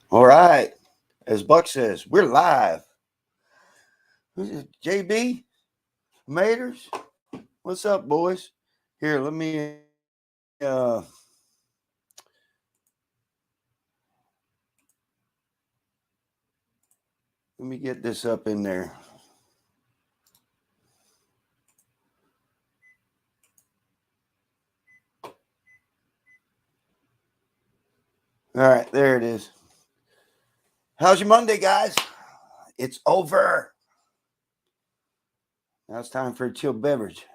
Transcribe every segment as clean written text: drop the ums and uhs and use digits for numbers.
All right. As Buck says, we're live. Who's it? JB? Maters? What's up, boys? Here, let me get this up in there. All right, there it is. How's your Monday, guys? It's over. Now it's time for a chill beverage.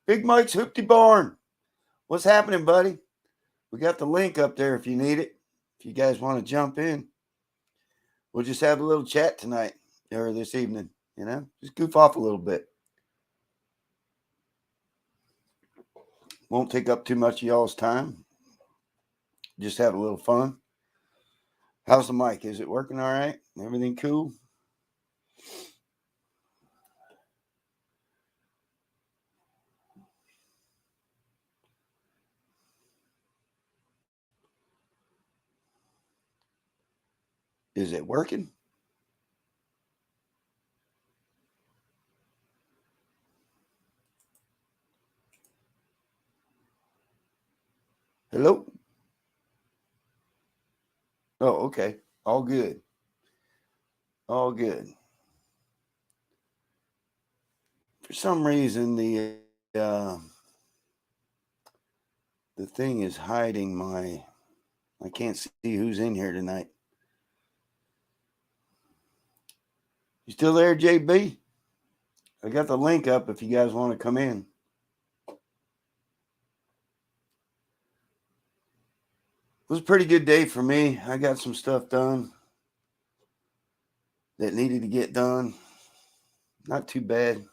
Big Mike's Hoopty Barn. What's happening, buddy? We got the link up there if you need it. If you guys want to jump in, we'll just have a little chat tonight or this evening. Just goof off a little bit. Won't take up too much of y'all's time. Just have a little fun. How's the mic? Is it working all right? Everything cool? Is it working? Hello? Oh, okay. All good. All good. For some reason, the thing is hiding my. I can't see who's in here tonight. You still there, JB? I got the link up if you guys want to come in. It was a pretty good day for me. I got some stuff done that needed to get done. Not too bad.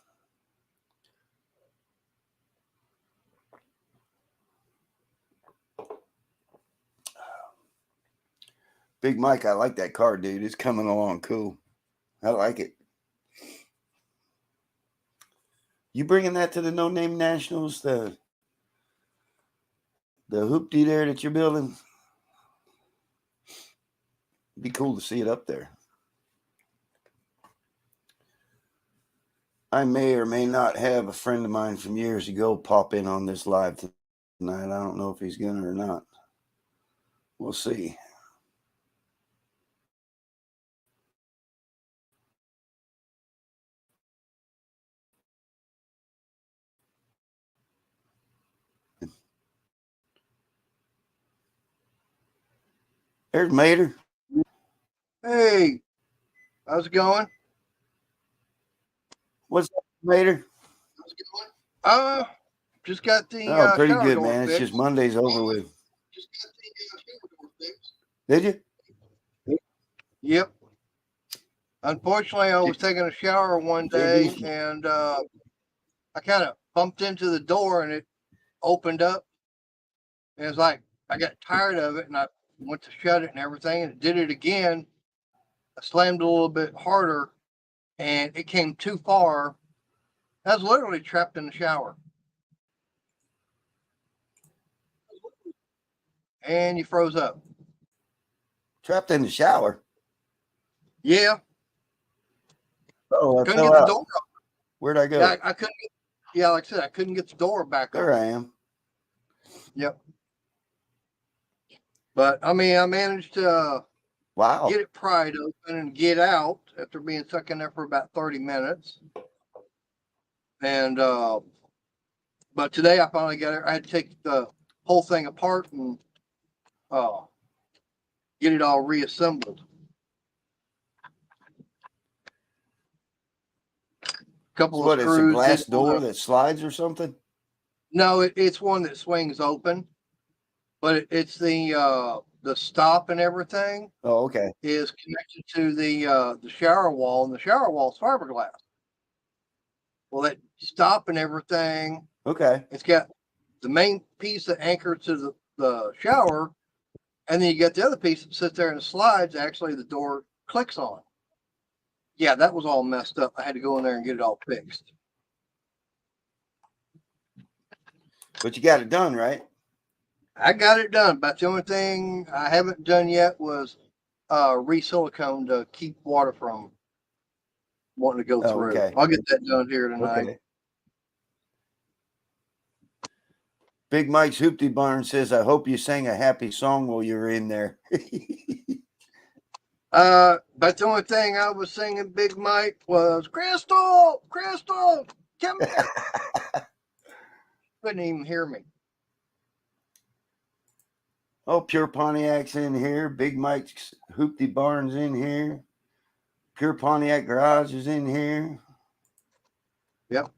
Big Mike, I like that car, dude. It's coming along cool. I like it. You bringing that to the No Name Nationals, the hoopty there that you're building? It'd be cool to see it up there. I may or may not have a friend of mine from years ago pop in on this live tonight. I don't know if he's gonna or not. We'll see. There's Mater. Hey, how's it going? What's up, Mater? Uh, just got the Oh, pretty shower good, door man. It's just fixed. Monday's over with. Did you? Yep. Unfortunately, I was taking a shower one day JB? and I kind of bumped into the door and it opened up. And it's like I got tired of it and I went to shut it and everything and it did it again. I slammed a little bit harder and it came too far. I was literally trapped in the shower. And you froze up. Trapped in the shower. Yeah. Oh, I Couldn't fell get the out. door up. Where'd I go? Yeah, I couldn't get, yeah, like I said, I couldn't get the door back There up. I am. Yep. But I mean, I managed to Wow. get it pried open and get out after being stuck in there for about 30 minutes. And but today I finally got it. I had to take the whole thing apart and get it all reassembled. Couple So of what? It's a screws. glass door that slides or something? No, it's one that swings open, but it's the stop and everything Oh, okay. is connected to the shower wall, and the shower wall's fiberglass. Well, that stop and everything, Okay. it's got the main piece that anchors to the shower, and then you got the other piece that sits there and slides. Actually, the door clicks on. Yeah, that was all messed up. I had to go in there and get it all fixed. But you got it done, right? I got it done, but the only thing I haven't done yet was re-silicone to keep water from wanting to go Oh, through. okay. I'll get that done here tonight. Okay. Big Mike's Hoopty Barn says, I hope you sang a happy song while you were in there. But the only thing I was singing, Big Mike, was Crystal, Crystal, come here. Couldn't even hear me. Oh, Pure Pontiac's in here. Big Mike's Hoopty Barn's in here. Pure Pontiac Garage is in here. Yep.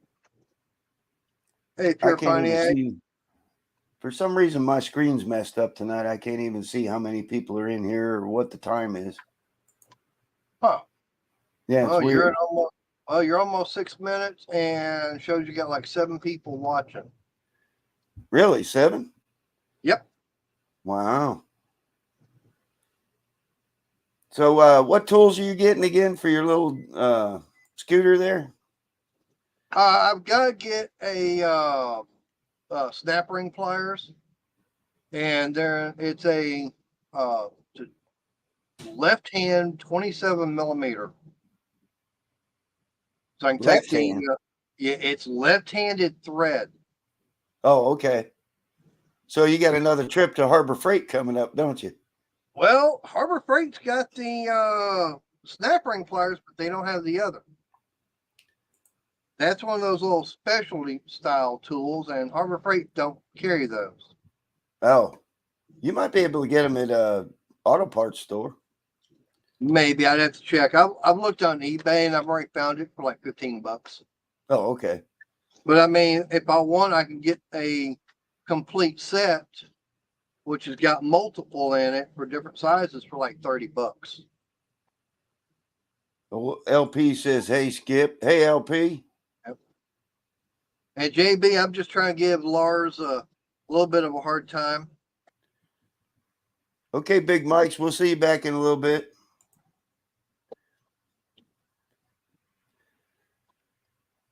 Hey, I Pure can't even Pontiac. see. For some reason, my screen's messed up tonight. I can't even see how many people are in here or what the time is. Huh. Yeah, it's weird. You're almost 6 minutes and shows you got like 7 people watching. Really? 7? Yep. Wow. So what tools are you getting again for your little scooter there? I've got to get a snap ring pliers, and it's a left hand 27 millimeter. So I can take it's left-handed thread. Oh, okay. So you got another trip to Harbor Freight coming up, don't you? Well, Harbor Freight's got the snap ring pliers, but they don't have the other. That's one of those little specialty style tools, and Harbor Freight don't carry those. Oh, you might be able to get them at a auto parts store. Maybe I'd have to check. I've looked on eBay and I've already found it for like $15. Oh, okay. But I mean, if I want, I can get a complete set, which has got multiple in it for different sizes for like $30. Well, LP says, hey, Skip. Hey, LP. Yep. And JB, I'm just trying to give Lars a little bit of a hard time. Okay, Big Mike's. We'll see you back in a little bit.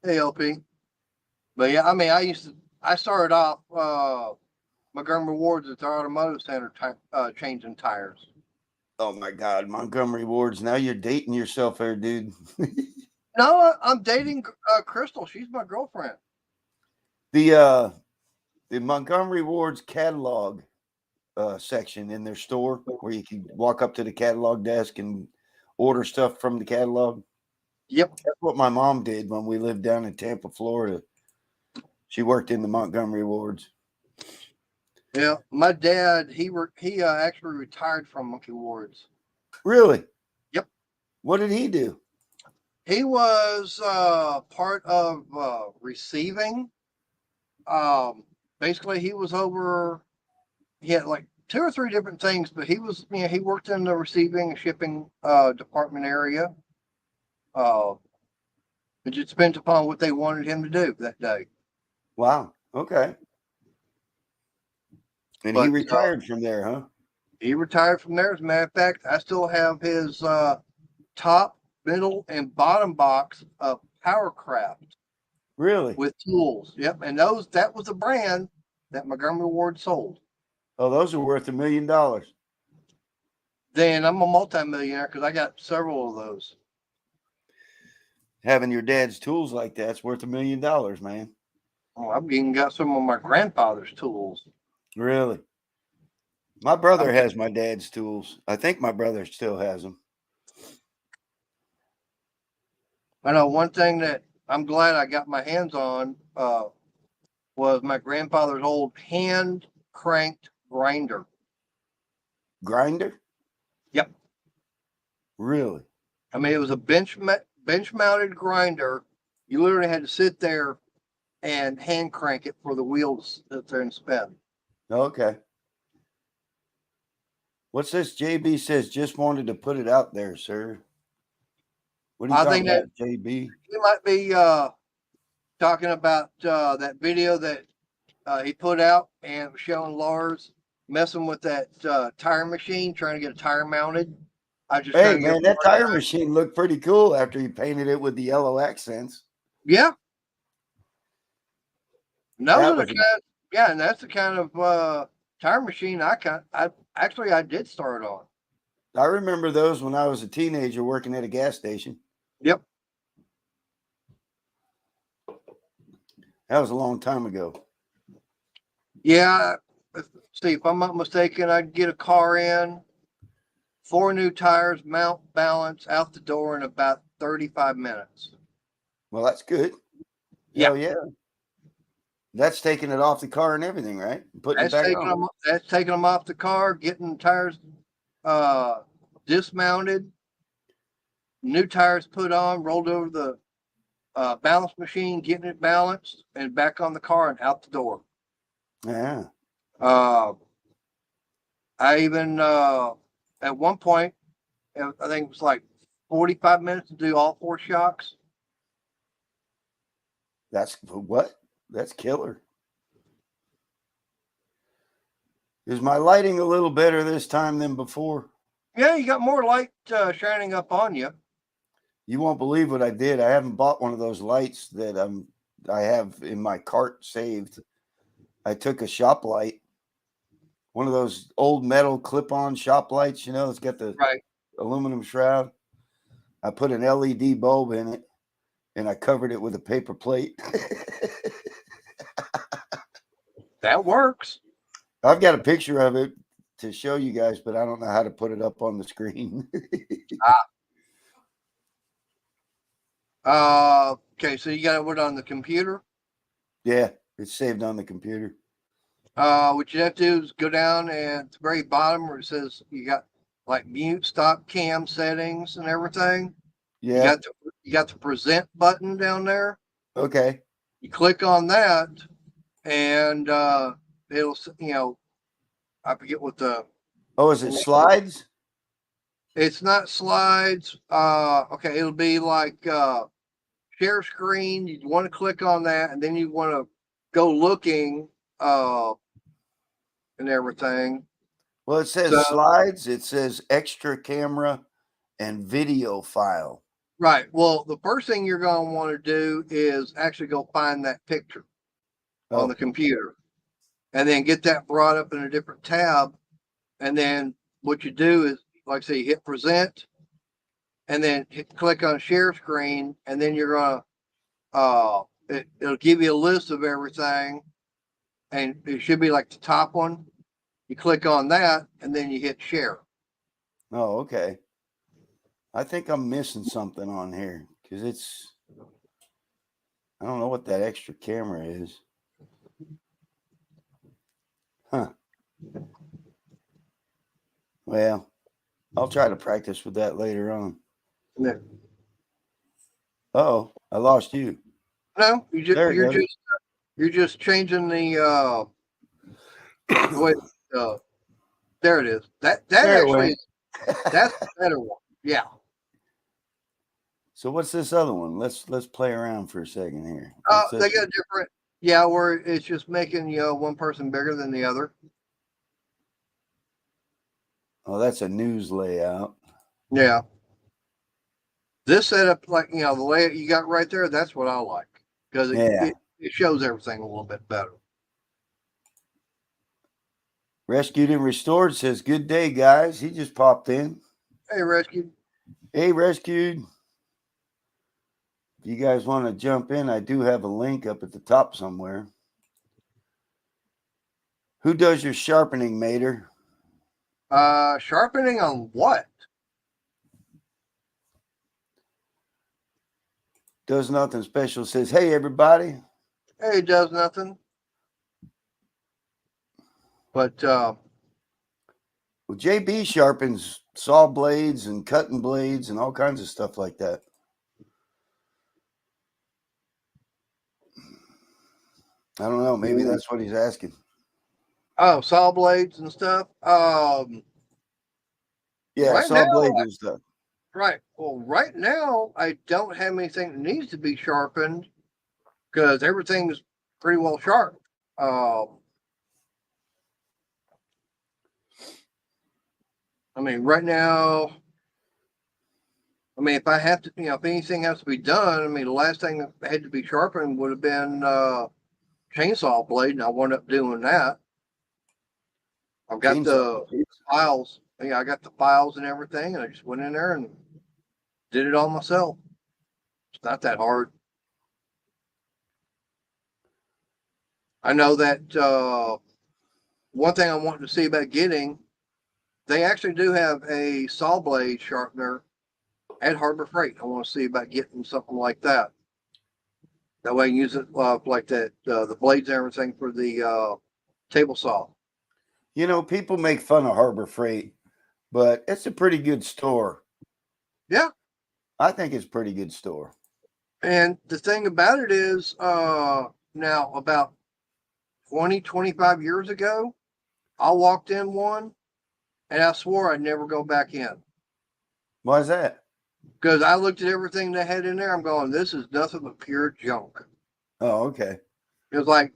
Hey, LP. But yeah, I mean, I started off Montgomery Ward's at the automotive center changing tires. Oh, my God. Montgomery Ward's. Now you're dating yourself there, dude. No, I'm dating Crystal. She's my girlfriend. The Montgomery Ward's catalog section in their store where you can walk up to the catalog desk and order stuff from the catalog. Yep. That's what my mom did when we lived down in Tampa, Florida. She worked in the Montgomery Wards. Yeah, my dad, he actually retired from Monkey Wards. Really? Yep. What did he do? He was part of receiving. Basically, he was over. He had like 2 or 3 different things, but he was, he worked in the receiving and shipping department area. It just depends upon what they wanted him to do that day. Wow. Okay. And he retired from there, huh? He retired from there. As a matter of fact, I still have his top, middle, and bottom box of Powercraft. Really? With tools. Yep. And that was a brand that Montgomery Ward sold. Oh, those are worth $1 million. Then I'm a multimillionaire because I got several of those. Having your dad's tools like that's worth $1 million, man. Oh, I've even got some of my grandfather's tools. Really? My brother has my dad's tools. I think my brother still has them. I know one thing that I'm glad I got my hands on was my grandfather's old hand cranked grinder. Grinder? Yep. Really? I mean, it was a bench mounted grinder. You literally had to sit there and hand crank it for the wheels to sit there and spin. Okay. What's this? JB says, just wanted to put it out there, sir. What are you talking about, JB? You might be talking about that video that he put out and it was showing Lars messing with that tire machine, trying to get a tire mounted. Hey, man, that tire machine looked pretty cool after he painted it with the yellow accents. Yeah. And that's the kind of tire machine I did start on. I remember those when I was a teenager working at a gas station. Yep. That was a long time ago. Yeah. See, if I'm not mistaken, I'd get a car in, 4 new tires, mount, balance, out the door in about 35 minutes. Well, that's good. Yeah. Hell yeah. That's taking it off the car and everything, right? Putting it back on. That's taking them off the car, getting tires dismounted, new tires put on, rolled over the balance machine, getting it balanced, and back on the car and out the door. Yeah. I even at one point, I think it was like 45 minutes to do all 4 shocks. That's what? That's killer. Is my lighting a little better this time than before? Yeah, you got more light shining up on you. You won't believe what I did. I haven't bought one of those lights that I have in my cart saved. I took a shop light, one of those old metal clip-on shop lights, it's got the aluminum shroud. I put an LED bulb in it, and I covered it with a paper plate. That works. I've got a picture of it to show you guys, but I don't know how to put it up on the screen. Okay, so you got it on the computer? Yeah, it's saved on the computer. What you have to do is go down and at the very bottom where it says you got like mute, stop cam settings and everything. Yeah. You got the present button down there. Okay. You click on that and it'll, I forget what the. Oh, is it slides? It's not slides. Okay, it'll be like share screen. You want to click on that and then you want to go looking and everything. Well, it says slides, it says extra camera and video file. Right. Well, the first thing you're going to want to do is actually go find that picture on the computer and then get that brought up in a different tab. And then what you do is, like I say, hit present and then click on share screen. And then you're going to, it'll give you a list of everything. And it should be like the top one. You click on that and then you hit share. Oh, okay. I think I'm missing something on here because I don't know what that extra camera is. Huh. Well, I'll try to practice with that later on. Yeah. Oh, I lost you. No, you're just changing the wait, there it is. That actually that's the better one. Yeah. So what's this other one? Let's play around for a second here. They got different. Yeah, where it's just making one person bigger than the other. Oh, that's a news layout. Yeah. This setup, like the layout you got right there, that's what I like because it shows everything a little bit better. Rescued and Restored says, "Good day, guys." He just popped in. Hey, Rescued. Hey, Rescued. If you guys want to jump in, I do have a link up at the top somewhere. Who does your sharpening, Mater? Sharpening on what? Does Nothing Special says, "Hey, everybody." Hey, Does Nothing. But well, JB sharpens saw blades and cutting blades and all kinds of stuff like that. I don't know. Maybe that's what he's asking. Oh, saw blades and stuff. Yeah, saw blades and stuff. Right. Well, right now I don't have anything that needs to be sharpened because everything's pretty well sharp. I mean, right now, if I have to, if anything has to be done, the last thing that had to be sharpened would have been chainsaw blade, and I wound up doing that. I've got the files I got the files and everything, and I just went in there and did it all myself. It's not that hard. I know that one thing I want to see about getting, they actually do have a saw blade sharpener at Harbor Freight. I want to see about getting something like that. That way I can use it like that, the blades and everything for the table saw. You know, people make fun of Harbor Freight, but it's a pretty good store. Yeah. I think it's a pretty good store. And the thing about it is, now about 20, 25 years ago, I walked in one and I swore I'd never go back in. Why is that? Because I looked at everything they had in there. I'm going, this is nothing but pure junk. Oh, okay. It was like,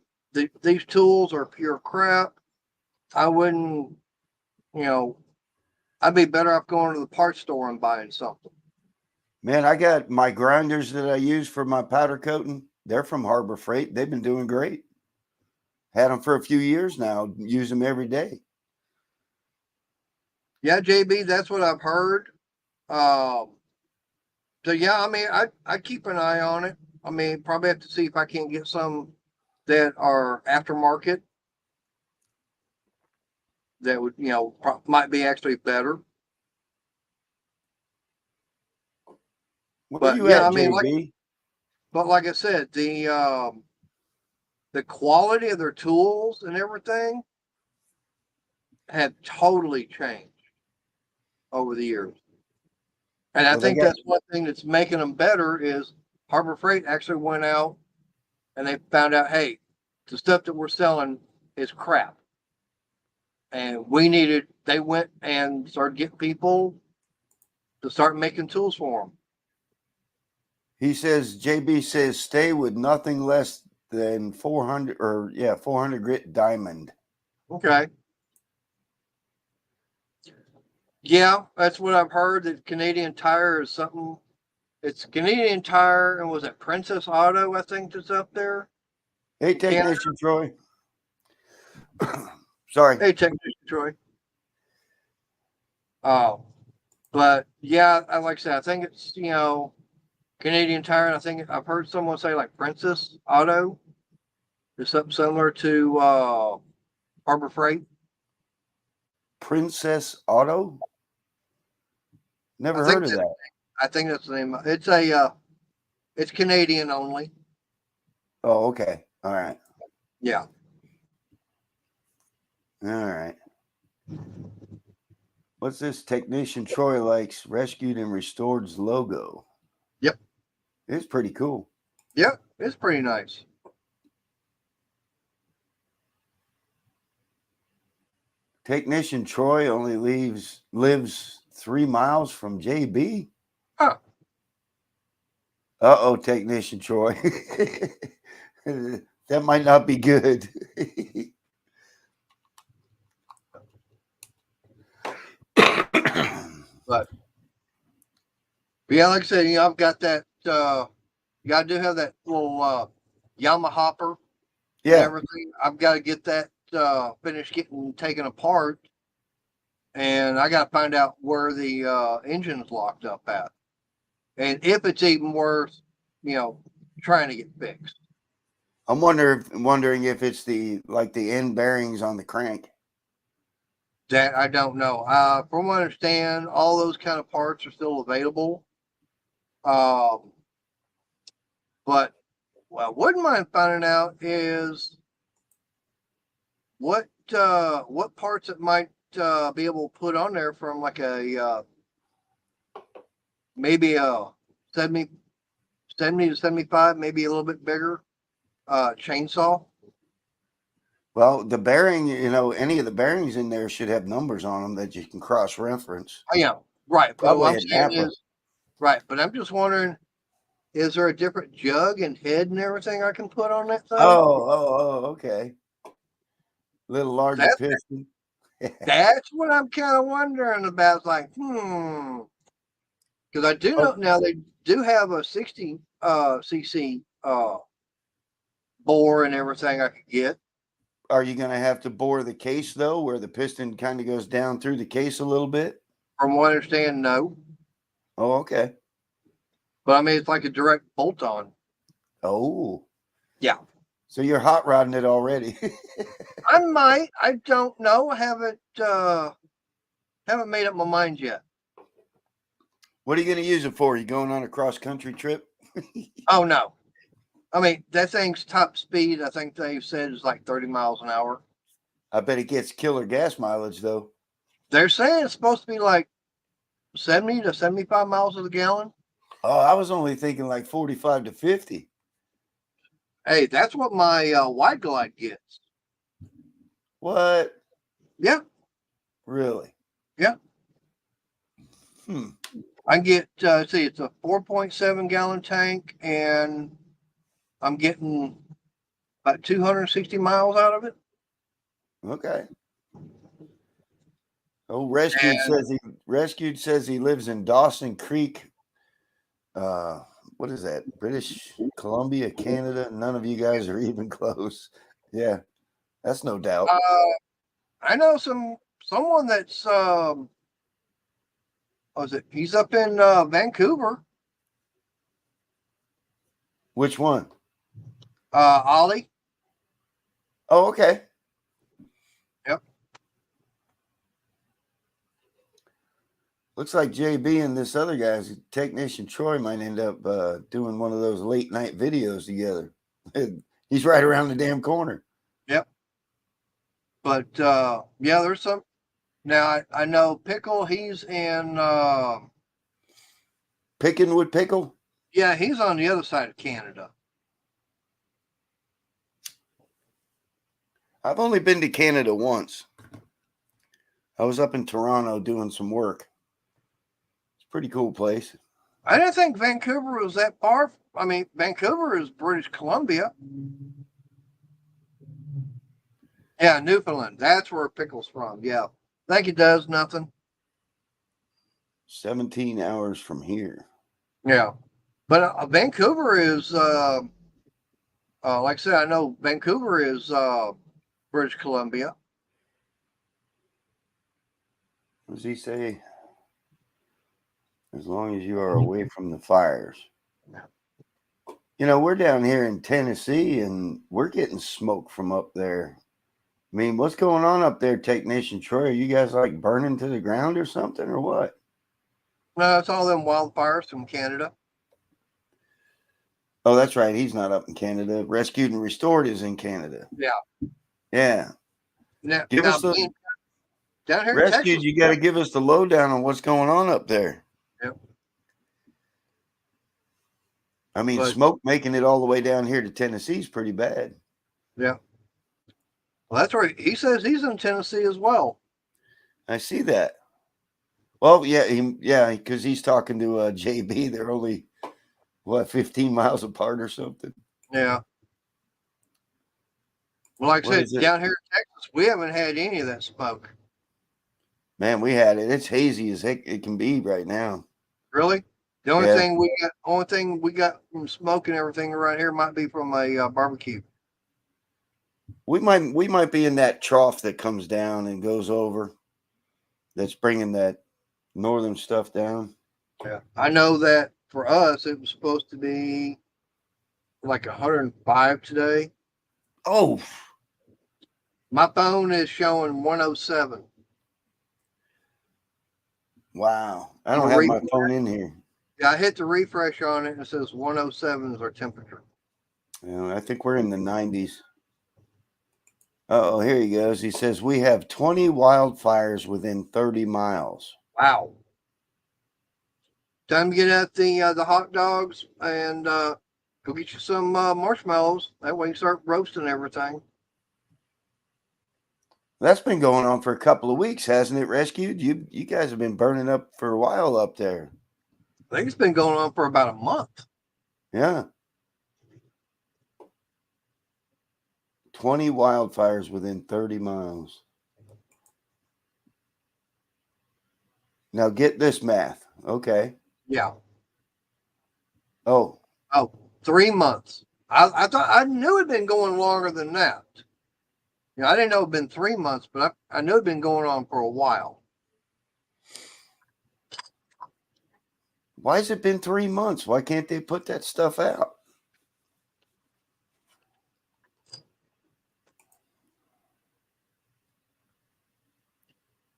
these tools are pure crap. I wouldn't, I'd be better off going to the parts store and buying something. Man, I got my grinders that I use for my powder coating. They're from Harbor Freight. They've been doing great. Had them for a few years now. Use them every day. Yeah, JB, that's what I've heard. So yeah, I mean, I keep an eye on it. I mean, probably have to see if I can get some that are aftermarket that would, might be actually better. Where But you yeah, at, I mean, JB? like I said, the quality of their tools and everything have totally changed over the years. And I Well, they think got that's one thing that's making them better is Harbor Freight actually went out and they found out, hey, the stuff that we're selling is crap. And they went and started getting people to start making tools for them. He says, JB says, stay with nothing less than 400 400 grit diamond. Okay. Yeah, that's what I've heard. That Canadian Tire is something. It's Canadian Tire, and was it Princess Auto? I think that's up there. Hey, technician Troy. Sorry. Hey, technician Troy. Oh, but yeah, like I said, I think it's Canadian Tire. And I think I've heard someone say like Princess Auto is something similar to Harbor Freight. Princess Auto? Never heard of that. I think that's the name. It's Canadian only. Oh, okay. All right. Yeah. All right. What's this? Technician Troy likes rescued and restored's logo. Yep. It's pretty cool. Yeah, it's pretty nice. Technician Troy only lives 3 miles from JB. Huh. Uh-oh, Technician Troy. That might not be good. But yeah, like I said, I've got that. I do have that little Yamaha hopper. Yeah. And everything. I've got to get that finished getting taken apart, and I got to find out where the engine's locked up at, and if it's even worth, trying to get fixed. I'm wondering if it's the end bearings on the crank. That I don't know. From what I understand, all those kind of parts are still available. But what I wouldn't mind finding out is what parts it might be able to put on there from like a maybe a 70 to 75, maybe a little bit bigger chainsaw. Well, the bearing, any of the bearings in there should have numbers on them that you can cross-reference. Yeah, right. But what I'm saying Napa. is, right. But I'm just wondering, is there a different jug and head and everything I can put on that thing? Oh, okay. Little larger piston. That's what I'm kind of wondering about. It's like, because I do know now they do have a 60 cc bore and everything I could get. are you going to have to bore the case though, where the piston kind of goes down through the case a little bit? From what I understand, no. Oh, okay. But I mean, it's like a direct bolt on. Oh, Yeah. so you're hot rodding it already. I might. I don't know. I haven't made up my mind yet. What are you going to use it for? You going on a cross country trip? Oh no. I mean, that thing's top speed, I think they've said, is like 30 miles an hour. I bet it gets killer gas mileage though. They're saying it's supposed to be like 70 to 75 miles to the gallon. Oh, I was only thinking like 45 to 50. Hey, that's what my Wide Glide gets. What? Yeah. Really? Yeah. I get, see, it's a 4.7 gallon tank, and I'm getting about 260 miles out of it. Okay. Oh, Rescued says he lives in Dawson Creek. What is that? British Columbia, Canada. None of you guys are even close. Yeah, that's no doubt. I know someone that's he's up in Vancouver. Which one? Ollie. Oh, okay. Yep. Looks like JB and this other guy's technician Troy might end up doing one of those late night videos together. He's right around the damn corner. Yep. But yeah, there's some. Now I know Pickle. He's in. Picking with Pickle? Yeah, he's on the other side of Canada. I've only been to Canada once. I was up in Toronto doing some work. It's a pretty cool place. I didn't think Vancouver was that far. I mean, Vancouver is British Columbia. Yeah, Newfoundland. That's where Pickle's from. Yeah. I think it does nothing. 17 hours from here. Yeah. But Vancouver is, like I said, I know Vancouver is British Columbia. What does he say? As long as you are away from the fires. You know, we're down here in Tennessee and we're getting smoke from up there. I mean, what's going on up there, Technician Troy? Are you guys like burning to the ground or something or what? No, it's all them wildfires from Canada. Oh, that's right. He's not up in Canada. Rescued and Restored is in Canada. Yeah. Yeah. Now, Give us the down here in Rescued. Texas, You got to give us the lowdown on what's going on up there. Yep. I mean, smoke making it all the way down here to Tennessee is pretty bad. Yeah. Well, that's right. He says he's in Tennessee as well. I see that. Well, yeah, because he's talking to JB. They're only, 15 miles apart or something? Yeah. Well, like I said, down here in Texas, we haven't had any of that smoke. Man, we had it. It's hazy as heck it can be right now. Really? The only thing we got from smoke and everything around here might be from a barbecue. We might be in that trough that comes down and goes over. That's bringing that northern stuff down. Yeah, I know that for us, it was supposed to be like 105 today. Oh, my phone is showing 107. Wow, I don't have my phone in here. Yeah, I hit the refresh on it and it says 107 is our temperature. Yeah, I think we're in the 90s. Oh, here he goes. He says we have 20 wildfires within 30 miles. Wow. Time to get out the hot dogs and go get you some marshmallows. That way you start roasting everything. That's been going on for a couple of weeks, hasn't it, Rescued? You guys have been burning up for a while up there. I think it's been going on for about a month. Yeah. 20 wildfires within 30 miles. Now get this math. Okay. Yeah. Oh, 3 months. I thought I knew it'd been going longer than that. I didn't know it'd been 3 months, but I know it'd been going on for a while. Why has it been 3 months? Why can't they put that stuff out?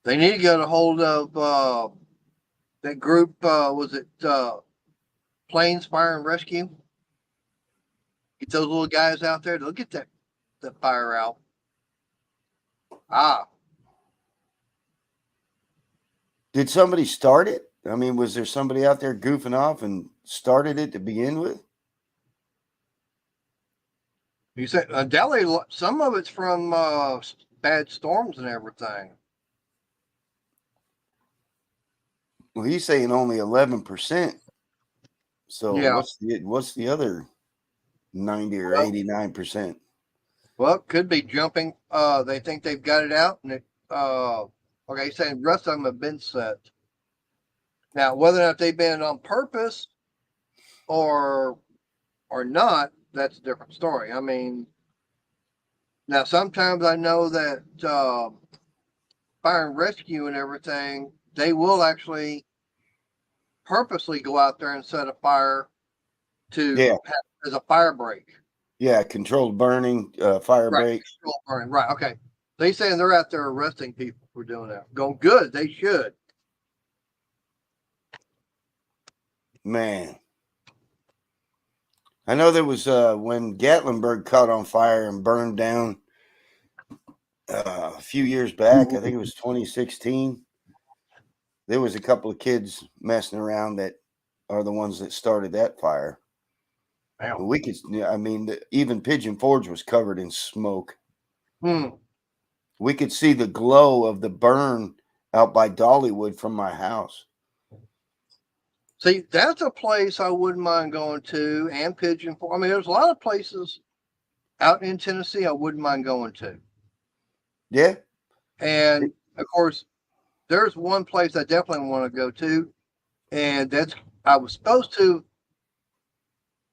They need to get a hold of that group. Was it Plains Fire and Rescue? Get those little guys out there. They'll get that fire out. Did somebody start it? I mean, was there somebody out there goofing off and started it to begin with? You said Delhi. Some of it's from bad storms and everything. Well, he's saying only 11%. So Yeah. what's the other 90 or 89%? Well, it could be jumping. They think they've got it out, and okay, saying the rest of them have been set. Now, whether or not they've been on purpose or not, that's a different story. I mean, now sometimes I know that fire and rescue and everything, they will actually purposely go out there and set a fire to have as a fire break. Yeah, controlled burning, fire break. Controlled burning, right? Okay, they saying they're out there arresting people for doing that. Going good, they should. Man, I know there was when Gatlinburg caught on fire and burned down a few years back. I think it was 2016. There was a couple of kids messing around that are the ones that started that fire. Wow. We could, I mean, even Pigeon Forge was covered in smoke. We could see the glow of the burn out by Dollywood from my house. See, that's a place I wouldn't mind going to, and Pigeon Forge. I mean, there's a lot of places out in Tennessee I wouldn't mind going to. Yeah. And of course, there's one place I definitely want to go to, and that's I was supposed to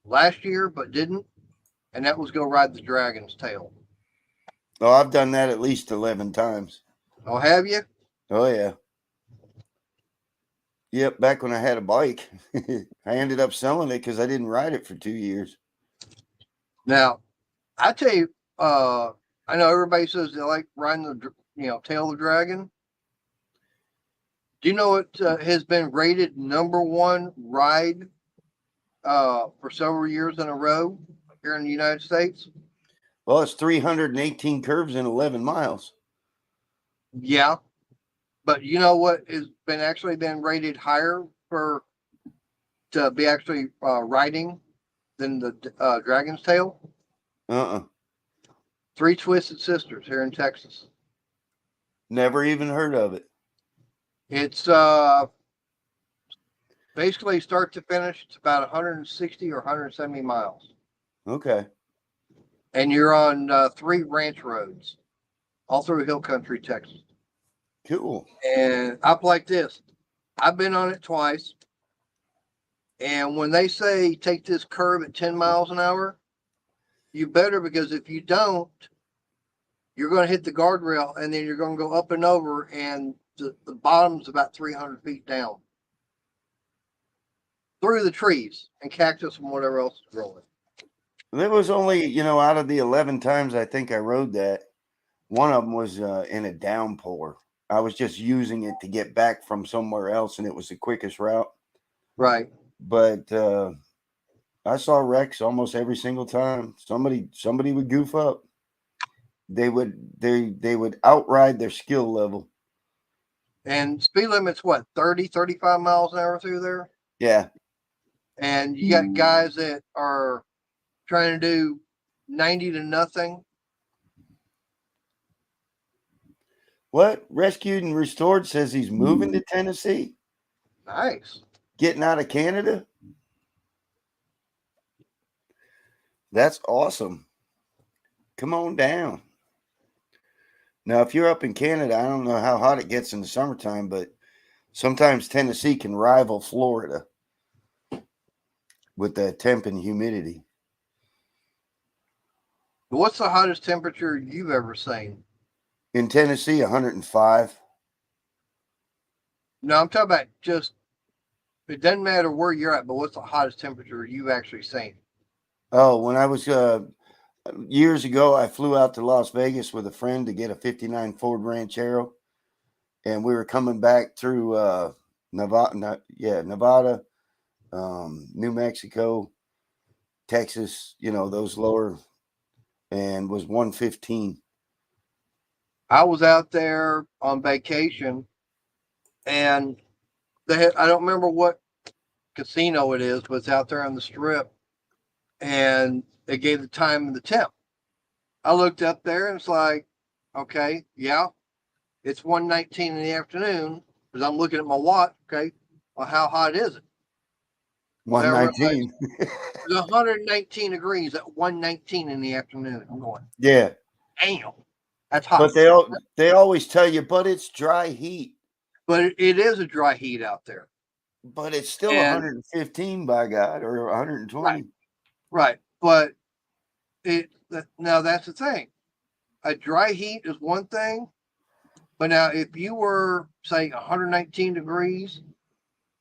last year, but didn't, and that was go ride the Dragon's Tail. Oh, I've done that at least 11 times. Oh, have you? Oh, yeah. Yep, back when I had a bike. I ended up selling it because I didn't ride it for 2 years. Now, I tell you, I know everybody says they like riding the, tail of the dragon. Do you know it has been rated #1 ride for several years in a row here in the United States? Well, it's 318 curves in 11 miles. Yeah. But you know what has been rated higher to be actually riding than the Dragon's Tail? Three Twisted Sisters here in Texas. Never even heard of it. It's basically start to finish. It's about 160 or 170 miles. Okay. And you're on 3 ranch roads all through Hill Country, Texas. Cool. And up like this, I've been on it twice. And when they say take this curve at 10 miles an hour, you better, because if you don't, you're going to hit the guardrail and then you're going to go up and over, and the bottom's about 300 feet down through the trees and cactus and whatever else is growing. There was only, out of the 11 times I think I rode that, one of them was in a downpour. I was just using it to get back from somewhere else, and it was the quickest route. Right. But I saw wrecks almost every single time. Somebody would goof up. They would outride their skill level. And speed limit's what, 30, 35 miles an hour through there? Yeah. And you got guys that are trying to do 90 to nothing. What? Rescued and Restored says he's moving to Tennessee. Nice. Getting out of Canada. That's awesome. Come on down. Now, if you're up in Canada, I don't know how hot it gets in the summertime, but sometimes Tennessee can rival Florida with the temp and humidity. What's the hottest temperature you've ever seen? In Tennessee, 105. No, I'm talking about just, it doesn't matter where you're at, but what's the hottest temperature you've actually seen? Oh, when I was years ago, I flew out to Las Vegas with a friend to get a 59 Ford Ranchero, and we were coming back through Nevada, New Mexico, Texas, those lower, and was 115. I was out there on vacation, and I don't remember what casino it is, but it's out there on the strip, and they gave the time and the temp. I looked up there and it's like, okay, yeah, it's 1:19 in the afternoon because I'm looking at my watch. Okay, well, how hot is it? Well, I realized 119. it's 119 degrees at 1:19 in the afternoon. I'm going, Yeah. damn, that's hot. But they always tell you, but it's dry heat. But it is a dry heat out there. But it's still And 115 by God, or 120. right. But now that's the thing. A dry heat is one thing, but now if you were say 119 degrees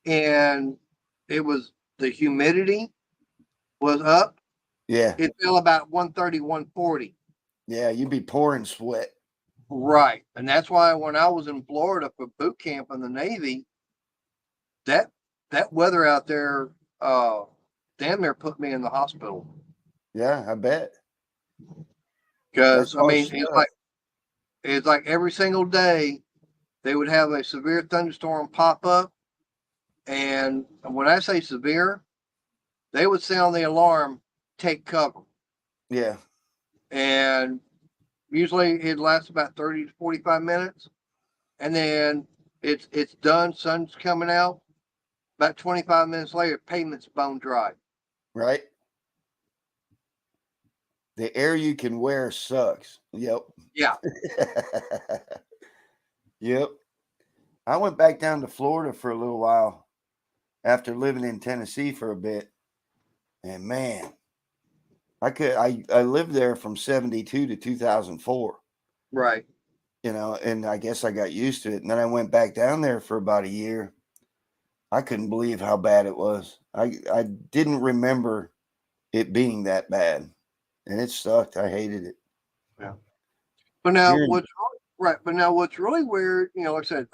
and it was the humidity was up, Yeah. it fell about 130, 140. Yeah, you'd be pouring sweat. Right. And that's why when I was in Florida for boot camp in the Navy, that weather out there damn near put me in the hospital. Yeah, I bet. That's Because I harsh mean stuff. it's like every single day they would have a severe thunderstorm pop up. And when I say severe, they would sound the alarm, take cover. Yeah. And usually it lasts about 30 to 45 minutes. And then it's done, sun's coming out. About 25 minutes later, pavement's bone dry. Right. The air you can wear sucks. Yep. Yeah. Yep. I went back down to Florida for a little while after living in Tennessee for a bit. And man, I lived there from 72 to 2004, Right. and I guess I got used to it. And then I went back down there for about a year. I couldn't believe how bad it was. I didn't remember it being that bad, and it sucked. I hated it. Yeah. But now Here, what's really weird, like I said,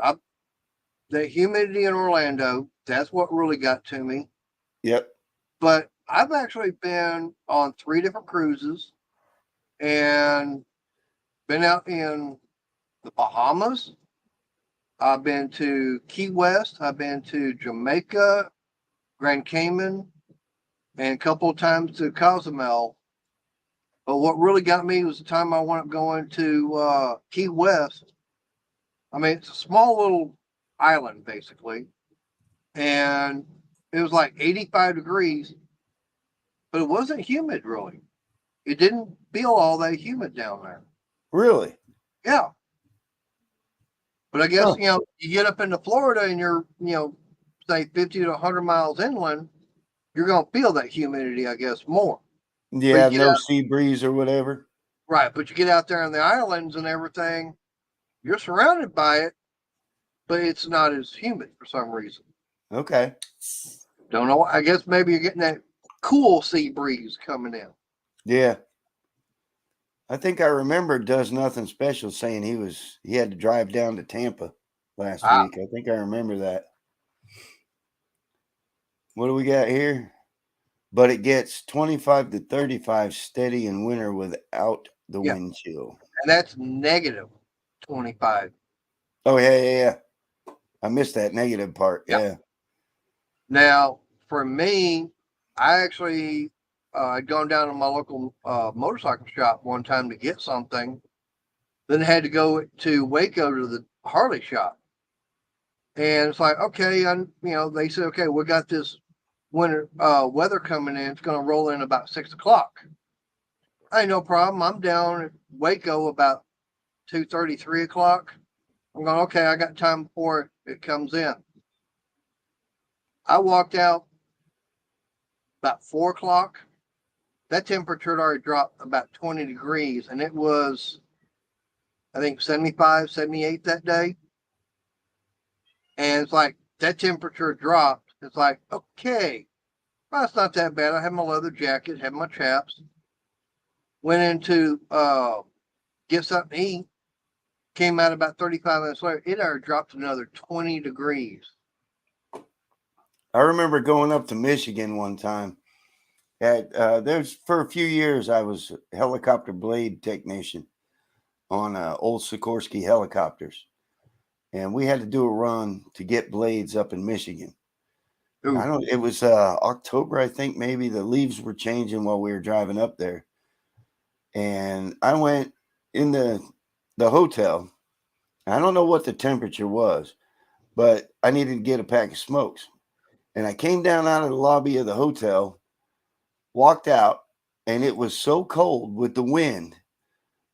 the humidity in Orlando, that's what really got to me. yep. But I've actually been on 3 different cruises and been out in the Bahamas. I've been to Key West. I've been to Jamaica, Grand Cayman, and a couple of times to Cozumel. But what really got me was the time I went up going to Key West. I mean, it's a small little island, basically. And it was like 85 degrees, but it wasn't humid, really. It didn't feel all that humid down there. Really? Yeah. But I guess, Huh. You get up into Florida and you're, say 50 to 100 miles inland, you're going to feel that humidity, I guess, more. Yeah, no sea breeze or whatever. Right. But you get out there on the islands and everything, you're surrounded by it, but it's not as humid for some reason. Okay. Don't know. I guess maybe you're getting that cool sea breeze coming in. Yeah. I think I remember Does Nothing Special saying he had to drive down to Tampa last week. I think I remember that. What do we got here? But it gets 25 to 35 steady in winter without the wind chill. And that's negative 25. Oh, yeah. I missed that negative part. Yeah. Now, for me, I actually I'd gone down to my local motorcycle shop one time to get something, then had to go to Waco to the Harley shop. And it's like, okay, they said, okay, we got this winter weather coming in. It's going to roll in about 6 o'clock. Hey, no problem. I'm down at Waco about 2:30, 3 o'clock. I'm going, okay, I got time before it comes in. I walked out about 4 o'clock. that temperature had already dropped about 20 degrees, and it was, I think, 75, 78 that day. And it's like that temperature dropped. It's like, okay, well, it's not that bad. I have my leather jacket, have my chaps. Went into get something to eat. Came out about 35 minutes later. It already dropped another 20 degrees. I remember going up to Michigan one time. There's for a few years I was a helicopter blade technician on old Sikorsky helicopters, and we had to do a run to get blades up in Michigan. Ooh. I don't. It was October, I think. Maybe the leaves were changing while we were driving up there, and I went in the hotel. I don't know what the temperature was, but I needed to get a pack of smokes, and I came down out of the lobby of the hotel, walked out, and it was so cold with the wind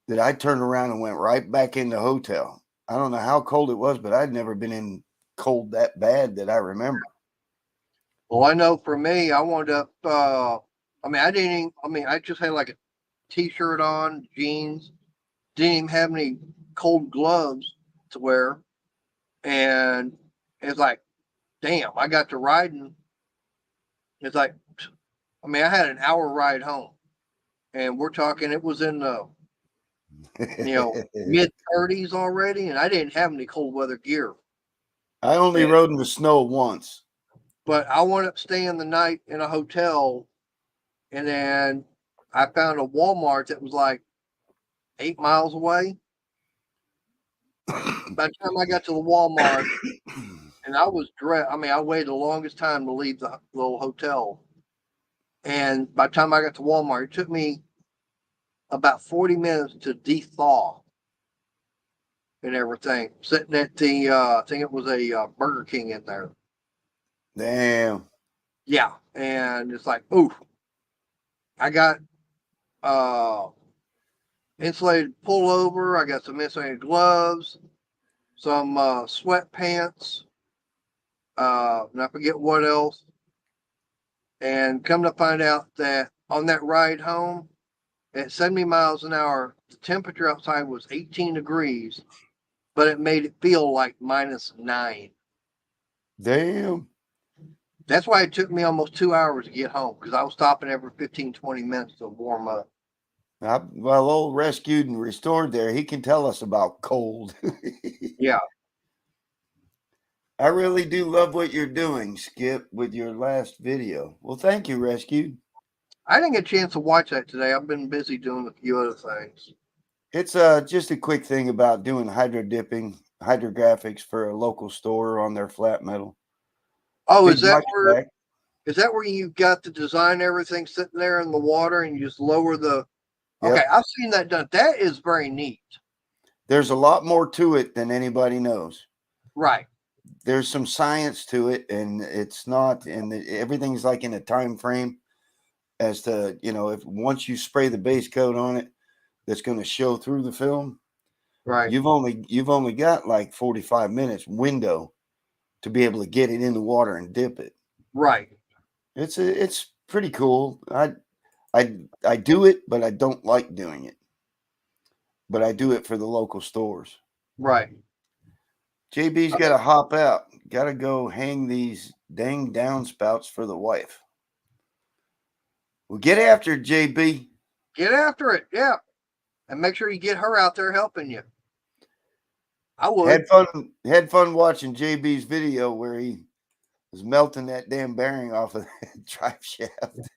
that I turned around and went right back in the hotel. I don't know how cold it was, but I'd never been in cold that bad that I remember. Well, I know for me, I wound up, I just had like a t-shirt on, jeans, didn't even have any cold gloves to wear. And it's like, damn, I got to riding. It's like, I had an hour ride home, and we're talking, it was in the, mid 30s already, and I didn't have any cold weather gear. I only rode in the snow once. But I wound up staying the night in a hotel, and then I found a Walmart that was like 8 miles away. By the time I got to the Walmart, and I was dressed, I waited the longest time to leave the little hotel. And by the time I got to Walmart, it took me about 40 minutes to de-thaw and everything. Sitting at the, I think it was a Burger King in there. Damn. Yeah. And it's like, oof. I got insulated pullover. I got some insulated gloves, some sweatpants, and I forget what else. And come to find out that on that ride home at 70 miles an hour, the temperature outside was 18 degrees, but it made it feel like -9. Damn. That's why it took me almost 2 hours to get home, because I was stopping every 15, 20 minutes to warm up. Well, old Rescued and Restored there, he can tell us about cold. Yeah. I really do love what you're doing, Skip, with your last video. Well, thank you, Rescued. I didn't get a chance to watch that today. I've been busy doing a few other things. It's just a quick thing about doing hydro dipping, hydrographics for a local store on their flat metal. Oh, Big is that back. where you got the design, everything sitting there in the water, and you just lower the? Yep. Okay, I've seen that done. That is very neat. There's a lot more to it than anybody knows. Right. There's some science to it, and it's not, and everything's like in a time frame as to, if once you spray the base coat on it, that's going to show through the film. Right. You've only got like 45 minutes window to be able to get it in the water and dip it. Right. It's pretty cool. I do it, but I don't like doing it. But I do it for the local stores. Right. JB's got to hop out. Got to go hang these dang downspouts for the wife. Well, get after it, JB. Get after it. Yeah. And make sure you get her out there helping you. I would. Had fun watching JB's video where he was melting that damn bearing off of that drive shaft.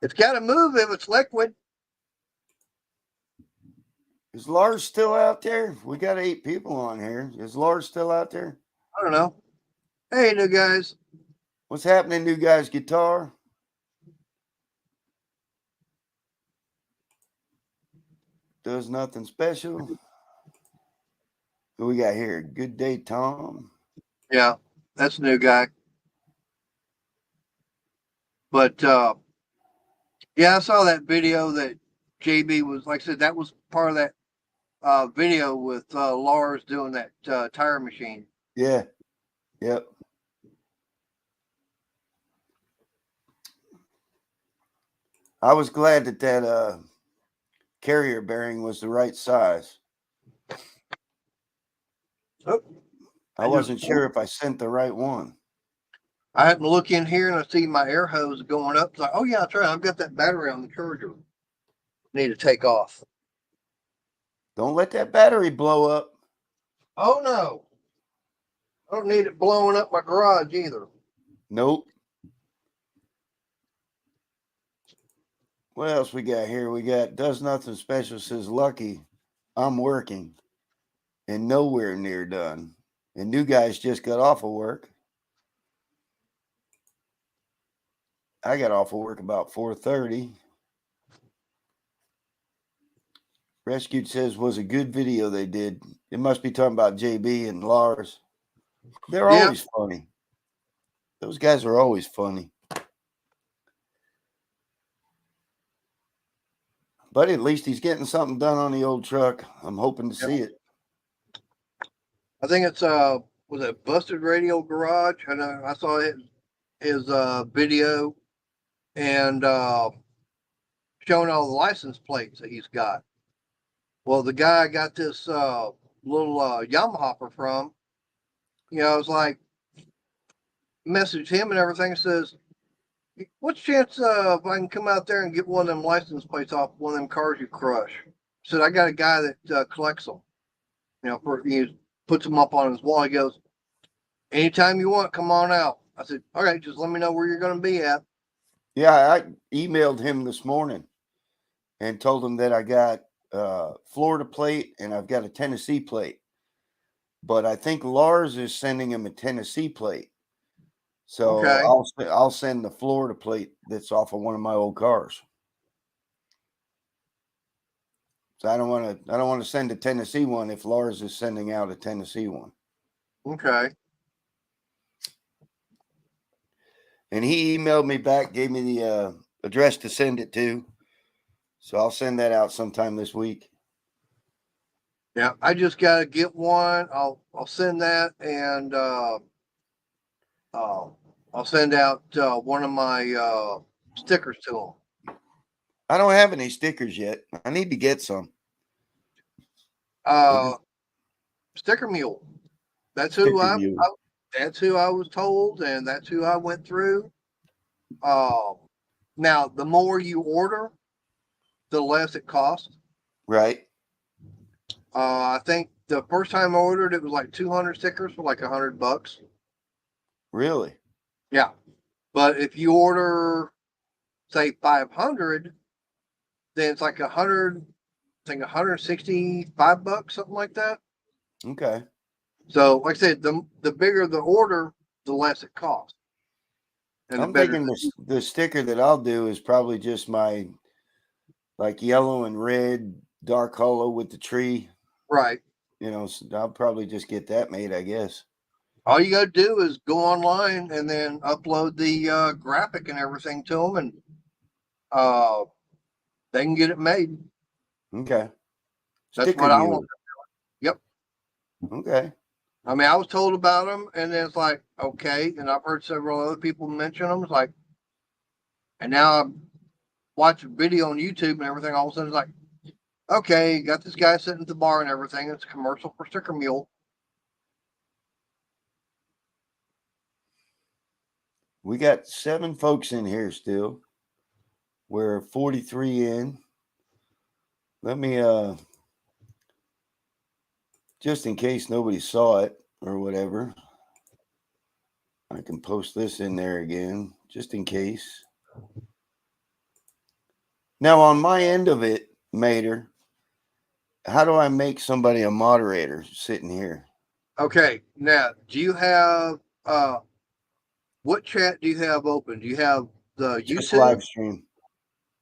It's got to move if it's liquid. Is Lars still out there? We got 8 people on here. Is Lars still out there? I don't know. Hey, new guys. What's happening, new guys? Guitar? Does nothing special. Who we got here? Good day, Tom. Yeah, that's a new guy. But yeah, I saw that video that JB was, like I said, that was part of that video with Lars doing that tire machine. Yeah. Yep. I was glad that carrier bearing was the right size. Oh, I wasn't sure if I sent the right one. I happened to look in here and I see my air hose going up. It's like, oh yeah, that's right. I've got that battery on the charger. Need to take off. Don't let that battery blow up. Oh no. I don't need it blowing up my garage either. Nope. What else we got here? We got Does Nothing Special says, Lucky, I'm working and nowhere near done. And new guys just got off of work. I got off of work about 4:30. Rescued says, was a good video they did. It must be talking about JB and Lars. They're Yeah. always funny. Those guys are always funny. But at least he's getting something done on the old truck. I'm hoping to see it. I think it's was it Busted Radio Garage? I know I saw his video and showing all the license plates that he's got. Well, the guy I got this little Yamaha from, you know, I was like, messaged him and everything, says, what's the chance if I can come out there and get one of them license plates off one of them cars you crush? Said, I got a guy that collects them. You know, he puts them up on his wall. He goes, anytime you want, come on out. I said, all right, just let me know where you're going to be at. Yeah, I emailed him this morning and told him that I got Florida plate and I've got a Tennessee plate. But I think Lars is sending him a Tennessee plate. So Okay. I'll send the Florida plate that's off of one of my old cars. So I don't want to send a Tennessee one if Lars is sending out a Tennessee one. Okay. And he emailed me back, gave me the address to send it to. So I'll send that out sometime this week. Yeah, I just got to get one. I'll send that, and I'll send out one of my stickers to them. I don't have any stickers yet. I need to get some. Sticker Mule. That's Sticker who Mule. that's who I was told, and that's who I went through. Now the more you order, the less it costs. Right. I think the first time I ordered it was like 200 stickers for like $100. Really? Yeah. But if you order, say 500, then it's like 100, I think $165, something like that. Okay. So like I said, the bigger the order, the less it costs. And I'm thinking the sticker that I'll do is probably just my like yellow and red dark hollow with the tree. Right. You know, so I'll probably just get that made, I guess. All you got to do is go online and then upload the graphic and everything to them, and they can get it made. Okay. That's Sticker what I Mule. want. Yep. Okay. I mean, I was told about them, and then it's like, okay. And I've heard several other people mention them. It's like, and now I'm watching video on YouTube and everything. All of a sudden, it's like, okay, got this guy sitting at the bar and everything. It's a commercial for Sticker Mule. We got 7 folks in here still. We're 43 in. Let me just in case nobody saw it or whatever, I can post this in there again, just in case. Now, on my end of it, Mater, how do I make somebody a moderator sitting here? Okay, now, do you have, what chat do you have open? Do you have the Just YouTube? live stream.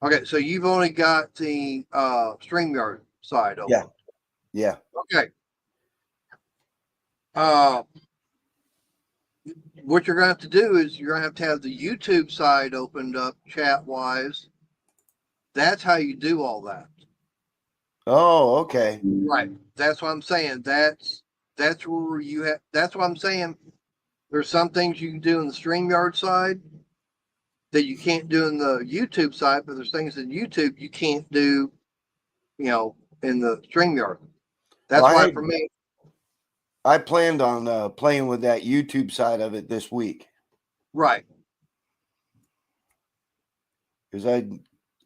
Okay, so you've only got the StreamYard side open. Yeah. Okay. What you're going to have to do is you're going to have the YouTube side opened up chat-wise. That's how you do all that. Oh, okay. Right. That's what I'm saying. That's where you have. That's what I'm saying. There's some things you can do in the StreamYard side that you can't do in the YouTube side, but there's things in YouTube you can't do, in the StreamYard. That's Well, why for me, I planned on playing with that YouTube side of it this week right. because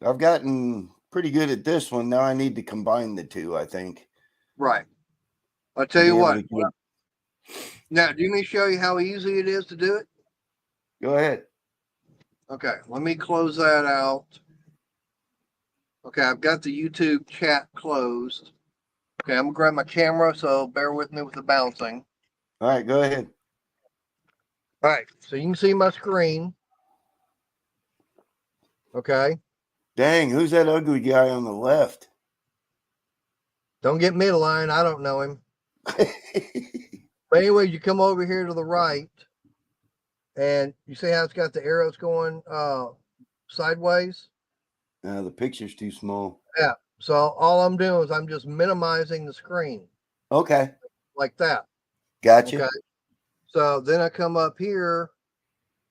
I've gotten pretty good at this one. Now I need to combine the two, I think. Right. I'll to tell be you able what. to get- Now, do you mean show you how easy it is to do it? Go ahead. Okay, let me close that out. Okay, I've got the YouTube chat closed. Okay, I'm gonna grab my camera, so bear with me with the bouncing. All right, go ahead. All right, so you can see my screen. Okay, Dang, who's that ugly guy on the left? don't get midline. I don't know him. But anyway, you come over here to the right, and you see how it's got the arrows going sideways. The picture's too small. Yeah. So all I'm doing is I'm just minimizing the screen Okay, like that. gotcha. Okay. So then I come up here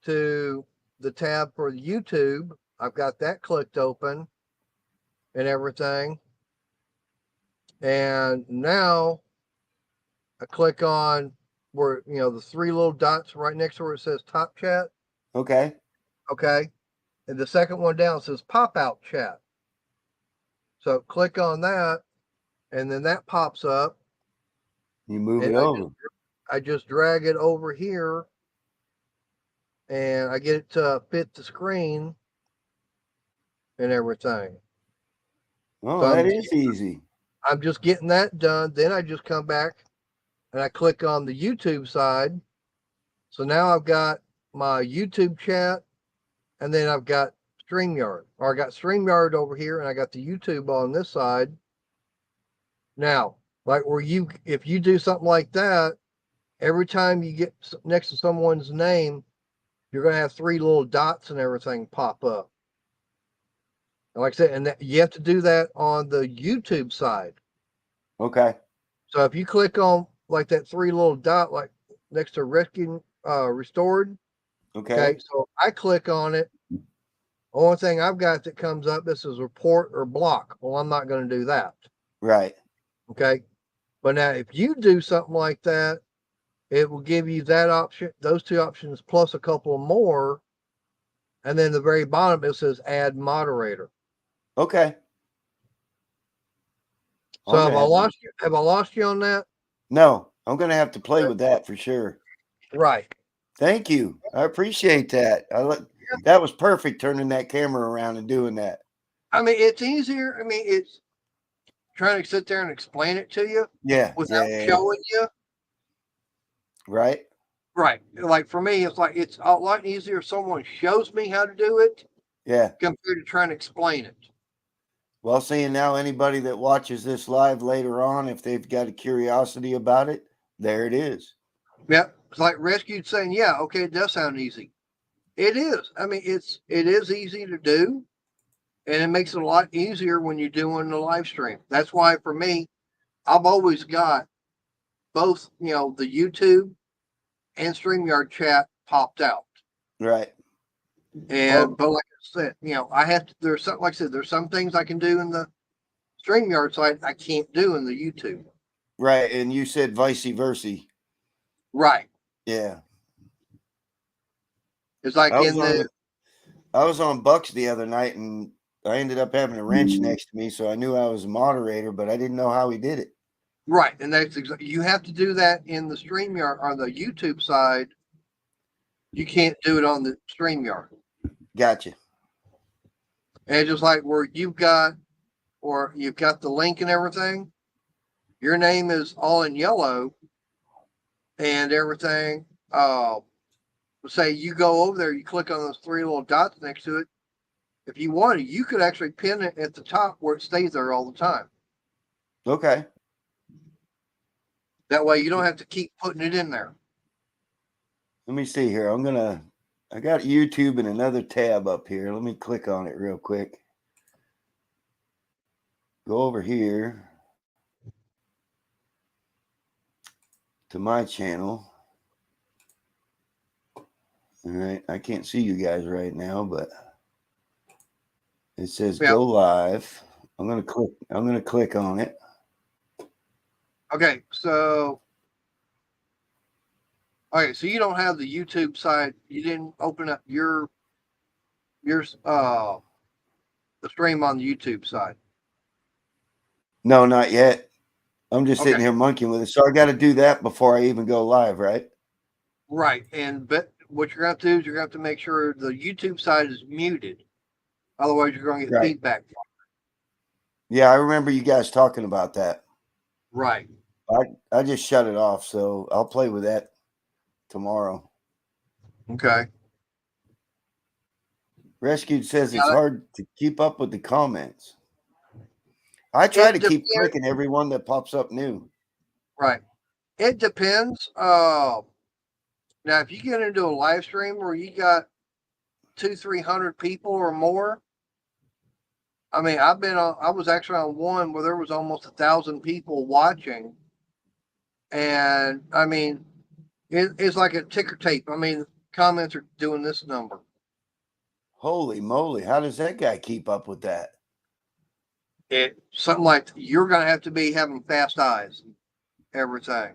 to the tab for the YouTube. I've got that clicked open and everything. And now I click on where, the three little dots right next to where it says top chat. Okay, Okay. And the second one down says pop out chat. So click on that and then that pops up. you move And it over. I just drag it over here and I get it to fit the screen and everything. Oh, So that is easy. I'm just getting that done. Then I just come back and I click on the YouTube side. So now I've got my YouTube chat and then I've got StreamYard, or I got StreamYard over here and I got the YouTube on this side. Now, like if you do something like that, every time you get next to someone's name, you're going to have three little dots and everything pop up. And like I said, and you have to do that on the YouTube side. Okay, So if you click on like that three little dot, like next to rescue restored, okay, okay. So I click on it. Only thing I've got that comes up, this is report or block. Well, I'm not going to do that. right. Okay. But now if you do something like that, it will give you that option, those two options, plus a couple more. And then the very bottom, it says add moderator. Okay. So I'm have gonna I have to, lost you? Have I lost you on that? no, I'm gonna have to play with that for sure. Right. Thank you. I appreciate that. That was perfect turning that camera around and doing that. I mean, it's easier. I mean, it's trying to sit there and explain it to you Yeah, without yeah. showing you. Right. Right. Like for me, it's like it's a lot easier if someone shows me how to do it Yeah. compared to trying to explain it. Well, seeing now anybody that watches this live later on, if they've got a curiosity about it, there it is. Yep. It's like Rescued saying, yeah, okay, it does sound easy. It is. I mean, it is easy to do, and it makes it a lot easier when you're doing the live stream. That's why for me, I've always got both, the YouTube and StreamYard chat popped out. Right. And but like I said, I have to. There's some, like I said, there's some things I can do in the StreamYard side I can't do in the YouTube. Right. And you said vice versa. Right. Yeah. It's like I was on Bucks the other night and I ended up having a wrench next to me, so I knew I was a moderator, but I didn't know how he did it. right, and that's exactly, you have to do that in the StreamYard on the YouTube side. You can't do it on the StreamYard. Gotcha. And just like where you've got the link and everything, your name is all in yellow and everything. Say you go over there, you click on those three little dots next to it. If you wanted, you could actually pin it at the top where it stays there all the time. Okay. That way you don't have to keep putting it in there. Let me see here. I got YouTube in another tab up here. Let me click on it real quick. Go over here to my channel. All right. I can't see you guys right now, but it says Yeah. go live. I'm gonna click on it. Okay, so so you don't have the YouTube side. You didn't open up your the stream on the YouTube side. No, not yet. I'm just sitting Okay. here monkeying with it. So I got to do that before I even go live, right? Right. But what you're going to do is you're going to have to make sure the YouTube side is muted. Otherwise, you're going to get Right. feedback. Yeah, I remember you guys talking about that. Right. I just shut it off, so I'll play with that tomorrow. Okay. Rescued says Yeah, it's hard to keep up with the comments. I try to keep clicking every one that pops up new. Right. It depends. Now, if you get into a live stream where you got 200-300 people or more, I mean, I was actually on one where there was almost 1,000 people watching, and I mean, it's like a ticker tape. I mean, comments are doing this number. Holy moly! How does that guy keep up with that? Something like you're going to have to be having fast eyes, everything.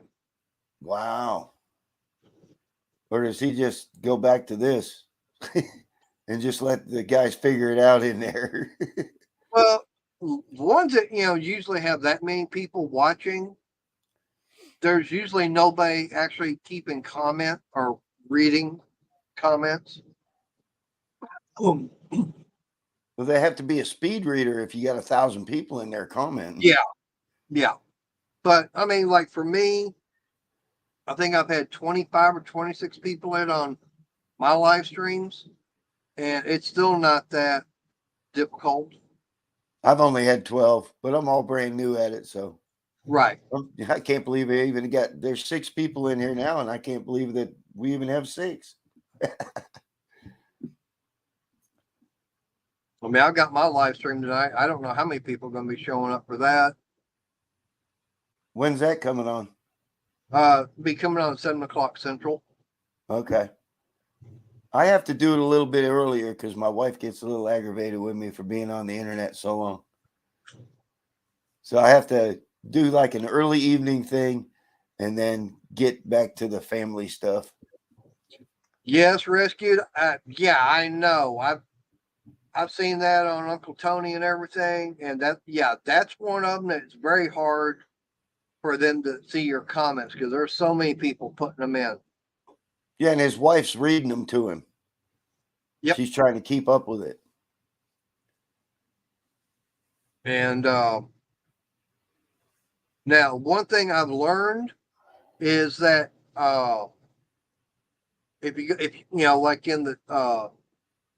Wow. Or does he just go back to this and just let the guys figure it out in there? Well, ones that usually have that many people watching, there's usually nobody actually keeping comment or reading comments. Well, they have to be a speed reader if you got 1,000 people in there commenting. Yeah. But I mean, like for me, I think I've had 25 or 26 people in on my live streams, and it's still not that difficult. I've only had 12, but I'm all brand new at it. So, right. I can't believe I even there's 6 people in here now, and I can't believe that we even have 6. I mean, I've got my live stream tonight. I don't know how many people are going to be showing up for that. When's that coming on? Be coming on 7:00 Central. Okay. I have to do it a little bit earlier because my wife gets a little aggravated with me for being on the internet so long. So I have to do like an early evening thing and then get back to the family stuff. Yes, Rescued. Yeah, I know. I've seen that on Uncle Tony and everything, and that's one of them that's very hard for them to see your comments because there's so many people putting them in. Yeah, and his wife's reading them to him. Yep. She's trying to keep up with it. And now, one thing I've learned is that if like in the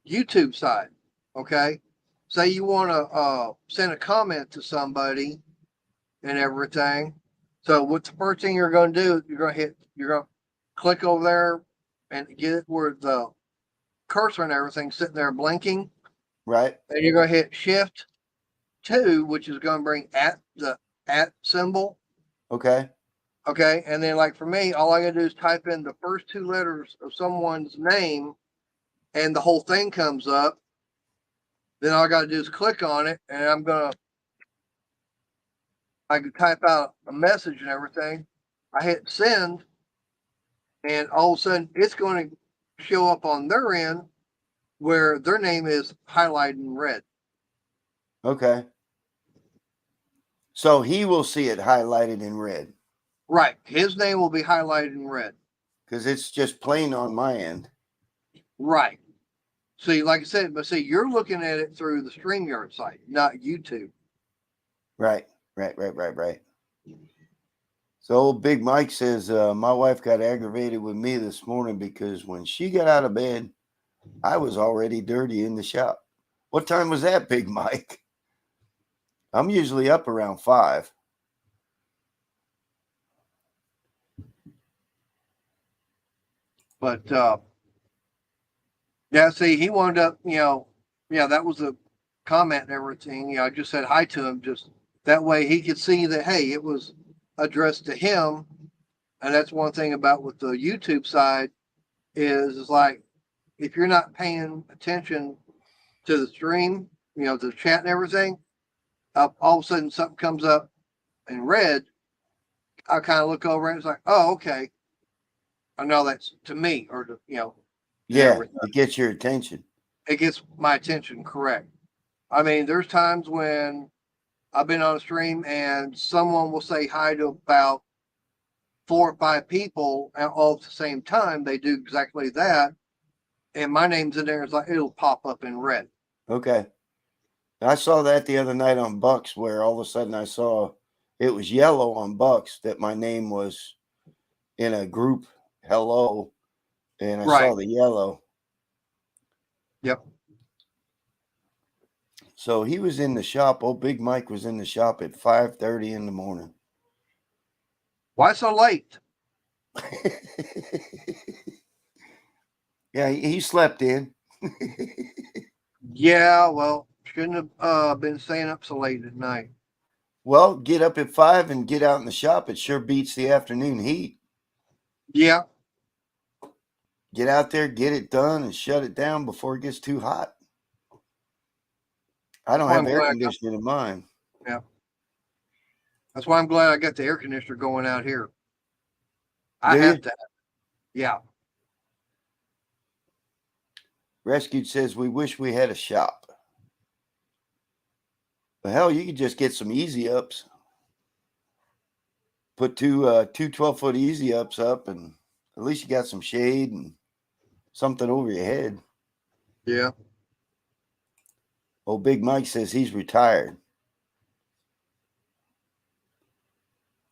YouTube side, okay, say you want to send a comment to somebody and everything. So what's the first thing you're going to do? You're going to click over there and get it where the cursor and everything sitting there blinking. Right. And you're going to hit Shift 2, which is going to bring the @ symbol. Okay. Okay. And then like for me, all I got to do is type in the first 2 letters of someone's name and the whole thing comes up. Then all I got to do is click on it and I can type out a message and everything. I hit send, and all of a sudden it's going to show up on their end where their name is highlighted in red. Okay. So he will see it highlighted in red. Right. His name will be highlighted in red. Because it's just plain on my end. Right. See, like I said, but see, you're looking at it through the StreamYard site, not YouTube. Right. So old Big Mike says, my wife got aggravated with me this morning because when she got out of bed, I was already dirty in the shop. What time was that, Big Mike? I'm usually up around 5. But yeah, see, he wound up, that was a comment and everything. I just said hi to him, just that way he could see that, hey, it was addressed to him. And that's one thing about with the YouTube side is like if you're not paying attention to the stream, to the chat and everything, all of a sudden something comes up in red. I kind of look over and it's like, oh, okay. I know that's to me or to, Yeah, everything. it gets your attention. It gets my attention, correct. I mean, there's times when I've been on a stream and someone will say hi to about 4 or 5 people all at the same time. They do exactly that. And my name's in there. It's like, it'll pop up in red. Okay. I saw that the other night on Bucks, where all of a sudden I saw it was yellow on Bucks that my name was in a group hello, and I saw the yellow. Yep. So he was in the shop. Old Big Mike was in the shop at 5:30 in the morning. Why so late? Yeah, he slept in. Yeah, well, shouldn't have been staying up so late at night. Well, get up at 5 and get out in the shop. It sure beats the afternoon heat. Yeah. Get out there, get it done, and shut it down before it gets too hot. I don't have air conditioning in mine. Yeah. That's why I'm glad I got the air conditioner going out here. I have to. Yeah. Rescued says, we wish we had a shop. But hell, you could just get some easy ups. Put two 12-foot easy ups up, and at least you got some shade and something over your head. Yeah. Old Big Mike says he's retired.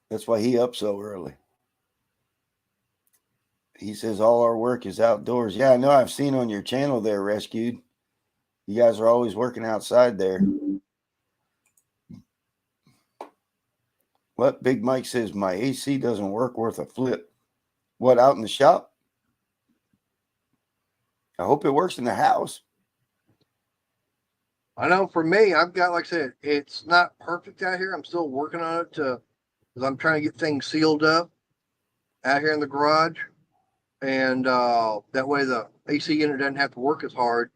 That's why he up so early. He says all our work is outdoors. Yeah, I know. I've seen on your channel there, Rescued. You guys are always working outside there. What? Big Mike says my AC doesn't work worth a flip. What, out in the shop? I hope it works in the house. I know for me, I've got, like I said, it's not perfect out here. I'm still working on it because I'm trying to get things sealed up out here in the garage. And that way the AC unit doesn't have to work as hard.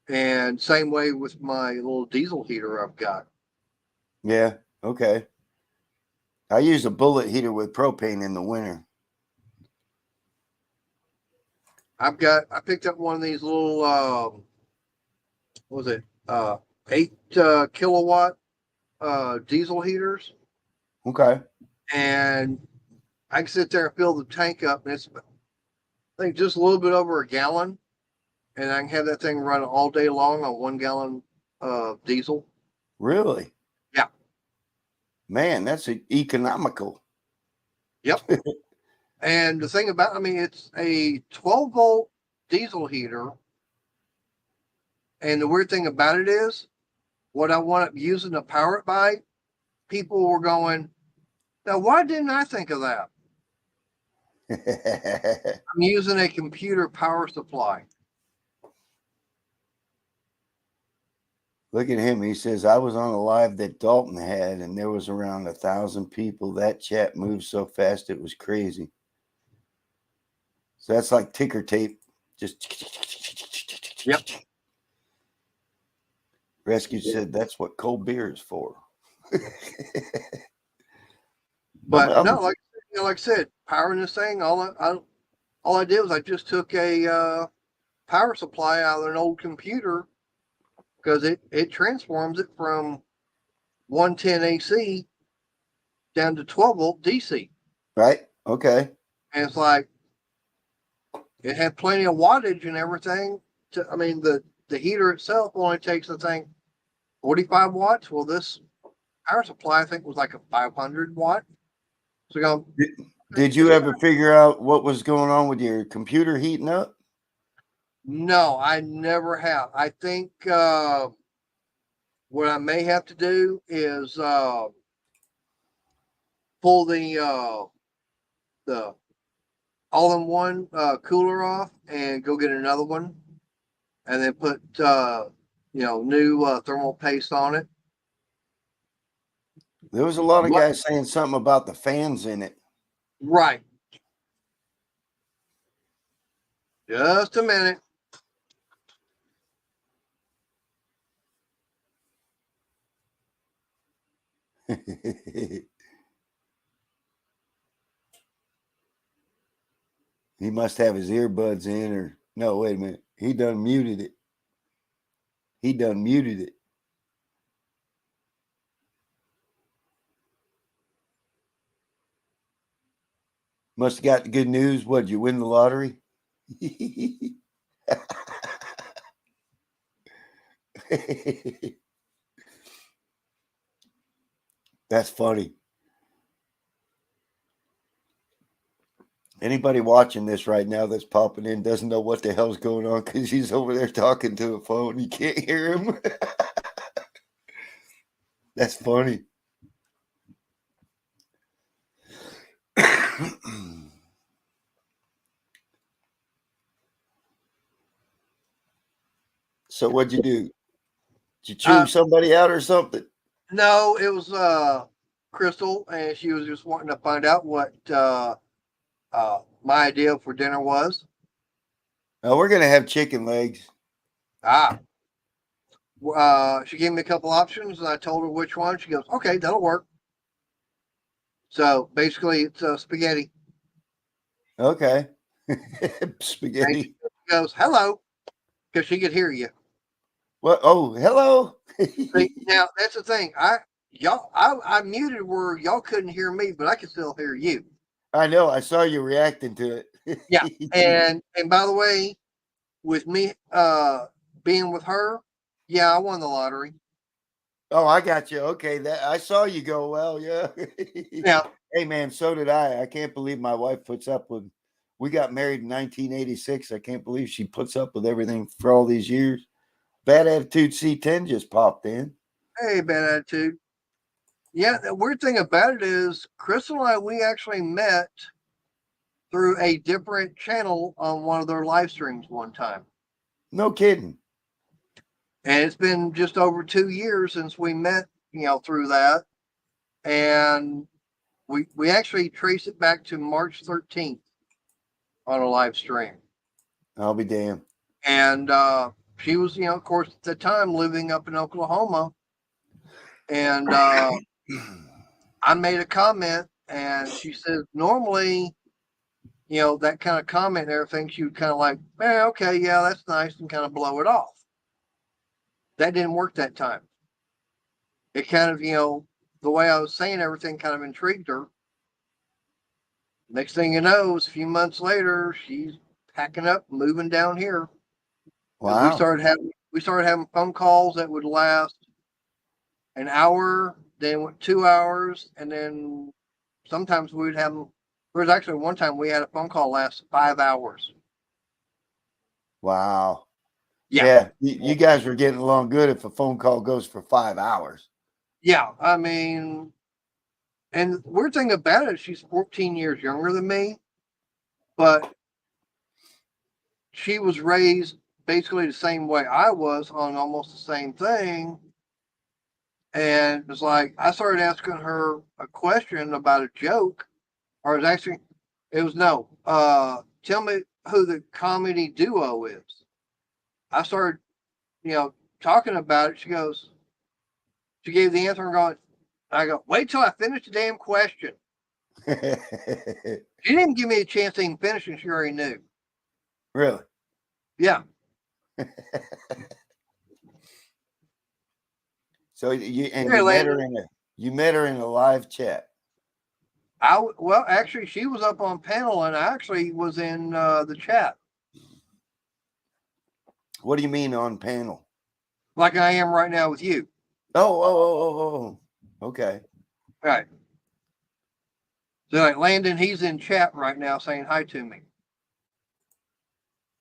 And same way with my little diesel heater I've got. Yeah, okay. I use a bullet heater with propane in the winter. I picked up one of these little, what was it? 8 kilowatt diesel heaters. Okay. And I can sit there and fill the tank up, and it's, I think, just a little bit over a gallon. And I can have that thing running all day long on 1 gallon diesel. Really? Yeah. Man, that's economical. Yep. And the thing about, it's a 12-volt diesel heater. And the weird thing about it is, what I wound up using to power it by, people were going, now, why didn't I think of that? I'm using a computer power supply. Look at him. He says, I was on a live that Dalton had, and there was around 1,000 people. That chat moved so fast, it was crazy. So that's like ticker tape. Just. Yep. Rescue said that's what cold beer is for. But no, like I said, powering this thing, all I did was I just took a power supply out of an old computer, because it transforms it from 110 AC down to 12-volt DC. Right. Okay. And it's like, it had plenty of wattage and everything. The heater itself only takes, I think, 45 watts. Well, this power supply, I think, was like a 500 watt. So did you ever figure out what was going on with your computer heating up? No, I never have. I think what I may have to do is pull the all-in-one cooler off and go get another one, and then put new thermal paste on it. There was a lot of guys saying something about the fans in it. Right. Just a minute. He must have his earbuds in, or no, wait a minute. He done muted it. He done muted it. Must have got the good news. What, did you win the lottery? That's funny. Anybody watching this right now that's popping in doesn't know what the hell's going on because he's over there talking to a phone. You can't hear him. That's funny. So what'd you do? Did you chew somebody out or something? No, it was Crystal, and she was just wanting to find out what my idea for dinner was. We're gonna have chicken legs. She gave me a couple options, and I told her which one. She goes, "Okay, that'll work." So basically, it's spaghetti. Okay. And Spaghetti. she goes, "Hello," because she could hear you. What? Oh, hello. See, now that's the thing. I muted where y'all couldn't hear me, but I could still hear you. I know. I saw you reacting to it. Yeah. And by the way, with me being with her, yeah, I won the lottery. Oh, I got you. Okay, that I saw you go well. Yeah. Yeah. Hey, man, so did I. I can't believe my wife puts up with. We got married in 1986. I can't believe she puts up with everything for all these years. Bad Attitude C10 just popped in. Hey, Bad Attitude. Yeah, the weird thing about it is Crystal and I, we actually met through a different channel on one of their live streams one time. No kidding. And it's been just over 2 years since we met, through that. And we actually trace it back to March 13th on a live stream. I'll be damned. And she was, of course, at the time living up in Oklahoma. And I made a comment, and she said, normally, that kind of comment and everything, she would kind of like, okay, yeah, that's nice, and kind of blow it off. That didn't work that time. It kind of, the way I was saying everything kind of intrigued her. Next thing you know, a few months later, she's packing up, moving down here. Wow. We started having phone calls that would last an hour, then 2 hours, and then sometimes we would have them. There was actually one time we had a phone call last 5 hours. Wow. Yeah. You guys were getting along good if a phone call goes for 5 hours. Yeah. I mean, and the weird thing about it, she's 14 years younger than me, but she was raised basically the same way I was on almost the same thing. And it was like, I started asking her a question about a joke, or it was actually, tell me who the comedy duo is. I started, talking about it. She gave the answer and going, I go, wait till I finish the damn question. She didn't give me a chance to even finish, and she already knew. Really? Yeah. So you met her in a live chat. Well, actually, she was up on panel, and I actually was in the chat. What do you mean on panel? Like I am right now with you. Oh. Okay. Right. So like Landon, he's in chat right now saying hi to me.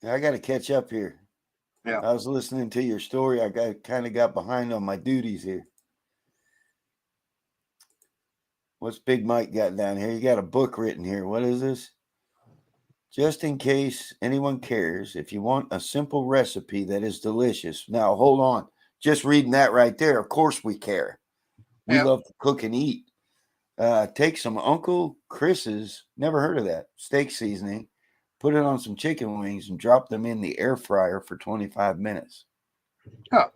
I got to catch up here. Yeah. I was listening to your story. I kind of got behind on my duties here. What's Big Mike got down here? You got a book written here. What is this? Just in case anyone cares, if you want a simple recipe that is delicious. Now, hold on. Just reading that right there. Of course we care. We love to cook and eat. Take some Uncle Chris's, never heard of that, steak seasoning, put it on some chicken wings, and drop them in the air fryer for 25 minutes. Huh.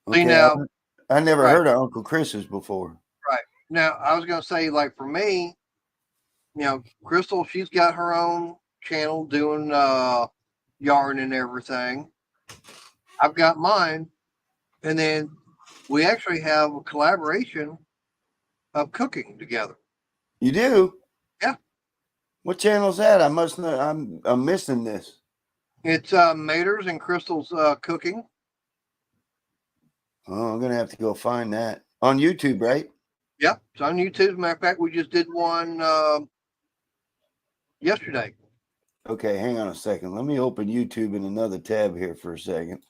Okay, now, I never Right. heard of Uncle Chris's before. Right. Now, I was going to say, like, for me, you know, Crystal, she's got her own channel doing yarn and everything. I've got mine. And then we actually have a collaboration of cooking together. You do? Yeah. What channel's that? I must know. I'm missing this. It's Mater's and Crystal's cooking. Oh, I'm gonna have to go find that on YouTube, right? Yep, it's on YouTube. As a matter of fact, we just did one yesterday. Okay, hang on a second. Let me open YouTube in another tab here for a second.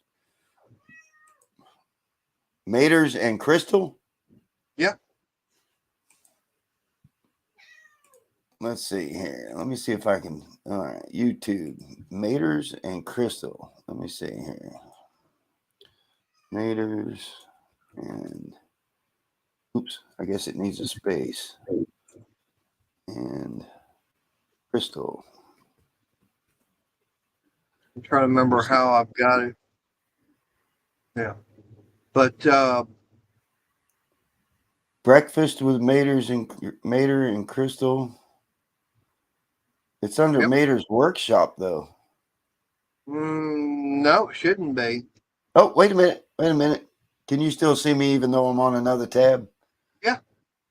Mater's and Crystal? Yeah. Let's see here. Let me see if I can. All right, YouTube. Mater's and Crystal. Let me see here. Mater's and. Oops, I guess it needs a space. And Crystal. I'm trying to remember how I've got it. Yeah. But Breakfast with Mater and Crystal. It's under Yep. Mater's workshop, though. No, it shouldn't be. Oh, wait a minute. Wait a minute. Can you still see me even though I'm on another tab? Yeah.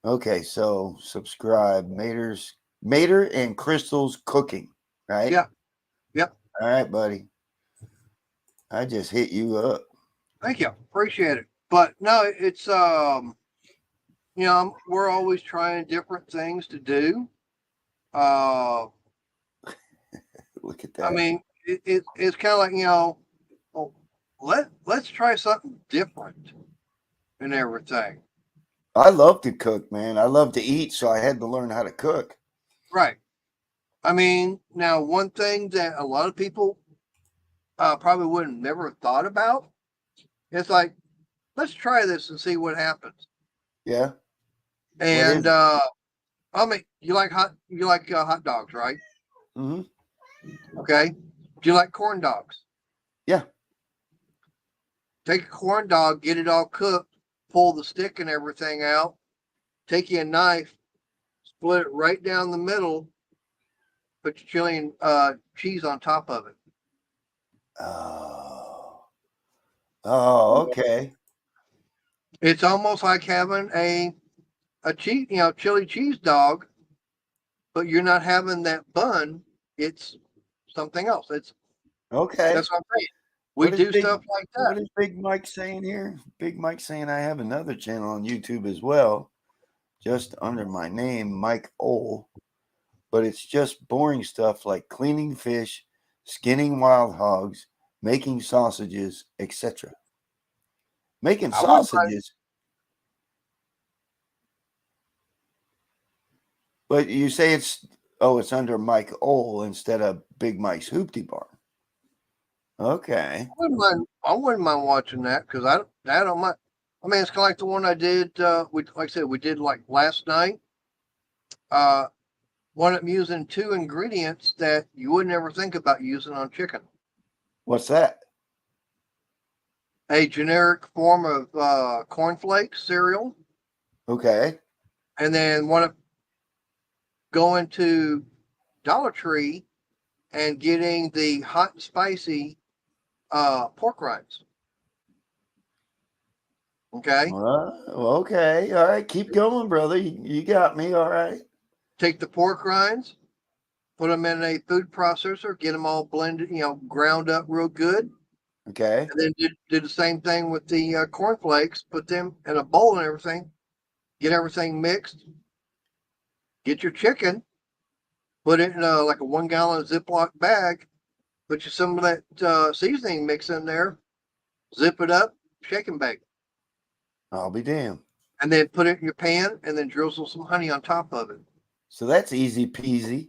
Okay, so subscribe. Mater and Crystal's cooking, right? Yeah. Yep. All right, buddy. I just hit you up. Thank you. Appreciate it. But no, it's you know, we're always trying different things to do. Look at that. I mean, it's kind of like, you know, well, let's try something different and everything. I love to cook, man. I love to eat, so I had to learn how to cook. Right. I mean, now one thing that a lot of people probably wouldn't never thought about, it's like, let's try this and see what happens. Yeah. And I mean, you like hot dogs, right? Mm-hmm. Okay. Do you like corn dogs? Yeah. Take a corn dog, get it all cooked, pull the stick and everything out, take you a knife, split it right down the middle, put your chili and cheese on top of it. Oh, okay. It's almost like having a cheese, you know, chili cheese dog, but you're not having that bun. It's something else. It's okay. That's what I'm saying. We do stuff like that. What is Big Mike saying here? Big Mike saying I have another channel on YouTube as well, just under my name, Mike Ole, but it's just boring stuff like cleaning fish, skinning wild hogs, making sausages, etc. Making sausages. But you say it's under Mike Ole instead of Big Mike's Hoopty Barn. Okay. I wouldn't mind watching that because I don't mind. I mean, it's kind of like the one I did. Like I said, we did like last night. One of them using 2 ingredients that you would never think about using on chicken. What's that? A generic form of cornflakes cereal. Okay. And then one of going to Dollar Tree and getting the hot and spicy pork rinds. Okay. Okay. All right. Keep going, brother. You got me. All right. Take the pork rinds, put them in a food processor, get them all blended, you know, ground up real good. Okay. And then did the same thing with the cornflakes, put them in a bowl and everything, get everything mixed, get your chicken, put it in like a 1 gallon Ziploc bag, put you some of that seasoning mix in there, zip it up, shake and bake. I'll be damned. And then put it in your pan and then drizzle some honey on top of it. So that's easy peasy.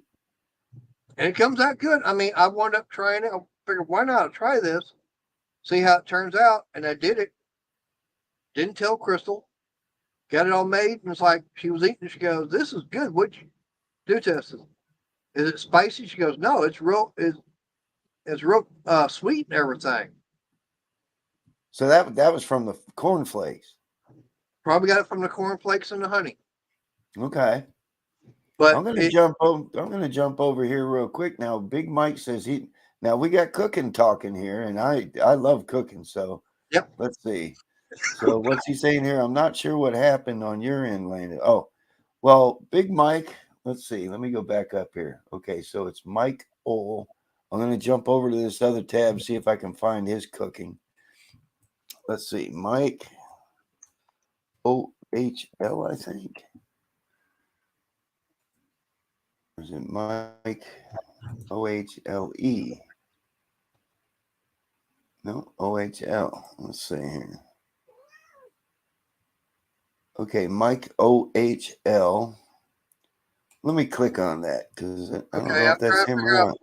And it comes out good. I mean, I wound up trying it. I figured, why not try this? See how it turns out. And I did it. Didn't tell Crystal. Got it all made. And it's like, she was eating. She goes, this is good. What'd you do to us? Is it spicy? She goes, no, it's real sweet and everything. So that was from the cornflakes. Probably got it from the cornflakes and the honey. Okay. But I'm gonna jump over here real quick now. Big Mike says now we got cooking talking here, and I love cooking, so yep. let's see. So what's he saying here? I'm not sure what happened on your end, Landon. Oh, well, Big Mike, let's see. Let me go back up here. Okay, so it's Mike Ole. I'm gonna jump over to this other tab, see if I can find his cooking. Let's see, Mike OHL, I think. Or is it Mike OHLE? No, OHL. Let's see here. Okay, Mike OHL. Let me click on that because I don't know if that's him or not.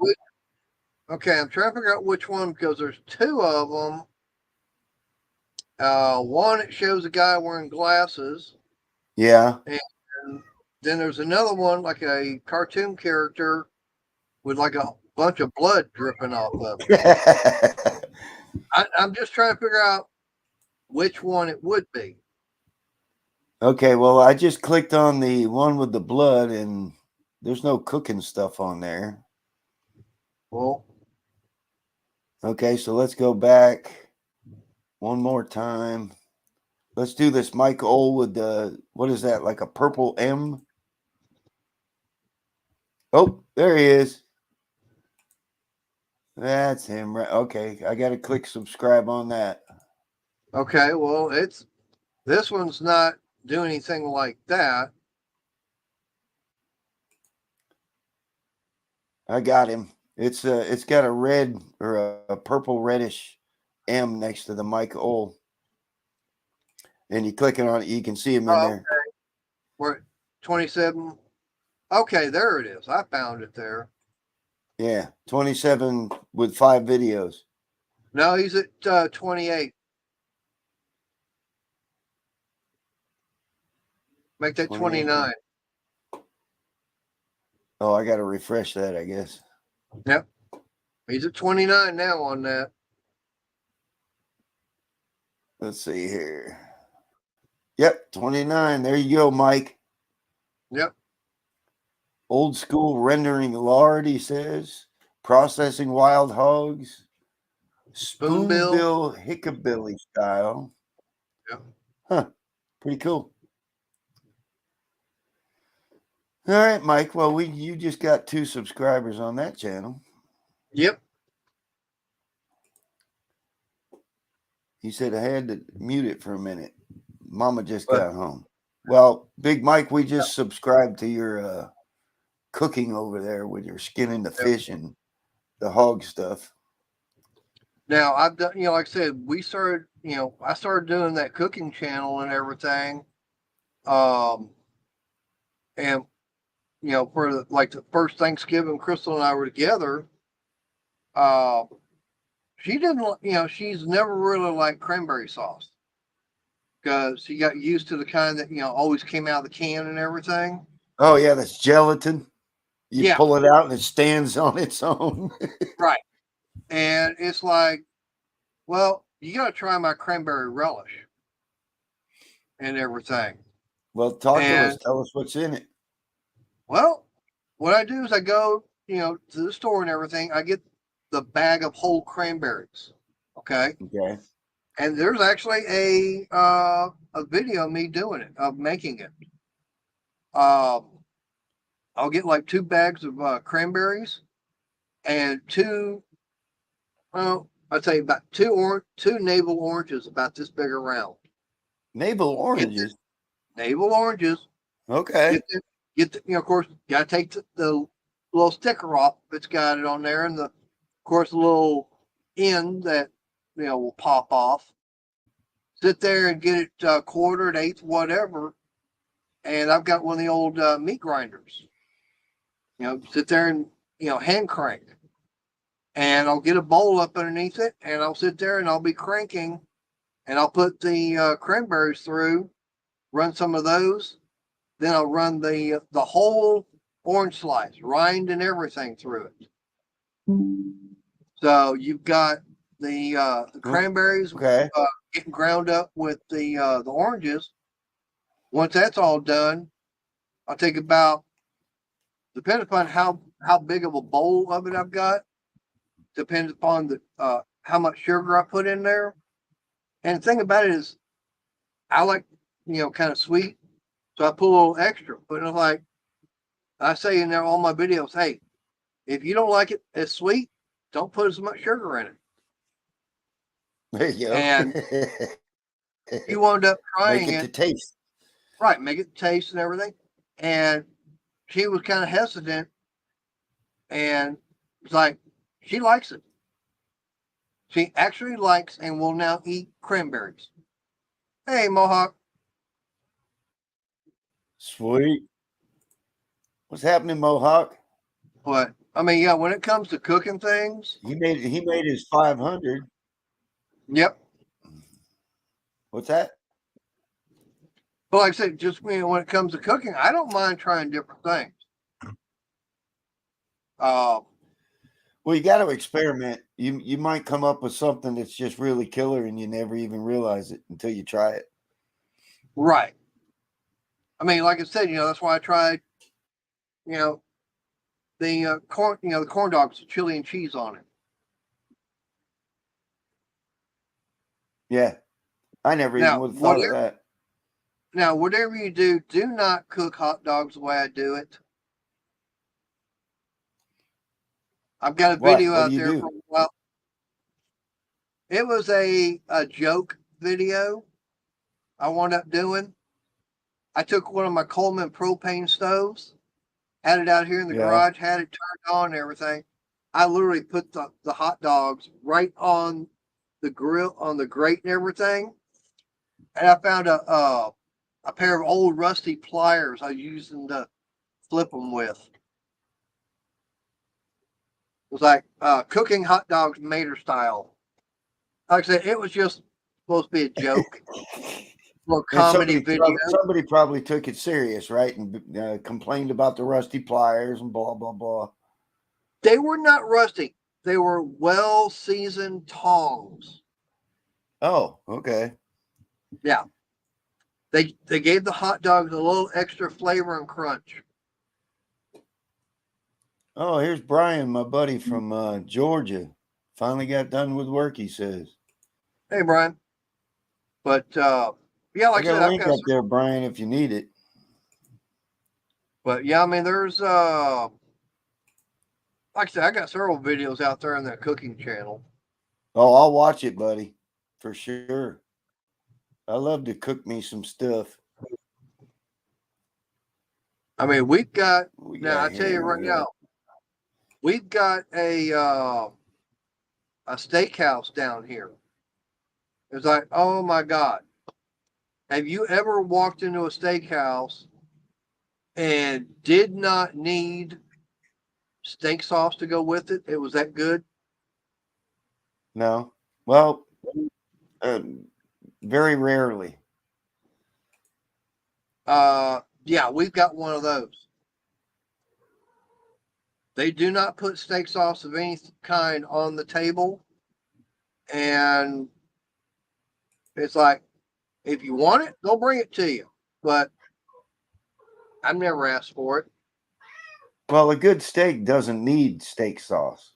I'm trying to figure out which one because there's two of them. One, it shows a guy wearing glasses. Yeah. And then there's another one, like a cartoon character with like a bunch of blood dripping off of it. I'm just trying to figure out which one it would be. Okay, well, I just clicked on the one with the blood, and there's no cooking stuff on there. Well, okay, so let's go back one more time. Let's do this Mike Ole with the, what is that, like a purple M? Oh, there he is. That's him, right? Okay, I got to click subscribe on that. Okay, well, this one's not doing anything like that. I got him. It's got a red or a purple reddish M next to the Mike Ole. And you clicking on it, you can see him in there. Okay. We're at 27. Okay, there it is. I found it there. Yeah, 27 with 5 videos. No, he's at 28. Make that 29. Oh, I got to refresh that, I guess. Yep. He's at 29 now on that. Let's see here. Yep, 29. There you go, Mike. Yep. Old school rendering lard, he says. Processing wild hogs. Spoonbill hickabilly style. Yep. Huh. Pretty cool. All right, Mike. Well, you just got 2 subscribers on that channel. Yep. He said I had to mute it for a minute. Mama just got home. Well, Big Mike, we just subscribed to your cooking over there with your skinning the fish and the hog stuff. Now I've done, like I said, we started, I started doing that cooking channel and everything. And for the first Thanksgiving, Crystal and I were together. She didn't, she's never really liked cranberry sauce because she got used to the kind that, always came out of the can and everything. Oh, yeah, that's gelatin. You pull it out and it stands on its own. Right. And it's like, well, you got to try my cranberry relish and everything. Well, talk to us. Tell us what's in it. Well, what I do is I go, to the store and everything. I get the bag of whole cranberries. Okay. Okay. And there's actually a video of me doing it, of making it. I'll get like 2 bags of cranberries and 2, well, I'd say about 2 navel oranges about this big around. Navel oranges? Navel oranges. Okay. Of course, you got to take the little sticker off if it's got it on there, and of course, the little end that, will pop off. Sit there and get it quartered, eighth, whatever. And I've got one of the old meat grinders. Sit there and, hand crank. And I'll get a bowl up underneath it, and I'll sit there and I'll be cranking, and I'll put the cranberries through, run some of those. Then I'll run the whole orange slice, rind and everything through it. So you've got the cranberries getting ground up with the oranges, Once that's all done, I'll take about, depends upon how big of a bowl of it I've got, depends upon the how much sugar I put in there. And the thing about it is, I like, kind of sweet, so I put a little extra. But it's like I say in there all my videos, hey, if you don't like it as sweet, don't put as much sugar in it. There you go. And you wound up trying Make it to it, taste. right? Make it taste and everything. And she was kind of hesitant, and it's like she likes it. She actually likes and will now eat cranberries. Hey, Mohawk. Sweet. What's happening, Mohawk? But I mean, yeah, when it comes to cooking things, He made his 500. yep. What's that? But like I said, just when it comes to cooking, I don't mind trying different things. Well, you got to experiment. You might come up with something that's just really killer, and you never even realize it until you try it. Right. I mean, like I said, that's why I tried, the corn, the corn dogs with chili and cheese on it. Yeah, I never even Now, would have thought of that. Now, whatever you do not cook hot dogs the way I do it. I've got a video What out do you there do? for a while. It was a joke video I wound up doing. I took one of my Coleman propane stoves, had it out here in the Yeah. garage, had it turned on and everything. I literally put the hot dogs right on the grill, on the grate and everything. And I found a pair of old rusty pliers I used them to flip them with. It was like cooking hot dogs Mater style. Like I said, it was just supposed to be a joke, little And comedy video. somebody probably took it serious, right? And complained about the rusty pliers and blah blah blah. They were not rusty. They were well seasoned tongs. Oh, okay. Yeah. They gave the hot dogs a little extra flavor and crunch. Oh, here's Brian, my buddy from Georgia. Finally got done with work, he says. Hey, Brian. But yeah, I like I got said, a I've link got. up there, Brian, if you need it. But yeah, I mean, there's like I said, I got several videos out there on that cooking channel. Oh, I'll watch it, buddy, for sure. I love to cook me some stuff. I mean, we've got We now. got I tell you here, right we got- now, we've got a steakhouse down here. It's like, oh my God, have you ever walked into a steakhouse and did not need steak sauce to go with it? It was that good. No. Well, very rarely. Yeah, we've got one of those. They do not put steak sauce of any kind on the table. And it's like, if you want it, they'll bring it to you. But I've never asked for it. Well, a good steak doesn't need steak sauce.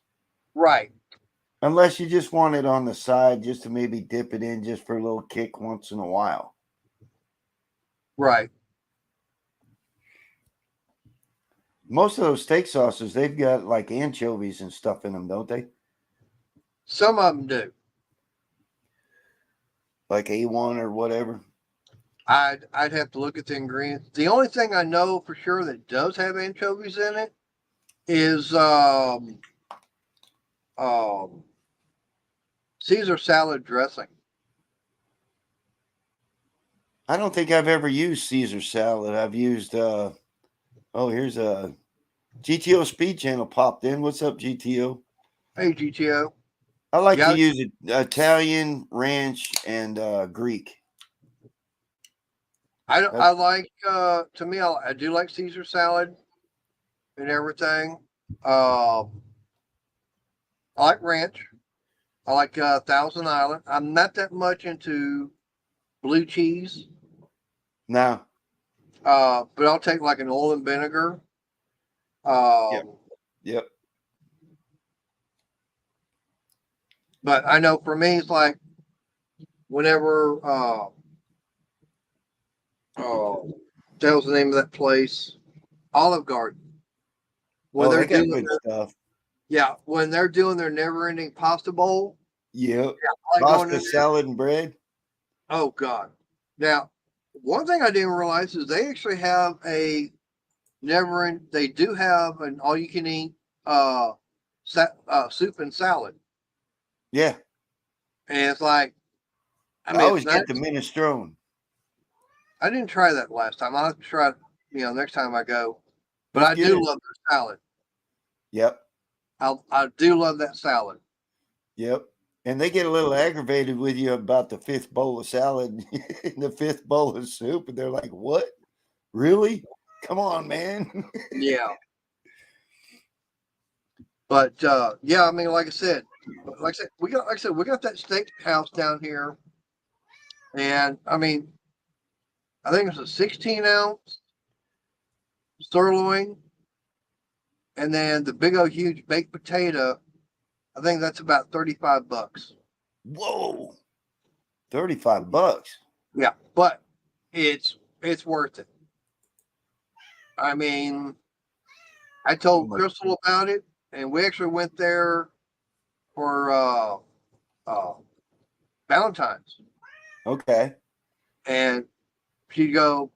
Right. Unless you just want it on the side just to maybe dip it in just for a little kick once in a while. Right. Most of those steak sauces, they've got like anchovies and stuff in them, don't they? Some of them do. Like A1 or whatever. I'd have to look at the ingredients. The only thing I know for sure that does have anchovies in it is Caesar salad dressing. I don't think I've ever used Caesar salad. I've used here's a GTO Speed Channel popped in. What's up, GTO? Hey, GTO. I like to use Italian, ranch, and Greek. I like to me I do like Caesar salad and everything. I like ranch. I like Thousand Island. I'm not that much into blue cheese. No, But I'll take like an oil and vinegar. Yep. Yep. But I know for me, it's like whenever that was the name of that place, Olive Garden. When Oh, they're they got doing good their, stuff. yeah, when they're doing their never-ending pasta bowl, Yep. I like going Pasta, in there. salad, and bread. Oh God! Now, one thing I didn't realize is they actually have a never. They do have an all-you-can-eat soup and salad, Yeah. and it's like, I I mean, it's always nice. get the minestrone. I didn't try that last time. I'll have to try it, next time I go. But It's I do good. love their salad. Yep. I do love that salad. Yep. And they get a little aggravated with you about the fifth bowl of salad and the fifth bowl of soup. And they're like, what? Really? Come on, man. Yeah. But yeah, I mean, like I said, we got that steakhouse down here, and I mean, I think it's a 16-ounce sirloin, and then the big old huge baked potato. I think that's about $35. Whoa. $35. Yeah, but it's worth it. I mean, I told Crystal about it, and we actually went there for Valentine's. Okay. And she'd go,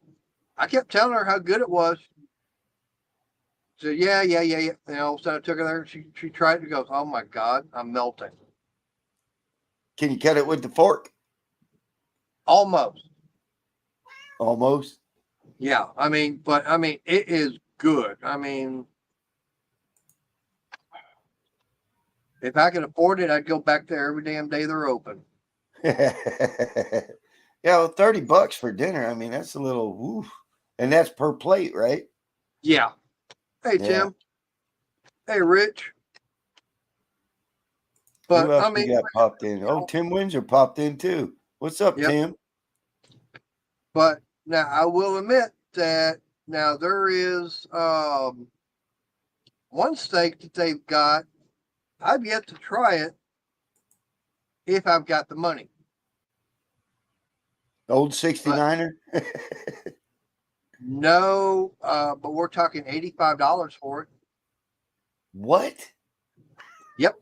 I kept telling her how good it was. She said, yeah. And all of a sudden I took her there. She tried it and goes, oh my God, I'm melting. Can you cut it with the fork? Almost. Almost. Yeah. I mean, it is good. I mean, if I could afford it, I'd go back there every damn day they're open. Yeah, well, $30 for dinner. I mean, that's a little woof. And that's per plate, right? Yeah. Hey, Yeah. Tim. Hey, Rich. Who But else I we mean, got popped in? Oh, Tim Windsor popped in too. What's up, yep. Tim? But now I will admit that now there is one steak that they've got. I've yet to try it if I've got the money. Old 69er? No, but we're talking $85 for it. What? Yep.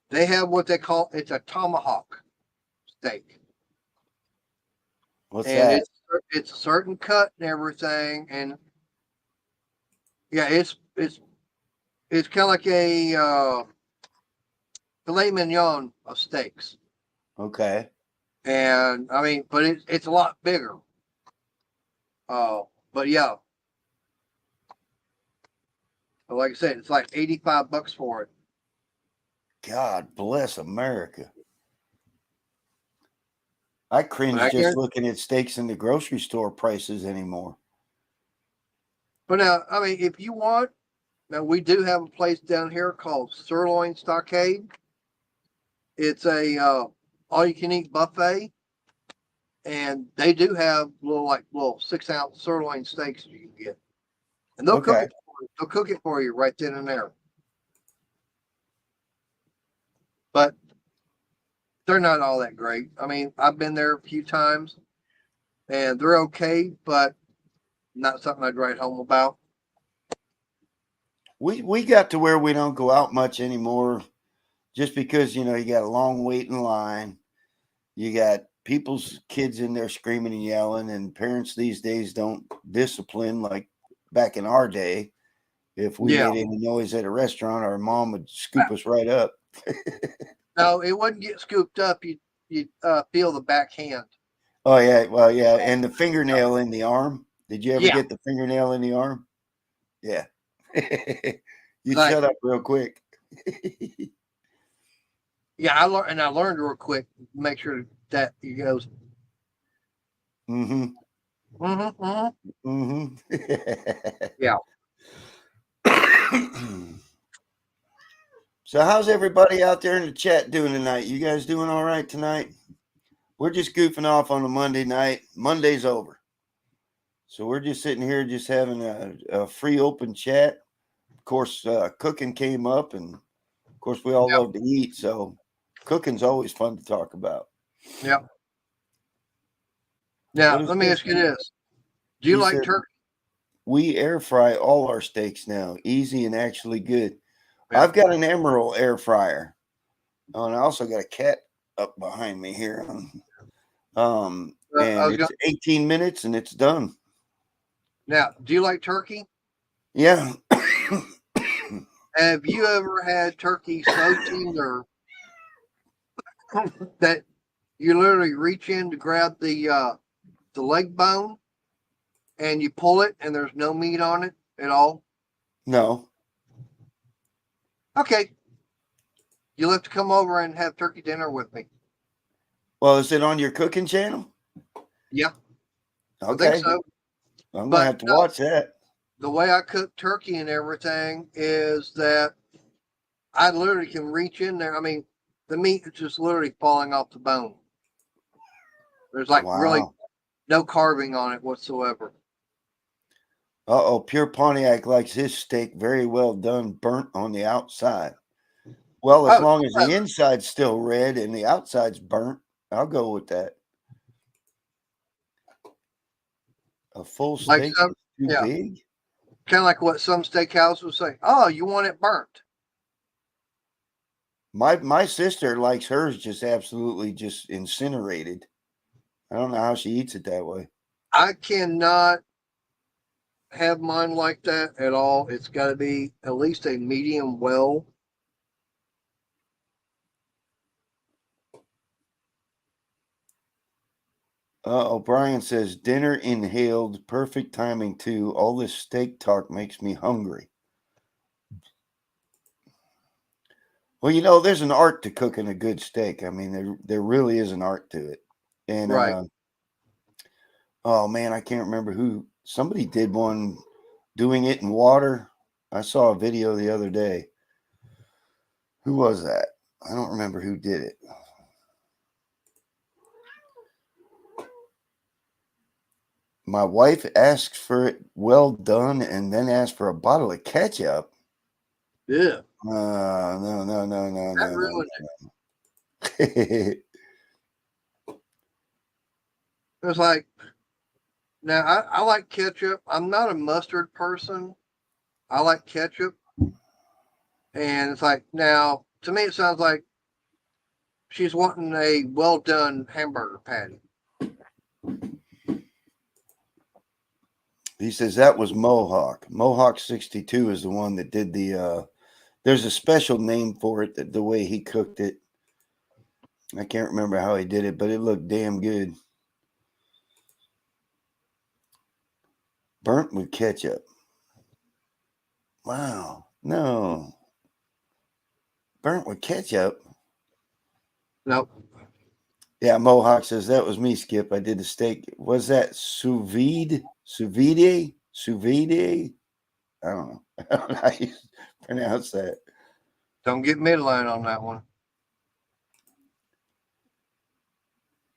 They have what they call it's a tomahawk steak. What's and that? it's a certain cut and everything. And yeah, it's kind of like a filet mignon of steaks. Okay. And I mean, but it's a lot bigger. But yeah. But like I said, it's like $85 for it. God bless America. I cringe just looking at steaks in the grocery store prices anymore. But now, I mean, if you want, now we do have a place down here called Sirloin Stockade. It's a all-you-can-eat buffet, and they do have little 6-ounce sirloin steaks you can get, and they'll cook it. They'll cook it for you right then and there. But they're not all that great. I mean, I've been there a few times, and they're okay, but not something I'd write home about. We got to where we don't go out much anymore, just because you got a long wait in line. You got people's kids in there screaming and yelling, and parents these days don't discipline like back in our day. If we made any noise at a restaurant, our mom would scoop us right up. No, it wouldn't get scooped up. You'd feel the backhand. Oh yeah, well yeah, and the fingernail in the arm. Did you ever get the fingernail in the arm? Yeah. You'd shut up real quick. Yeah, I learned real quick. Make sure that he goes. Mm-hmm. Mm-hmm. Mm-hmm. Yeah. So how's everybody out there in the chat doing tonight? You guys doing all right tonight? We're just goofing off on a Monday night. Monday's over. So we're just sitting here, just having a free open chat. Of course, cooking came up, and of course, we all Yep. love to eat. So cooking's always fun to talk about. Yep. Now, What is let me this? ask you this. Do you He like said, turkey? we air fry all our steaks now, easy and actually good. Yeah. I've got an Emerald air fryer. Oh, and I also got a cat up behind me here. I And was it's 18 minutes and it's done. Now, do you like turkey? Yeah. Have you ever had turkey so tender that you literally reach in to grab the leg bone and you pull it and there's no meat on it at all? No. Okay. You'll have to come over and have turkey dinner with me. Well, is it on your cooking channel? Yeah. Okay. I think so. I'm But gonna have to watch that. The way I cook turkey and everything is that I literally can reach in there. I mean, the meat is just literally falling off the bone. There's like really Wow. no carving on it whatsoever. Uh-oh, Pure Pontiac likes his steak very well done, burnt on the outside. Well, as Oh, long as the inside's still red and the outside's burnt, I'll go with that. A full like steak some, is too yeah, big? kind of like what some steakhouse would say. Oh, you want it burnt? My sister likes hers just absolutely just incinerated. I don't know how she eats it that way. I cannot have mine like that at all. It's got to be at least a medium well. O'Brien says dinner inhaled, perfect timing too. All this steak talk makes me hungry. Well, you know, there's an art to cooking a good steak. I mean, there really is an art to it. And Right. oh man, I can't remember who. Somebody did one doing it in water. I saw a video the other day. Who was that? I don't remember who did it. My wife asked for it well done and then asked for a bottle of ketchup. Yeah. No. That ruined it. It was like, now I like ketchup. I'm not a mustard person. I like ketchup. And it's like, now to me, it sounds like she's wanting a well done hamburger patty. He says that was Mohawk. Mohawk 62 is the one that did the there's a special name for it, the way he cooked it. I can't remember how he did it, but it looked damn good. Burnt with ketchup. Wow. No. Burnt with ketchup. Nope. Yeah, Mohawk says that was me, Skip. I did the steak. Was that sous vide? Sous vide? Sous vide? I don't know. I don't know how you pronounce that. Don't get midline on that one.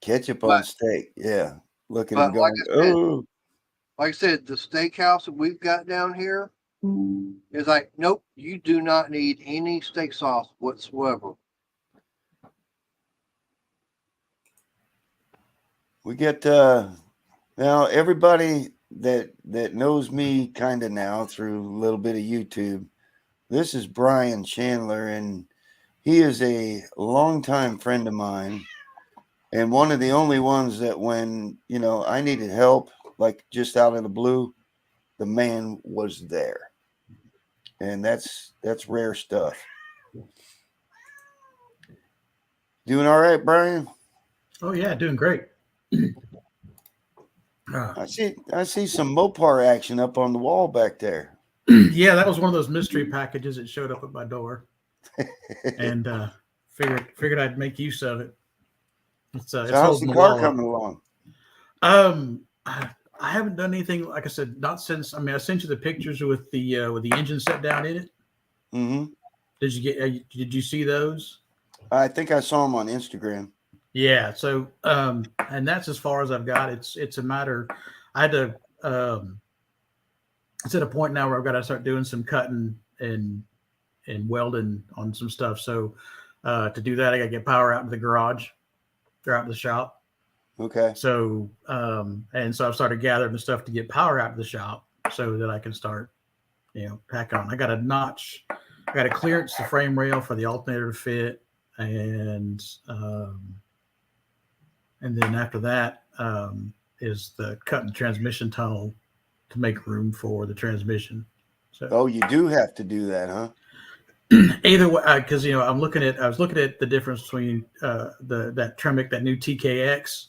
Ketchup on steak. Yeah. Looking and But like going, I said, oh. like I said, the steakhouse that we've got down here is like, nope, you do not need any steak sauce whatsoever. We get now everybody that knows me kind of now through a little bit of YouTube. This is Brian Chandler, and he is a longtime friend of mine, and one of the only ones that when I needed help, like just out of the blue, the man was there, and that's rare stuff. Doing all right, Brian? Oh yeah, doing great. I see some Mopar action up on the wall back there. Yeah, that was one of those mystery packages that showed up at my door, and figured I'd make use of it. It's so how's the car coming along? I haven't done anything, like I said, not since. I mean, I sent you the pictures with the engine set down in it. Mm-hmm. Did you see those? I think I saw them on Instagram. Yeah. So, and that's as far as I've got. It's a matter. I had to it's at a point now where I've got to start doing some cutting and welding on some stuff. So to do that, I got to get power out to the garage or out to the shop. Okay. So and so I've started gathering the stuff to get power out to the shop so that I can start, packing on. I got a notch, I got to clearance the frame rail for the alternator to fit, and then after that is the cutting the transmission tunnel to make room for the transmission. So Oh, you do have to do that, huh? either way, because I was looking at the difference between that Tremec, that new TKX,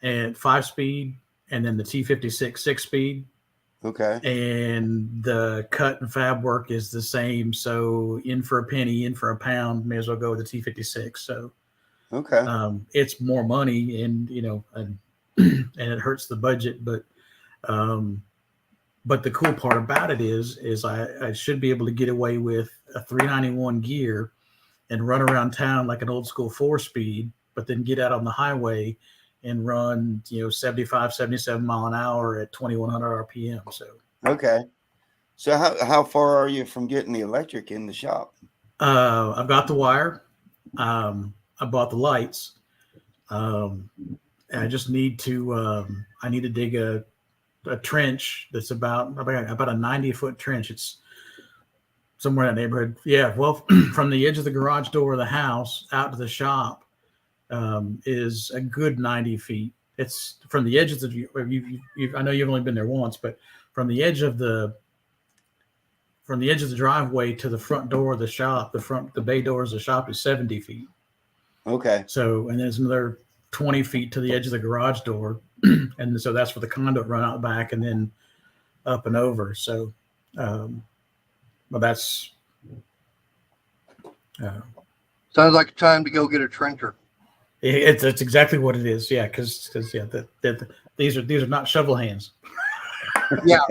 and 5-speed, and then the T56 6-speed. Okay. And the cut and fab work is the same. So in for a penny, in for a pound, may as well go with the T56. So Okay. it's more money, and and it hurts the budget, but the cool part about it is I should be able to get away with a 391 gear and run around town like an old school 4-speed, but then get out on the highway and run 75, 77 mile an hour at 2100 RPM. So Okay. So how far are you from getting the electric in the shop? I've got the wire. I bought the lights. And I just need to dig a trench that's about a 90-foot trench. It's somewhere in that neighborhood. Yeah. Well, from the edge of the garage door of the house out to the shop is a good 90 feet. It's from the edge of the, I know you've only been there once, but from the edge of the driveway to the front door of the shop, the bay doors of the shop is 70 feet. Okay. So, and there's another 20 feet to the edge of the garage door. And so that's where the conduit run out back and then up and over. So, but that's, Sounds like time to go get a trencher. it's exactly what it is. Yeah. Cause these are not shovel hands. Yeah.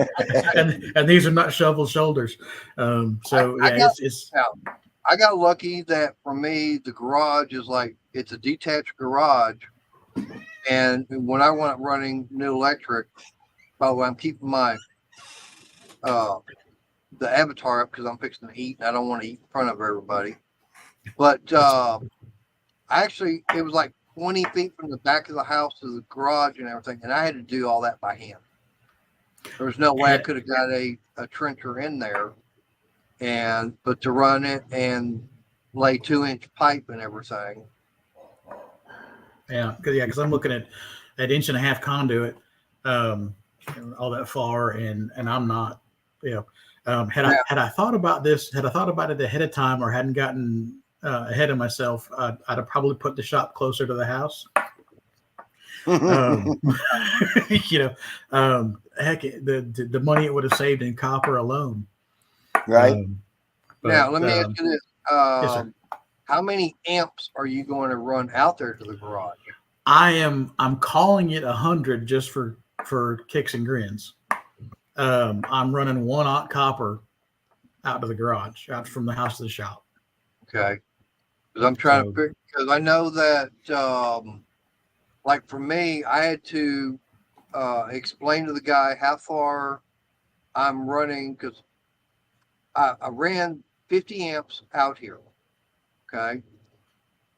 and these are not shovel shoulders. So I got lucky that for me, the garage is it's a detached garage. And when I went running new electric, by the way, I'm keeping my, the avatar up because I'm fixing to eat and I don't want to eat in front of everybody. But, actually it was 20 feet from the back of the house to the garage and everything. And I had to do all that by hand. There was no way I could have got a trencher in there, but to run it and lay 2-inch pipe and everything. Yeah, because I'm looking at 1.5-inch conduit, all that far, and I'm not, had I thought about this, had I thought about it ahead of time, or hadn't gotten ahead of myself, I'd have probably put the shop closer to the house. Heck, the money it would have saved in copper alone. Right. Now, let me ask you this. Yes, sir. How many amps are you going to run out there to the garage? I'm calling it 100 just for kicks and grins. I'm running 1-aught copper out to the garage, out from the house to the shop. Okay. Because I'm trying to figure, because I know that, for me, I had to explain to the guy how far I'm running, because I ran 50 amps out here. Okay.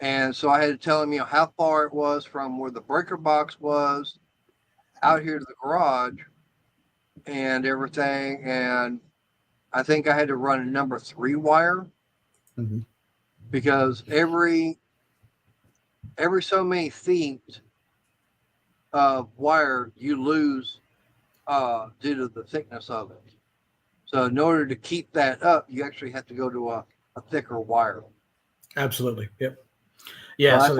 And so I had to tell him, how far it was from where the breaker box was out here to the garage and everything. And I think I had to run a number 3 wire because every so many feet of wire you lose due to the thickness of it. So in order to keep that up, you actually have to go to a thicker wire. Absolutely. Yep. Yeah. So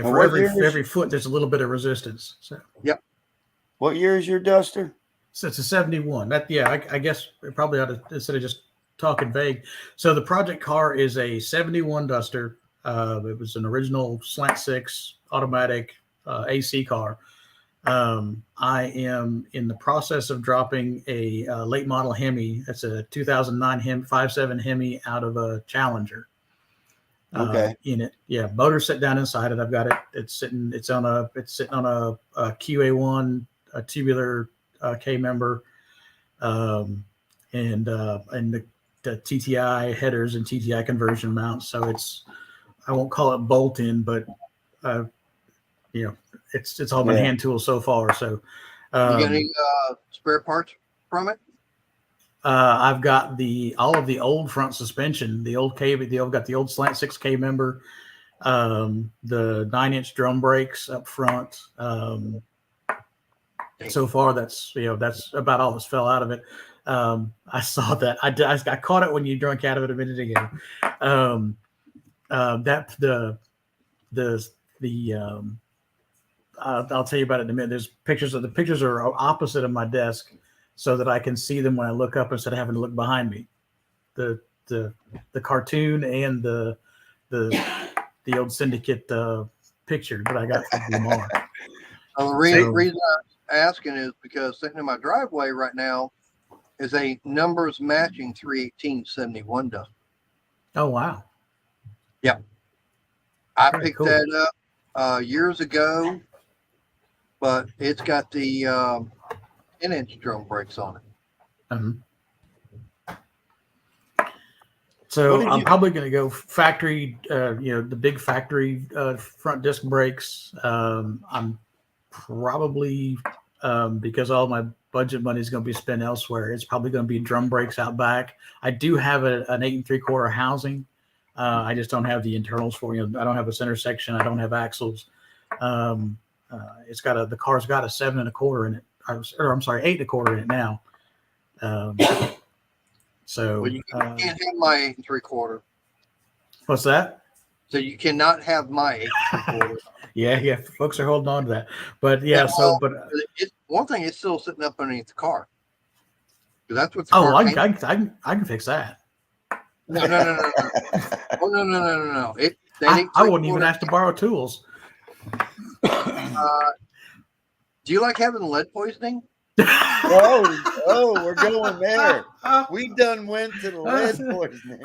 for every foot, there's a little bit of resistance. So. Yep. What year is your Duster? So it's a 71. I guess it probably ought to, instead of just talking vague. So the project car is a 71 Duster. It was an original slant 6 automatic AC car. I am in the process of dropping a late model Hemi. That's a 2009 5.7 Hemi out of a Challenger. Okay. in it. Yeah, motor set down inside it. I've got it. It's sitting on a QA1 a tubular K member, and the TTI headers and TTI conversion mounts. So I won't call it bolt in, but it's all been hand tools so far. So You got any spare parts from it? I've got all of the old front suspension, the old got the old slant 6K member, the 9-inch drum brakes up front. So far, that's about all that's fell out of it. I saw that. I caught it when you drank out of it a minute ago. I'll tell you about it in a minute. There's pictures of the pictures are opposite of my desk, so that I can see them when I look up instead of having to look behind me. The cartoon and the old Syndicate picture that I got from Lamar. The reason I'm asking is because sitting in my driveway right now is a numbers matching 31871 done. Oh wow! Yeah, I Very picked cool. that up years ago, but it's got the 10-inch drum brakes on it. So I'm probably going to go factory, the big factory front disc brakes. I'm probably, because all my budget money is going to be spent elsewhere, it's probably going to be drum brakes out back. I do have an 8 3/4 housing. I just don't have the internals for I don't have a center section. I don't have axles. The car's got a 7 1/4 in it. I'm sorry, 8 1/4 in it now. So Well, you can't have my 8 3/4. What's that? So you cannot have my 8 3/4. Yeah, folks are holding on to that. But one thing is still sitting up underneath the car. That's what. I can fix that. No. Oh, no. I wouldn't even have to borrow tools. Do you like having lead poisoning? Oh, we're going there. We done went to the lead poisoning.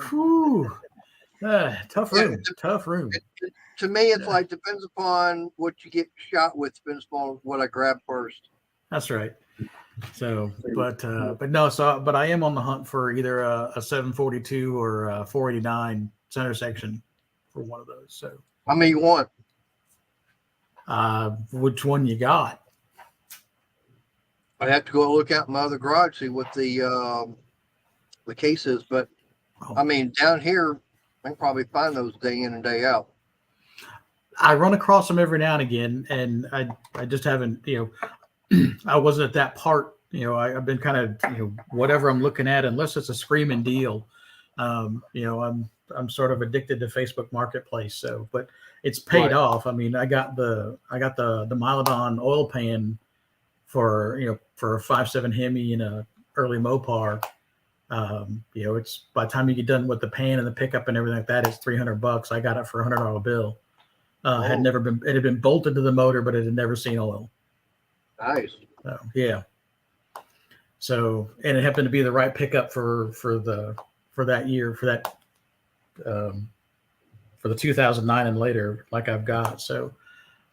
Tough room. To me, it's like depends upon what you get shot with, depends upon what I grab first. That's right. So, but I am on the hunt for either a 742 or a 489 center section for one of those. So, how many you want? Which one you got? I have to go look out in my other garage, see what the case is. But I mean, down here, I can probably find those day in and day out. I run across them every now and again, and I just haven't, I wasn't at that part. I've been kind of, whatever I'm looking at, unless it's a screaming deal, I'm sort of addicted to Facebook Marketplace. So, but it's paid off. I mean, I got the Milodon oil pan for a 5.7 Hemi and a early Mopar. It's by the time you get done with the pan and the pickup and everything like that, it's $300. I got it for $100 bill. It had been bolted to the motor, but it had never seen oil. Nice. So, yeah. So, and it happened to be the right pickup for that year, for the 2009 and later, like I've got. So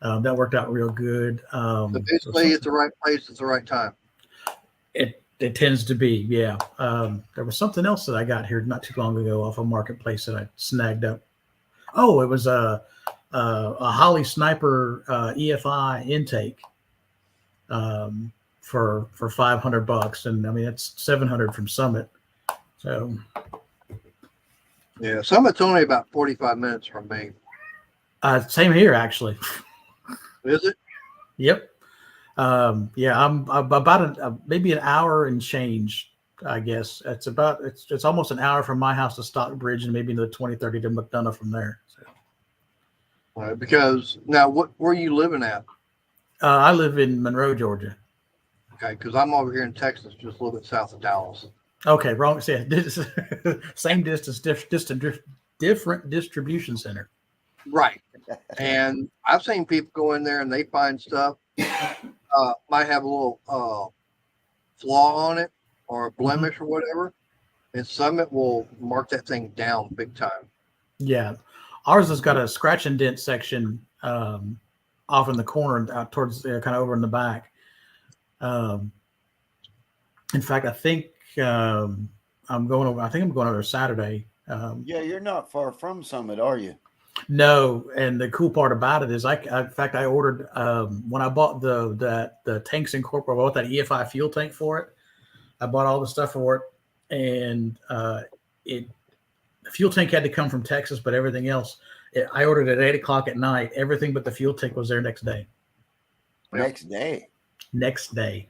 that worked out real good. So basically, it's the right place at the right time. It tends to be, yeah. There was something else that I got here not too long ago off a Marketplace that I snagged up. Oh, it was a Holley Sniper EFI intake for $500, and I mean that's $700 from Summit. So yeah, Summit's only about 45 minutes from me. Same here, actually. Is it? Yep. Yeah, I'm about maybe an hour and change. I guess it's almost an hour from my house to Stockbridge, and maybe another 20-30 to McDonough from there. So. Because now, where are you living at? I live in Monroe, Georgia. Okay, because I'm over here in Texas, just a little bit south of Dallas. Okay, wrong. Yeah, same distance, different distribution center. Right. And I've seen people go in there and they find stuff might have a little flaw on it or a blemish or whatever, and Summit will mark that thing down big time. Yeah. Ours has got a scratch and dent section off in the corner, out towards kind of over in the back. In fact, I think I'm going over. I think I'm going over Saturday. Yeah, you're not far from Summit, are you? No, and the cool part about it is, in fact, I ordered when I bought the tanks incorporated. I bought that EFI fuel tank for it. I bought all the stuff for it, and the fuel tank had to come from Texas, but everything else, I ordered at 8:00 at night. Everything but the fuel tank was there next day. Next day. Next day.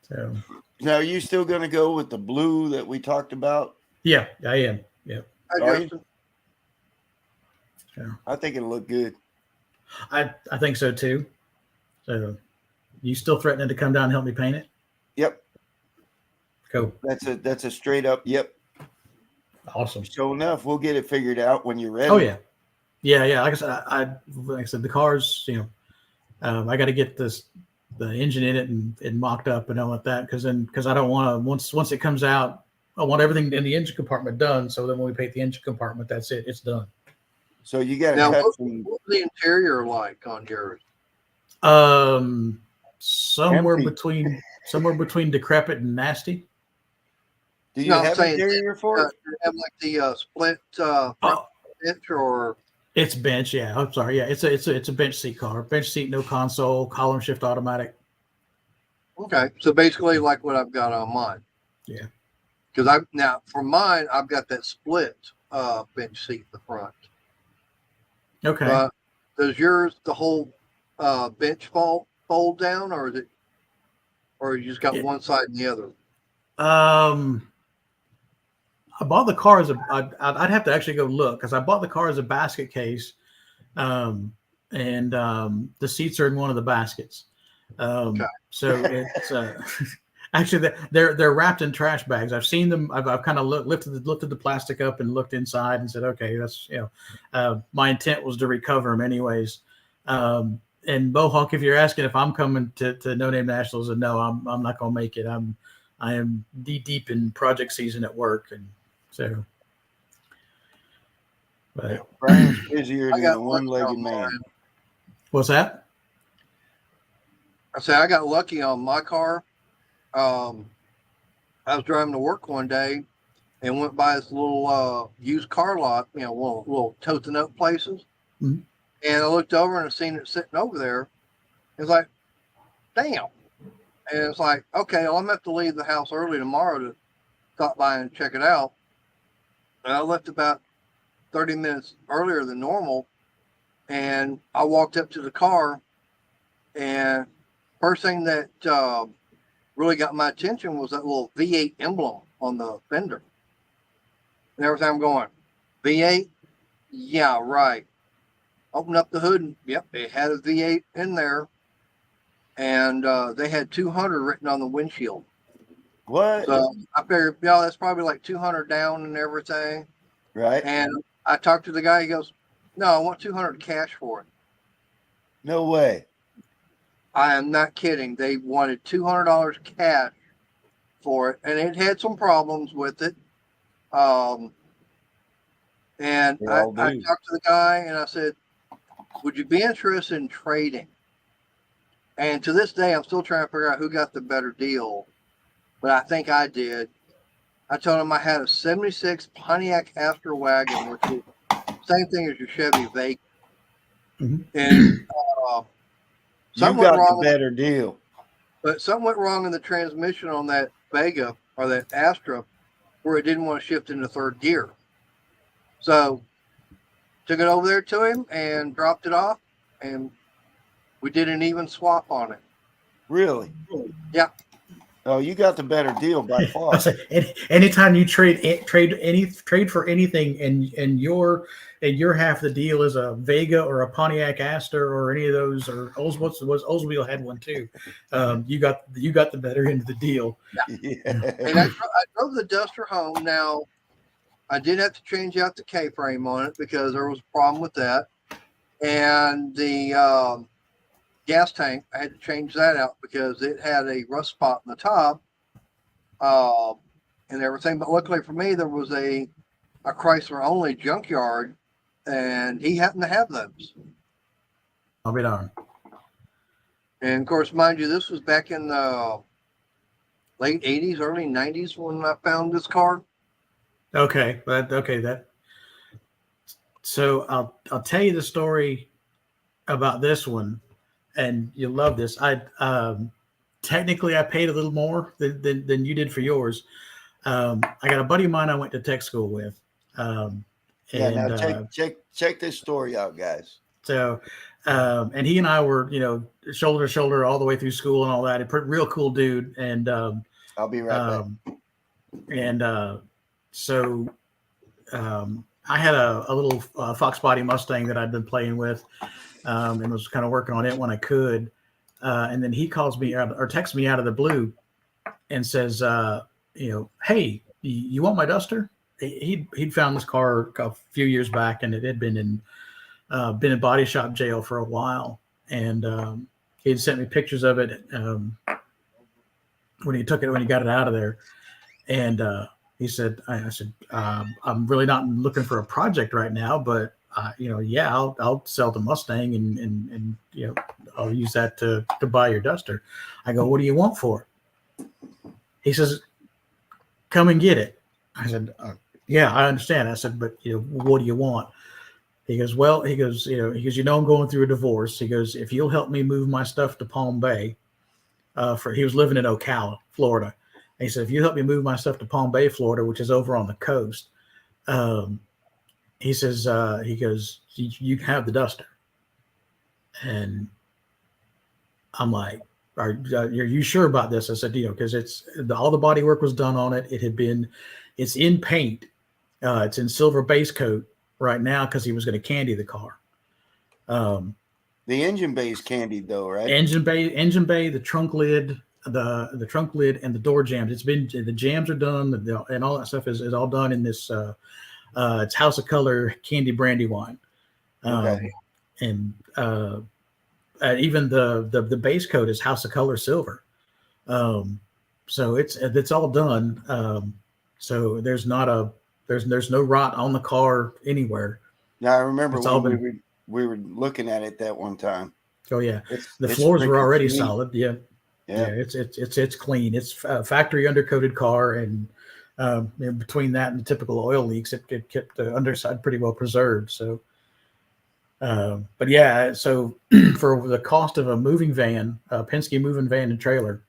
So Now, are you still going to go with the blue that we talked about? yeah, I am. Yeah, Hi, Are you? Justin. I think it'll look good. I think so too. So you still threatening to come down and help me paint it? Yep, Cool. that's a straight up. Yep. Awesome. Sure enough, we'll get it figured out when you're ready. Oh yeah. Yeah. Like I said, the cars, I got to get the engine in it and mocked up and all like that. Cause I don't want to, once it comes out, I want everything in the engine compartment done. So then when we paint the engine compartment, that's it. It's done. So you got to Now, cut what's some. the interior like on yours? Somewhere Empty. between decrepit and nasty. Do you No, I'm have saying, interior for it? Do you have like the split front Oh, bench, or it's bench. Yeah. I'm sorry. Yeah. It's a bench seat car. Bench seat, no console, column shift automatic. okay? So basically, like what I've got on mine. Yeah. Because now for mine, I've got that split bench seat in the front. Okay. Does yours the whole bench fold down, or is it, or you just got one side and the other? I bought the car I'd have to actually go look, because I bought the car as a basket case, and the seats are in one of the baskets. Okay. So it's actually they're wrapped in trash bags. I've seen them. I've kind of lifted the plastic up and looked inside and said, okay, that's my intent was to recover them anyways. And Mohawk, if you're asking if I'm coming to No Name Nationals, and no, I'm not going to make it. I am deep in project season at work, and so. But Brian's busier I than got a lucky one-legged on man. mine. what's that? I say I got lucky on my car. I was driving to work one day and went by this little used car lot, little toting up places. Mhm. And I looked over and I seen it sitting over there. It's like, damn. And it's like, okay, well, I'm gonna have to leave the house early tomorrow to stop by and check it out. And I left about 30 minutes earlier than normal. And I walked up to the car, and first thing that really got my attention was that little V8 emblem on the fender. And every time I'm going, V8? Yeah, right. Open up the hood, and yep, it had a V8 in there. And they had 200 written on the windshield. What? So I figured, that's probably like 200 down and everything. Right? And I talked to the guy. He goes, no, I want 200 cash for it. No way. I am not kidding. They wanted $200 cash for it, and it had some problems with it. And They I all do. talked to the guy, and I said, would you be interested in trading? And to this day, I'm still trying to figure out who got the better deal, but I think I did. I told him I had a 76 Pontiac Astra wagon, which is the same thing as your Chevy Vega. Mhm. And You something got went wrong the better deal. But something went wrong in the transmission on that Vega or that Astra, where it didn't want to shift into third gear. So took it over there to him and dropped it off, and we did an even swap on it. Really? Yeah. Oh, you got the better deal by far. I say, anytime you trade for anything, and your half of the deal is a Vega or a Pontiac Astra or any of those, or Oldsmobile had one too. You got the better end of the deal. Yeah. And I drove the Duster home. Now, I did have to change out the K-frame on it because there was a problem with that. And the gas tank, I had to change that out because it had a rust spot in the top and everything. But luckily for me, there was a a Chrysler only junkyard, and he happened to have those. I'll be darned. And of course, mind you, this was back in the late 80s, early 90s when I found this car. Okay, that. So I'll tell you the story about this one, and you'll love this. Technically I paid a little more than you did for yours. I got a buddy of mine I went to tech school with. Now check this story out, guys. So, and he and I were, shoulder to shoulder all the way through school and all that. A real cool dude. And I'll be right back. And so I had a little Fox Body Mustang that I'd been playing with, and was kind of working on it when I could. And then he calls me or texts me out of the blue and says, hey, you want my Duster? He'd found this car a few years back, and it had been in body shop jail for a while. And he had sent me pictures of it when he got it out of there. And he said, I said, I'm really not looking for a project right now, but I'll sell the Mustang and I'll use that to buy your Duster. I go, what do you want for it? He says, come and get it. I said, yeah, I understand. I said, but what do you want? He goes, I'm going through a divorce. He goes, if you'll help me move my stuff to Palm Bay, he was living in Ocala, Florida. And he said, if you help me move my stuff to Palm Bay, Florida, which is over on the coast, he says, he goes, you can have the Duster. And I'm like, are you sure about this? I said, because all the body work was done on it. It's in paint. It's in silver base coat right now because he was going to candy the car. The engine bay is candied though, right? Engine bay, the trunk lid, the trunk lid, and the door jambs. The jambs are done, and all that stuff is all done in this. It's House of Color candy brandy wine, Okay. and even the base coat is House of Color silver. So it's all done. So there's no rot on the car anywhere. Now I remember It's all when we were looking at it that one time. Oh yeah, the It's floors were freaking already clean. solid. Yeah. It's clean. It's a factory undercoated car, and between that and the typical oil leaks, it kept the underside pretty well preserved. So, but yeah, so for the cost of a moving van, a Penske moving van and trailer,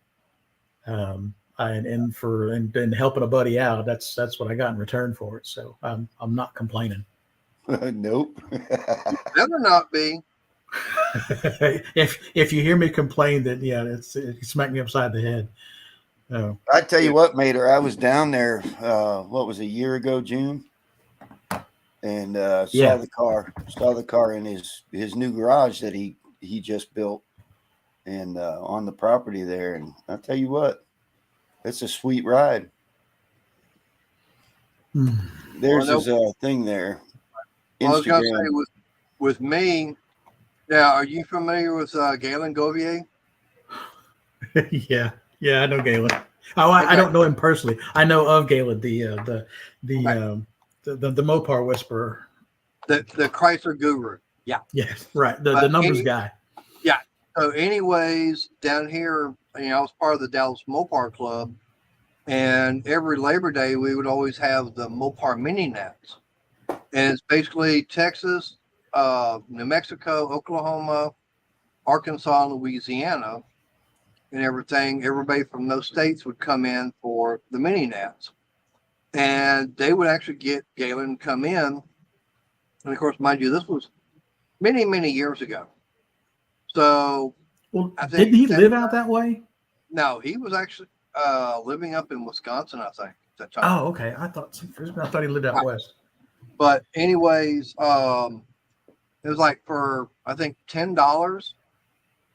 and helping a buddy out, that's what I got in return for it. So I'm not complaining. Nope. Better not be. if you hear me complain, then yeah, it smacked me upside the head. Oh. I tell you what, Mater, I was down there. What was a year ago, June, and saw the car in his new garage that he just built, and on the property there. And I tell you what, it's a sweet ride. There's his thing there. I was going to say with me. Now, are you familiar with Galen Govier? Yeah, I know Galen. Oh, I don't know him personally. I know of Galen, the Mopar whisperer, the Chrysler guru. Yeah. Yes, right. The numbers guy. Yeah. So, anyways, down here, I was part of the Dallas Mopar Club, and every Labor Day we would always have the Mopar Mini Nats, and it's basically Texas, New Mexico, Oklahoma, Arkansas, Louisiana, and everything. Everybody from those states would come in for the mini nats, and they would actually get Galen come in. And of course, mind you, this was many, many years ago. So, well, didn't he live out that way? No, he was actually living up in Wisconsin, I think, at that time. Oh, okay. I thought he lived out west. But anyways, it was like for, I think, $10.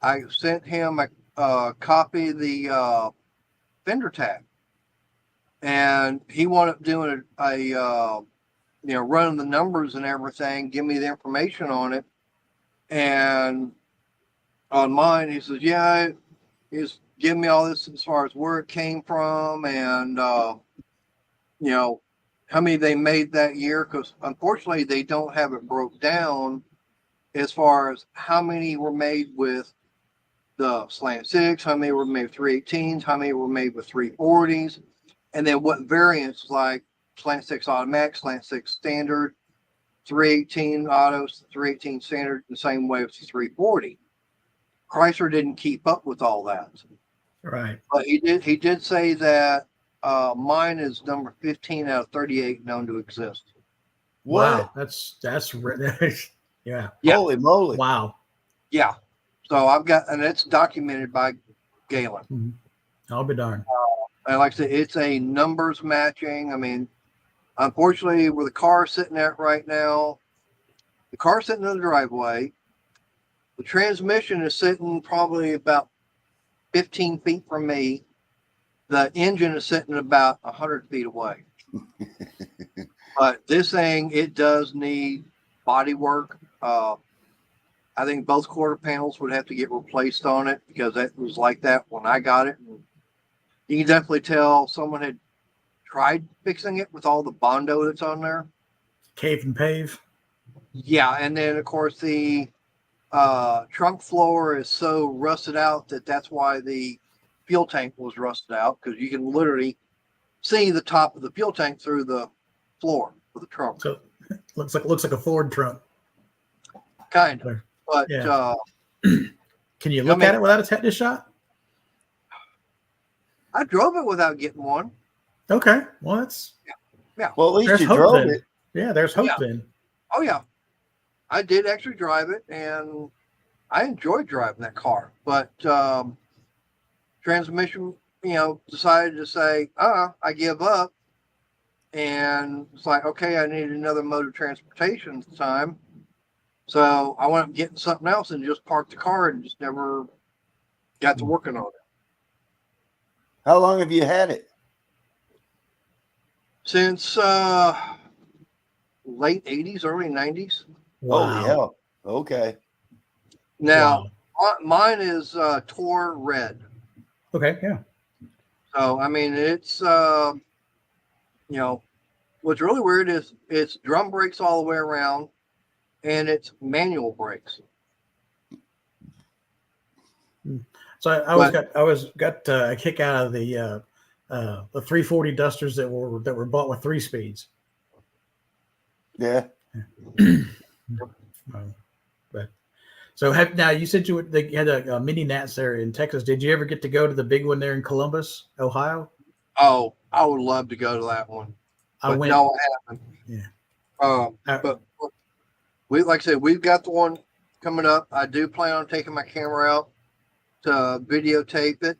I sent him a copy of the fender tag, and he wound up doing running the numbers and everything, give me the information on it. And on mine, he says, yeah, he's giving me all this as far as where it came from, and how many they made that year, because unfortunately they don't have it broke down as far as how many were made with the slant six, how many were made with 318s, how many were made with 340s, and then what variants like slant six automatic, slant six standard, 318 autos, 318 standard, the same way with the 340. Chrysler didn't keep up with all that, Right. but he did say that mine is number 15 out of 38 known to exist. What? Wow. That's yeah. Yeah. Holy moly. Wow. Yeah. So I've got, and it's documented by Galen. I'll be darned. And like I said, it's a numbers matching. I mean, unfortunately, where the car is sitting at right now, the car's sitting in the driveway. The transmission is sitting probably about 15 feet from me. The engine is sitting about 100 feet away. But this thing, it does need body work. I think both quarter panels would have to get replaced on it because that was like that when I got it. And you can definitely tell someone had tried fixing it with all the Bondo that's on there. Cave and pave. Yeah, and then of course the trunk floor is so rusted out that's why the fuel tank was rusted out, because you can literally see the top of the fuel tank through the floor of the trunk. So looks like a Ford trunk. Kind of. But Yeah. Can you look at it without a tetanus shot? I drove it without getting one. Okay. Well, that's Well, at least there's you hope drove then. it. Yeah, there's hope Yeah. then. Oh yeah, I did actually drive it, and I enjoyed driving that car. But transmission, decided to say, I give up. And it's like, okay, I need another mode of transportation at the time. So I went up getting something else and just parked the car and just never got to working on it. How long have you had it? Since late 80s, early 90s. Wow. Holy hell. Okay. Now, Wow. mine is Tor Red. Okay. Yeah. So, I mean, it's, what's really weird is it's drum brakes all the way around and it's manual brakes. So I always got a kick out of the 340 Dusters that were bought with 3 speeds. Yeah. But so now you said they had a mini Nats there in Texas. Did you ever get to go to the big one there in Columbus, Ohio? Oh, I would love to go to that one. I went. No, I haven't. Yeah. But like I said, we've got the one coming up. I do plan on taking my camera out to videotape it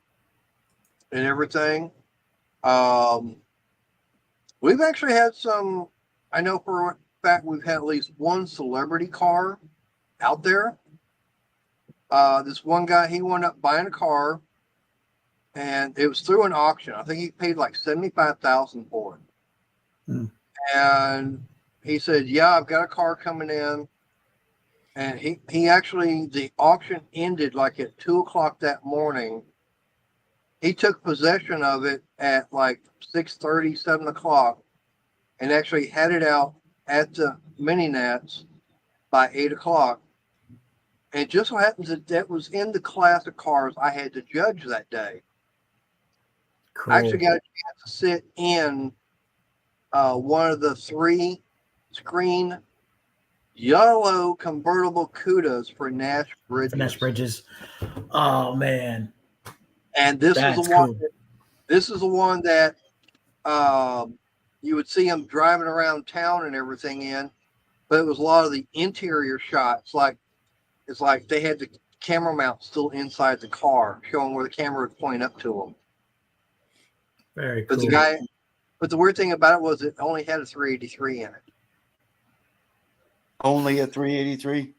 and everything. We've actually had some, I know for a fact we've had at least one celebrity car out there. This one guy, he wound up buying a car and it was through an auction. I think he paid like $75,000 for it. And he said, yeah, I've got a car coming in. And he actually, the auction ended like at 2:00 that morning. He took possession of it at like 6:30, 7:00 and actually had it out at the mini Nats by 8:00. And it just so happens that was in the class of cars I had to judge that day. Cool. I actually got a chance to sit in one of the 3-screen yellow convertible Cudas for Nash Bridges. Nash Bridges. Oh man. And this That's is the one. cool. This is the one that you would see them driving around town and everything in, but it was a lot of the interior shots. It's like they had the camera mount still inside the car, showing where the camera would point up to them. Very cool. But the weird thing about it was it only had a 383 in it. Only a 383?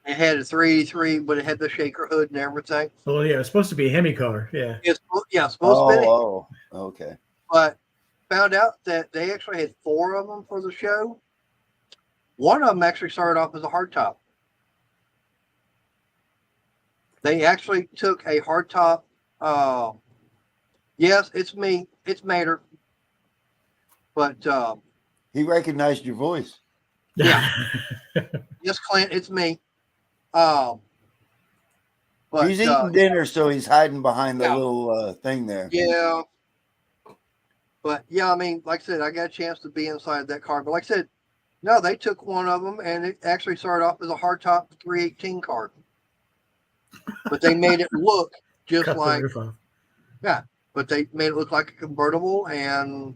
It had a 383, but it had the shaker hood and everything. Well, yeah, it's supposed to be a Hemi car. Yeah. It's supposed to be. Oh, okay. But found out that they actually had 4 of them for the show. One of them actually started off as a hardtop. They actually took a hardtop. Yes, it's me. It's Mater. But He recognized your voice. Yeah. Yes, Clint, it's me. But He's eating dinner, so he's hiding behind the yeah. little thing there. Yeah. But yeah, I mean, like I said, I got a chance to be inside that car. But like I said, no, they took one of them and it actually started off as a hardtop 318 car. But they made it look just Cut the like, roof off. yeah, but they made it look like a convertible and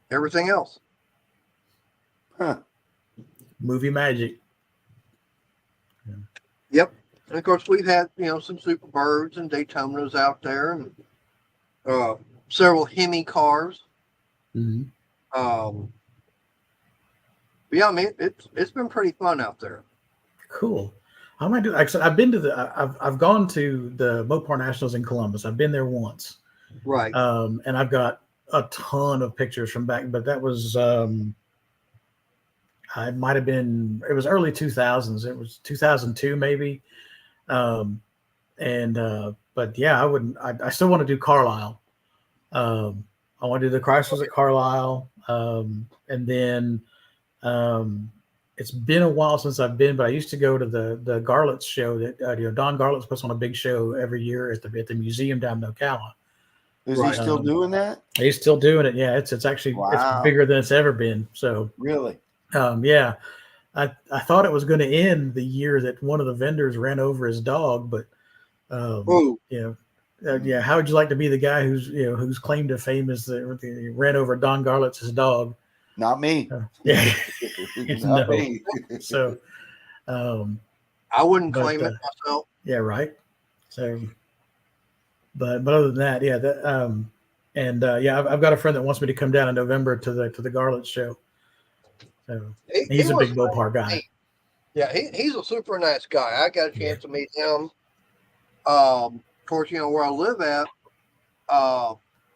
everything else. Huh. Movie magic. Yep. And of course, we've had, some Superbirds and Daytonas out there and several Hemi cars. Mhm. But yeah, I mean, it's been pretty fun out there. Cool. I might do. Actually, I've gone to the Mopar Nationals in Columbus. I've been there once, Right. and I've got a ton of pictures from back. But that was I might have been. It was early 2000s. It was 2002 maybe. But yeah, I wouldn't. I still want to do Carlisle. I want to do the Chryslers at Carlisle, and then. It's been a while since I've been, but I used to go to the Garlits show that Don Garlits puts on a big show every year at the museum down in Ocala. Is Right. he still doing that? He's still doing it. Yeah, it's actually Wow. it's bigger than it's ever been. So Really? yeah, I thought it was going to end the year that one of the vendors ran over his dog, but Oh, yeah. How would you like to be the guy whose claim to fame is that ran over Don Garlits' dog? Not me. Yeah. Not No. me. So. I wouldn't But, claim it myself. Yeah, right. So, but other than that, yeah, I've got a friend that wants me to come down in November to the Garlits show. So he's a big Mopar guy. Yeah, he's a super nice guy. I got a chance to meet him. Of course, where I live at,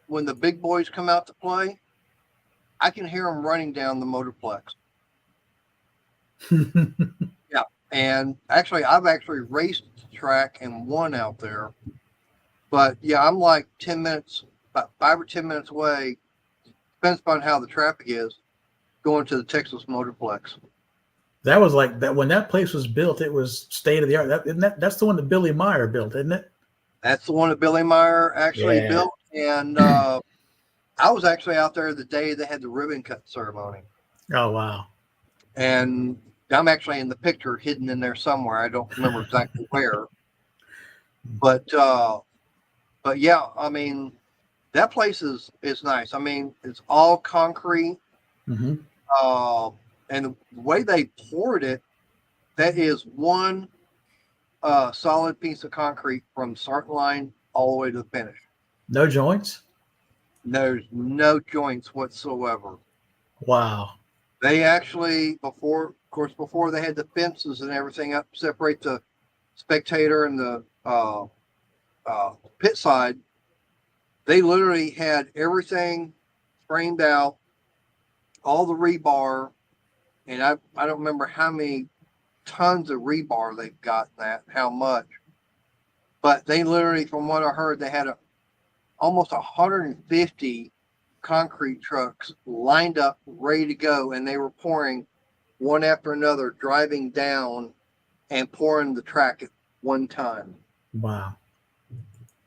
when the big boys come out to play, I can hear them running down the motorplex. Yeah, and actually, I've actually raced the track and won out there. But yeah, I'm like 10 minutes, about 5 or 10 minutes away. Depends upon how the traffic is, going to the Texas Motorplex. That was like that when that place was built. It was state of the art. That's the one that Billy Meyer built, isn't it? That's the one that Billy Meyer actually Yeah. built. And I was actually out there the day they had the ribbon cut ceremony. Oh wow! And I'm actually in the picture hidden in there somewhere. I don't remember exactly where. But yeah, I mean, that place is nice. I mean, it's all concrete. Mm-hmm. And the way they poured it, that is one solid piece of concrete from start line all the way to the finish. No joints. There's no joints whatsoever. Wow. They actually, before they had the fences and everything up, separate the spectator and the pit side, they literally had everything framed out, all the rebar, and I don't remember how many tons of rebar they've got in that, how much. But they literally, from what I heard, they had almost 150 concrete trucks lined up, ready to go, and they were pouring one after another, driving down and pouring the track at one time. Wow.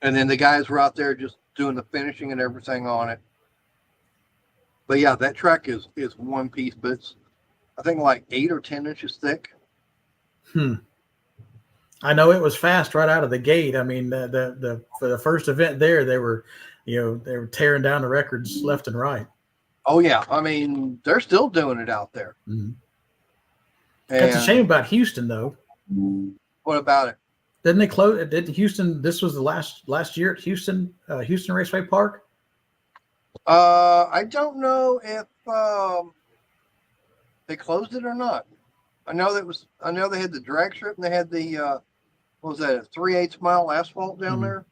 And then the guys were out there just doing the finishing and everything on it. But yeah, that track is one piece, but it's, I think, like 8 or 10 inches thick. I know it was fast right out of the gate. I mean, for the first event there, they were tearing down the records left and right. Oh yeah, I mean, they're still doing it out there. Mm-hmm. That's a shame about Houston, though. What about it? Didn't they close? Did Houston? This was the last year at Houston Raceway Park. I don't know if they closed it or not. I know they had the drag strip and they had the what was that, a 3/8 mile asphalt down there.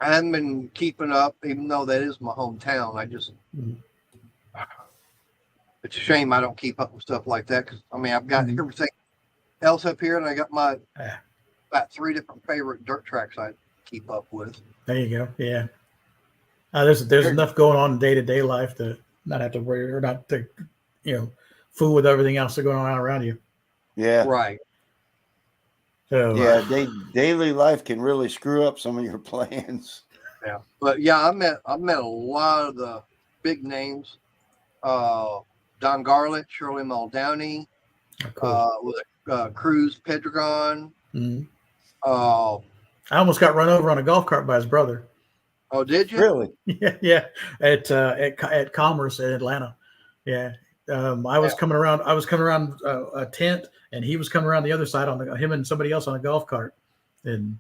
I haven't been keeping up, even though that is my hometown. I just it's a shame I don't keep up with stuff like that, because I mean, I've got everything else up here, and I got my about 3 different favorite dirt tracks I keep up with. There you go. Yeah. There's enough going on in day-to-day life to not have to worry or not to, fool with everything else that's going on around you. Yeah. Right. So Yeah. Daily life can really screw up some of your plans. Yeah. But yeah, I met a lot of the big names. Don Garlett, Shirley Muldowney, cool. with Cruz Pedregon. Mhm. Uh, I almost got run over on a golf cart by his brother. oh, did you? Really? Yeah, at Commerce in Atlanta. Yeah, I was coming around. I was coming around a tent, and he was coming around the other side on him and somebody else on a golf cart, and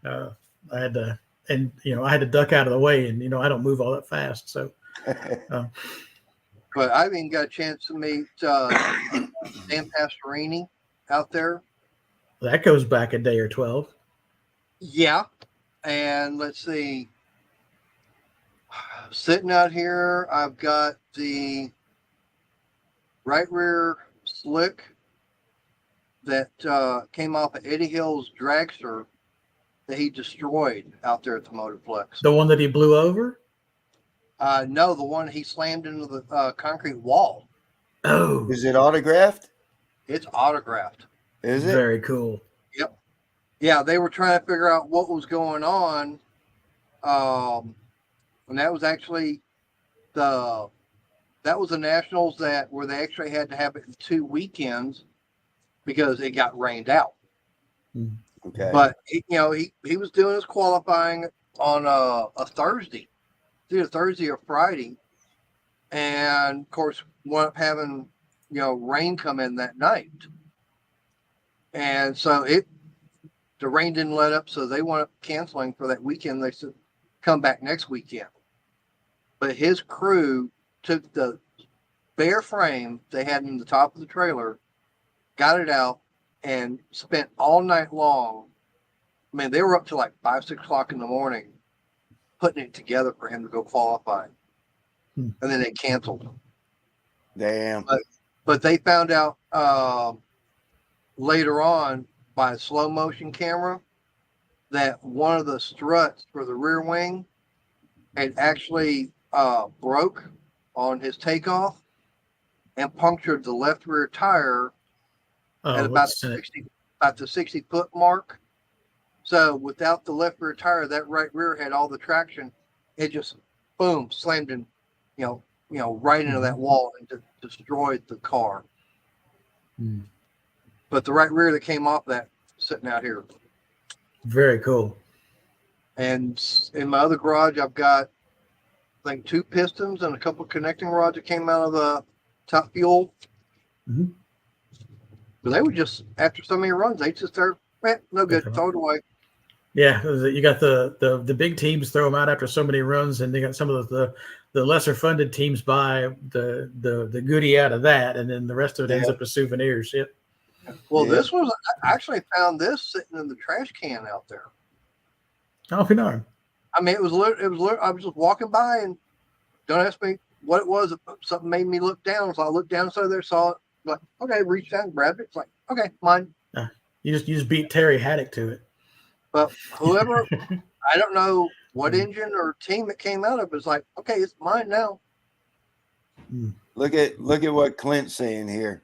I had to, I had to duck out of the way, and I don't move all that fast, so. But I even got a chance to meet Dan Pastorini out there. That goes back a day or 12. Yeah. And let's see. Sitting out here, I've got the right rear slick that came off of Eddie Hill's dragster that he destroyed out there at the Motorplex. The one that he blew over? No, the one he slammed into the concrete wall. Oh. Is it autographed? It's autographed. Is it? Very cool. Yep. Yeah, they were trying to figure out what was going on. And that was actually the Nationals where they actually had to have it in 2 weekends because it got rained out. Okay. But he was doing his qualifying on a Thursday, either Thursday or Friday, and of course wound up having rain come in that night, and so the rain didn't let up, so they wound up canceling for that weekend. They said come back next weekend, but his crew took the bare frame they had in the top of the trailer, got it out, and spent all night long. I mean, they were up to like 5-6 o'clock in the morning putting it together for him to go qualify. And then they canceled. Damn. But they found out later on by a slow motion camera that one of the struts for the rear wing had actually broke on his takeoff and punctured the left rear tire at about the 60-foot mark. So without the left rear tire, that right rear had all the traction. It just boom slammed in, right into that wall and destroyed the car. But the right rear that came off that sitting out here. Very cool. And in my other garage, I've got I think 2 pistons and a couple of connecting rods that came out of the top fuel. Mm-hmm. But they were just, after so many runs, they just start, no good, throw it away. Yeah, you got the big teams throw them out after so many runs, and they got some of the lesser funded teams buy the goodie out of that, and then the rest of it ends up as souvenirs. Yep. Well, this was, I actually found this sitting in the trash can out there. Oh, no. I mean, it was I was just walking by, and don't ask me what it was. Something made me look down, so I looked down, so there, saw it, like, okay, reached down, grabbed it. It's like, okay, mine. You just beat Terry Haddock to it. But whoever, I don't know what engine or team it came out of, is like, okay, it's mine now. Look at what Clint's saying here.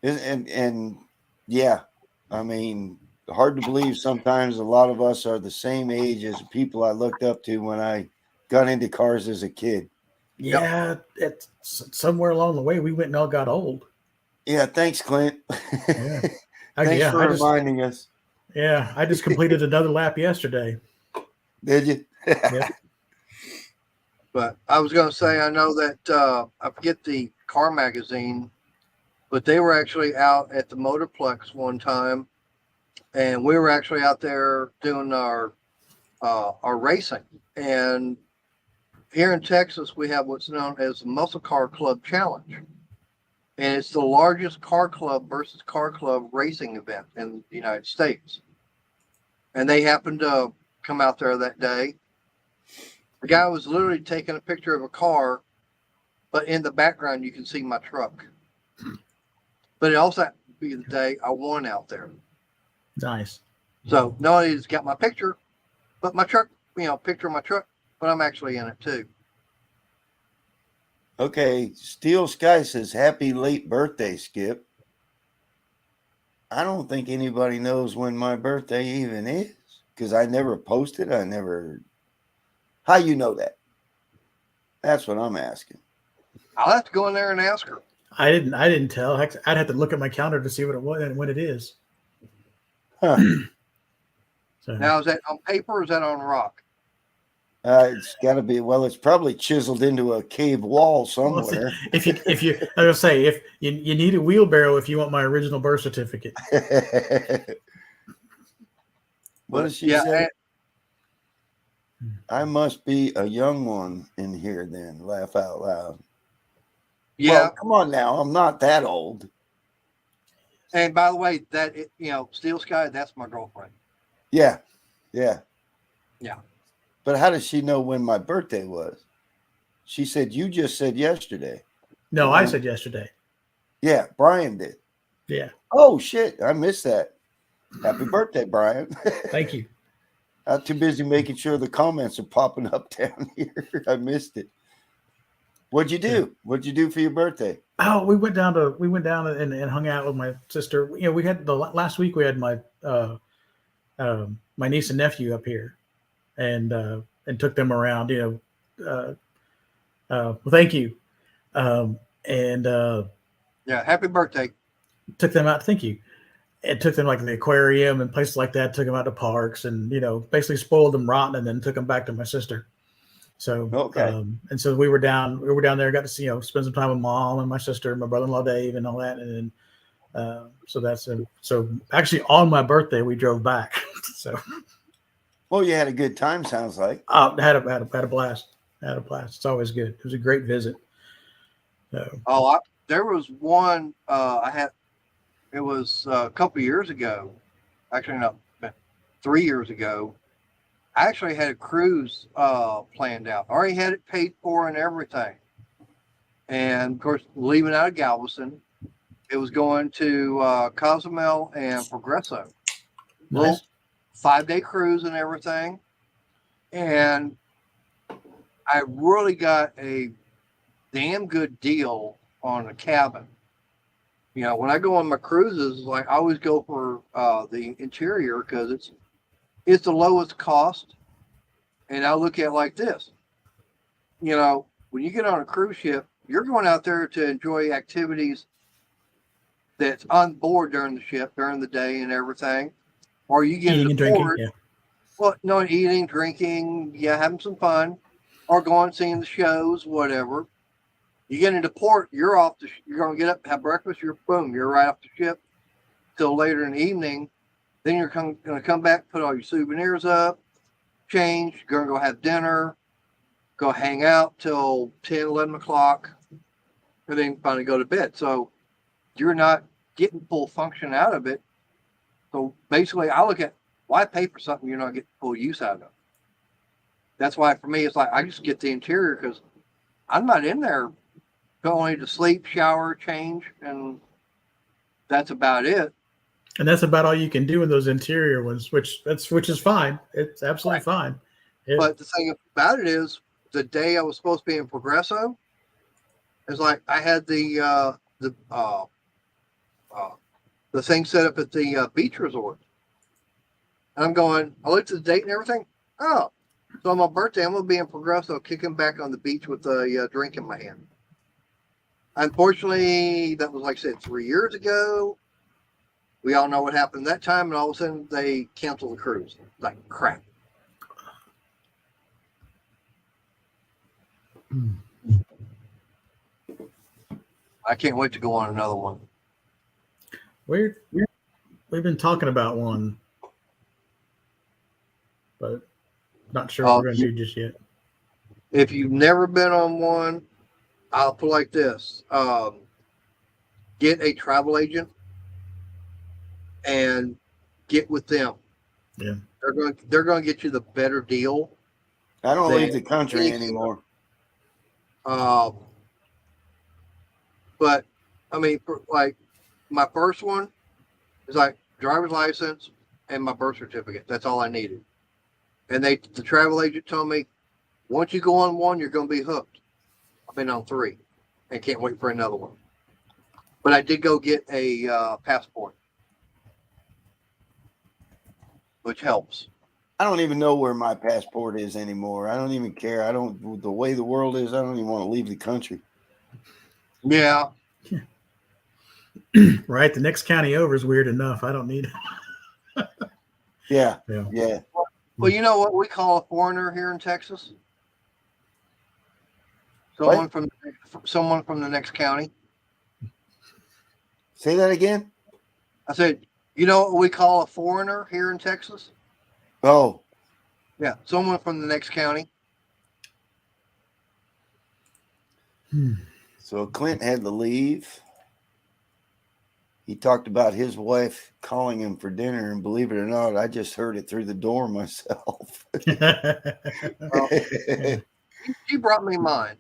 And yeah, I mean, hard to believe sometimes a lot of us are the same age as people I looked up to when I got into cars as a kid. Yeah, it's somewhere along the way we went and all got old. Yeah, thanks, Clint. Yeah. Thanks for reminding us. Yeah, I just completed another lap yesterday. Did you? Yeah. But I was going to say, I know that I forget the car magazine, but they were actually out at the Motorplex one time, and we were actually out there doing our racing. And here in Texas, we have what's known as the Muscle Car Club Challenge. And it's the largest car club versus car club racing event in the United States. And they happened to come out there that day. The guy was literally taking a picture of a car, but in the background, you can see my truck. But it also happened to be the day I won out there. Nice. So not only has got my picture, but my truck, picture of my truck, but I'm actually in it too. Okay, Steel Sky says, happy late birthday, Skip. I don't think anybody knows when my birthday even is because I never posted. I never. How you know that? That's what I'm asking. I'll have to go in there and ask her. I didn't tell. Heck, I'd have to look at my calendar to see what it was and when it is. Huh. So, Now, is that on paper or is that on rock? It's got to be. Well, it's probably chiseled into a cave wall well, somewhere. if you, I was gonna say, if you need a wheelbarrow if you want my original birth certificate. What does she Yeah, say? I must be a young one in here then. Laugh out loud. yeah. Well, come on now. I'm not that old. And by the way, Steel Sky, that's my girlfriend. Yeah. Yeah. Yeah. But how does she know when my birthday was? She said, you just said yesterday. No, I said yesterday. Yeah, Brian did. Yeah. Oh, shit. I missed that. Happy birthday, Brian. Thank you. I'm too busy making sure the comments are popping up down here. I missed it. What'd you do? What'd you do for your birthday? Oh, we went down and hung out with my sister. You know, we had last week we had my my niece and nephew up here, and took them around. You know, well, thank you, and Yeah, happy birthday. took them out. Thank you. It took them like the aquarium and places like that. Took them out to parks, and basically spoiled them rotten, and then took them back to my sister. So okay, and so we were down there, got to see spend some time with mom and my sister, and my brother-in-law Dave, and all that, and then so actually on my birthday we drove back. So well, you had a good time. Sounds like. had a blast. Had a blast. It's always good. It was a great visit. So There was one I had. It was a couple years ago. Actually, no, 3 years ago. I actually had a cruise planned out. Already had it paid for and everything. And of course, leaving out of Galveston, it was going to Cozumel and Progreso. nice. 5-day cruise and everything. And I really got a damn good deal on a cabin. When I go on my cruises, like I always go for the interior because it's the lowest cost. And I look at it like this. When you get on a cruise ship, you're going out there to enjoy activities that's on board during the ship, during the day and everything. Or you get Eating and into drinking. port. Yeah. Well, no, eating, drinking, yeah, having some fun. Or going seeing the shows, whatever. You get into port, you're going to get up, have breakfast, you're right off the ship till later in the evening. Then you're going to come back, put all your souvenirs up, change, you're going to go have dinner, go hang out till 10, 11 o'clock, and then finally go to bed. So you're not getting full function out of it. So basically, I look at why pay for something you're not getting full use out of. That's why for me, it's like I just get the interior because I'm not in there only to sleep, shower, change, and that's about it. And that's about all you can do in those interior ones, which is fine. It's absolutely fine. Yeah. But the thing about it is, the day I was supposed to be in Progreso, it's like I had the thing set up at the beach resort, and I'm going. I looked at the date and everything. Oh, so on my birthday, I'm gonna be in Progreso, kicking back on the beach with a drink in my hand. Unfortunately, that was like I said 3 years ago. We all know what happened that time, and all of a sudden they canceled the cruise. Like crap. I can't wait to go on another one. We've been talking about one, but not sure what we're going to do just yet. If you've never been on one, I'll put it like this: get a travel agent and get with them. Yeah, they're going to get you the better deal. I don't leave the country anymore. But I mean, like my first one is like driver's license and my birth certificate. That's all I needed. And the travel agent told me, once you go on one, you're going to be hooked. I've been on 3. and can't wait for another one. But I did go get a passport, which helps. I don't even know where my passport is anymore. I don't even care. The way the world is, I don't even want to leave the country. Yeah. Right. The next county over is weird enough. I don't need it. Yeah. Yeah. Yeah. Well, you know what we call a foreigner here in Texas? What? Someone from the next county. Say that again. I said, you know what we call a foreigner here in Texas? Oh, Yeah, someone from the next county. so Clint had to leave. He talked about his wife calling him for dinner, and believe it or not, I just heard it through the door myself. She brought me mine.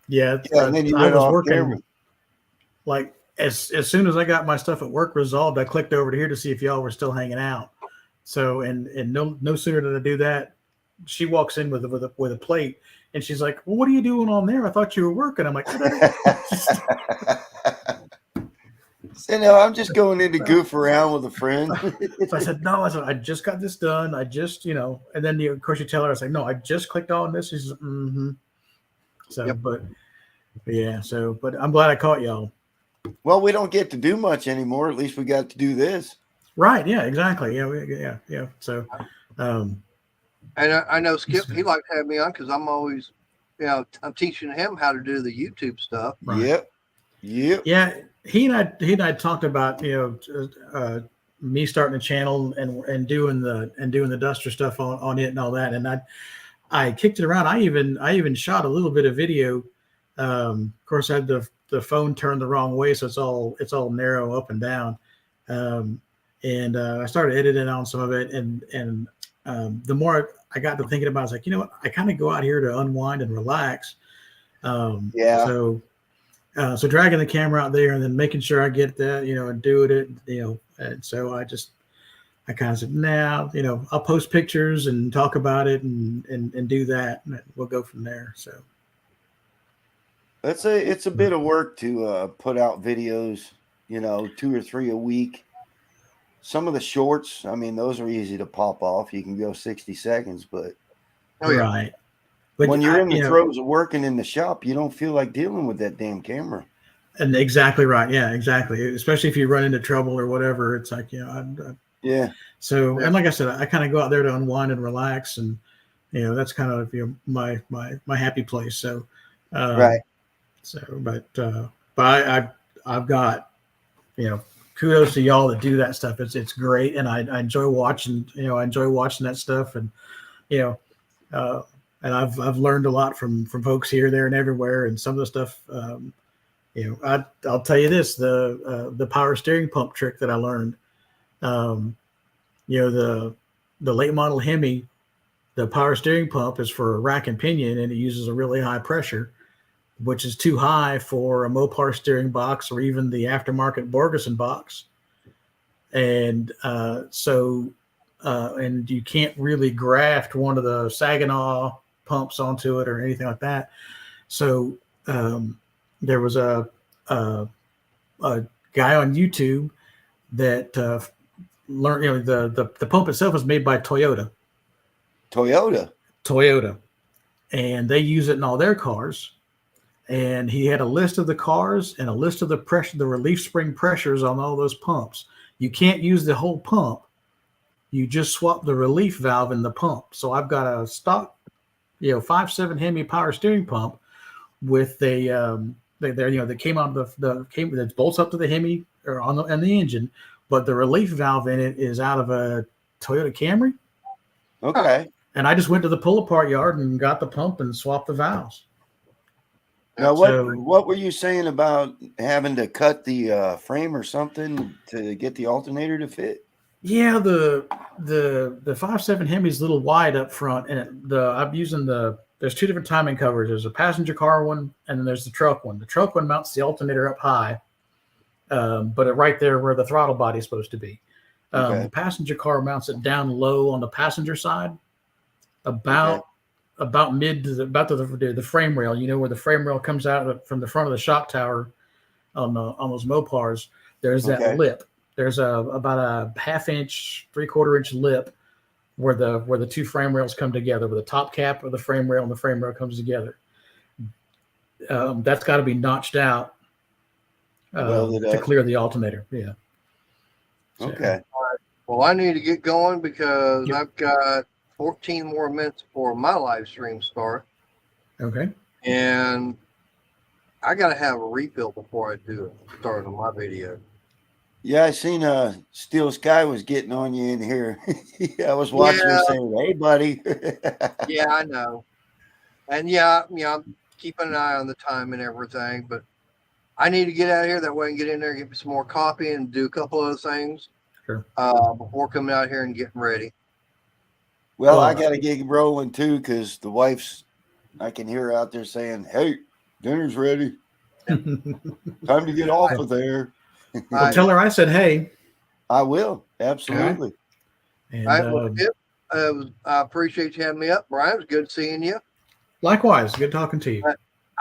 Yeah. Yeah, and then you I went was off working camera. like as soon as I got my stuff at work resolved, I clicked over to here to see if y'all were still hanging out. So and no sooner did I do that, she walks in with a plate, and she's like, "Well, what are you doing on there? I thought you were working." I'm like, So no, I'm just going in to goof around with a friend. So I said, "No." I said, "I just got this done. I just, and then of course you tell her, I was like, "No, I just clicked on this." She says, "Mm-hmm." So, Yep. but yeah, but I'm glad I caught y'all. Well, we don't get to do much anymore. At least we got to do this. Right? Yeah, exactly. Yeah. So, And I know Skip, he likes to have me on because I'm always, I'm teaching him how to do the YouTube stuff. right. Yep. Yeah, he and I talked about me starting a channel and doing the Duster stuff on it and all that, and I kicked it around. I even shot a little bit of video. Of course, I had the phone turned the wrong way, so it's all narrow up and down. And I started editing on some of it, and the more I got to thinking about it, I was like, you know what? I kind of go out here to unwind and relax. Yeah. So dragging the camera out there and then making sure I get that, and doing it, and so I kind of said, now, I'll post pictures and talk about it and do that, and we'll go from there. So It's a bit of work to put out videos, 2 or 3 a week. Some of the shorts, I mean, those are easy to pop off. You can go 60 seconds, but right. But when you're in the throes of working in the shop, you don't feel like dealing with that damn camera. And exactly right. Yeah, exactly. Especially if you run into trouble or whatever, it's like, Yeah. So, and like I said, I kind of go out there to unwind and relax, and that's kind of my happy place. So, Right. So, but I've got kudos to y'all that do that stuff. It's great, and I enjoy watching. I enjoy watching that stuff, and and I've learned a lot from folks here, there, and everywhere. And some of the stuff, I'll tell you this: the power steering pump trick that I learned. The late model Hemi, the power steering pump is for rack and pinion, and it uses a really high pressure, which is too high for a Mopar steering box or even the aftermarket Borgeson box. And and you can't really graft one of the Saginaw pumps onto it or anything like that. So there was a guy on YouTube that learned, the pump itself is made by Toyota, and they use it in all their cars. And he had a list of the cars and a list of the relief spring pressures on all those pumps. You can't use the whole pump. You just swap the relief valve in the pump. So I've got a stock, 5.7 Hemi power steering pump with that came out of that bolts up to the Hemi or on the engine, but the relief valve in it is out of a Toyota Camry. Okay. And I just went to the pull apart yard and got the pump and swapped the valves. Now, what were you saying about having to cut the frame or something to get the alternator to fit? Yeah, the 5.7 Hemi's a little wide up front, and I'm using there's two different timing covers. There's a passenger car one, and then there's the truck one. The truck one mounts the alternator up high, but right there where the throttle body is supposed to be. Okay. The passenger car mounts it down low on the passenger side, about about mid to the frame rail. You know where the frame rail comes out from the front of the shock tower on those Mopars. There's that Okay. lip. There's about a 1/2 inch, 3/4 inch lip where the two frame rails come together, where the top cap of the frame rail and the frame rail comes together. That's got to be notched out Welded to up. clear the alternator. Yeah. So, Okay. Well, I need to get going because Yep. I've got 14 more minutes before my live stream start, Okay. and I gotta have a refill before I do it. Start on my video. Yeah, I seen Steel Sky was getting on you in here. I was watching her Yeah. saying, "Hey, buddy." Yeah, I know. And yeah, I'm keeping an eye on the time and everything, but I need to get out of here. That way I can get in there, get me some more coffee and do a couple other things Sure. before coming out here and getting ready. Well, Well, I got to get rolling too because the wife's. I can hear her out there saying, "Hey, dinner's ready. Time to get off of there." well, tell her I said hey. I will absolutely. And All right, well, Skip, I appreciate you having me up. Brian, it was good seeing you. likewise, good talking to you.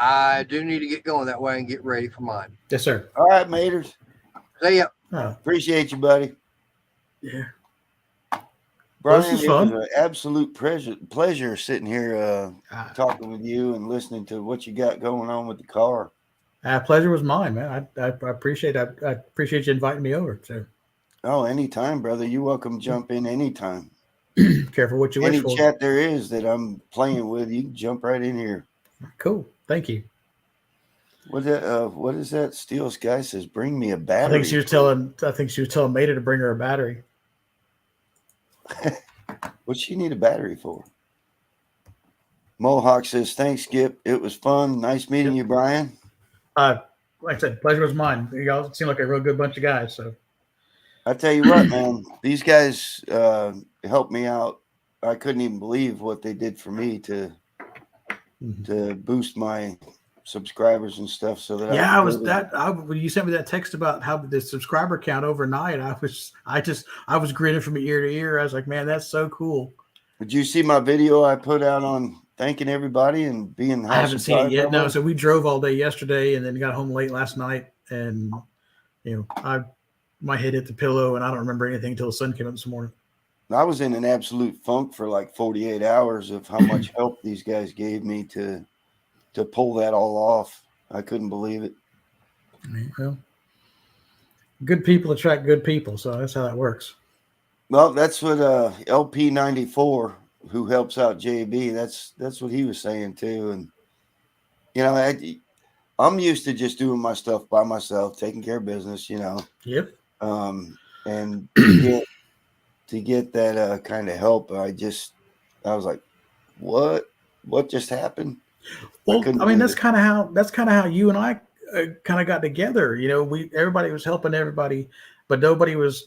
I do need to get going that way and get ready for mine. Yes, sir. All right, maters. See ya. Appreciate you, buddy. Yeah. Brian, This is it fun. was an absolute pleasure sitting here talking with you and listening to what you got going on with the car. Pleasure was mine, man. I appreciate I appreciate you inviting me over. So Oh, anytime, brother. You're welcome to jump in anytime. careful what you wish Any for. chat there is that I'm playing with, you can jump right in here. Cool. Thank you. What is that? Steel Sky says, "Bring me a I battery." think she was telling Maida to bring her a battery. What's she need a battery for? Mohawk says, "Thanks, Skip. It was fun. Nice meeting you, Brian." Like I said, pleasure was mine. Y'all seem like a real good bunch of guys. So I tell you what, man, these guys helped me out. I couldn't even believe what they did for me to boost my subscribers and stuff. So that when you sent me that text about how the subscriber count overnight, I was grinning from ear to ear. I was like, man, that's so cool. Did you see my video I put out on thanking everybody and being? I haven't seen it yet. No, so we drove all day yesterday and then got home late last night, and my head hit the pillow and I don't remember anything until the sun came up this morning. I was in an absolute funk for like 48 hours of how much help these guys gave me to pull that all off. I couldn't believe it. Well, good people attract good people, so that's how that works. Well, that's what LP94, who helps out JB, that's what he was saying too. And I'm used to just doing my stuff by myself, taking care of business, Yep. And to get that kind of help, I was like, what just happened? Well, I mean, that's kind of how you and I kind of got together. Everybody was helping everybody, but nobody was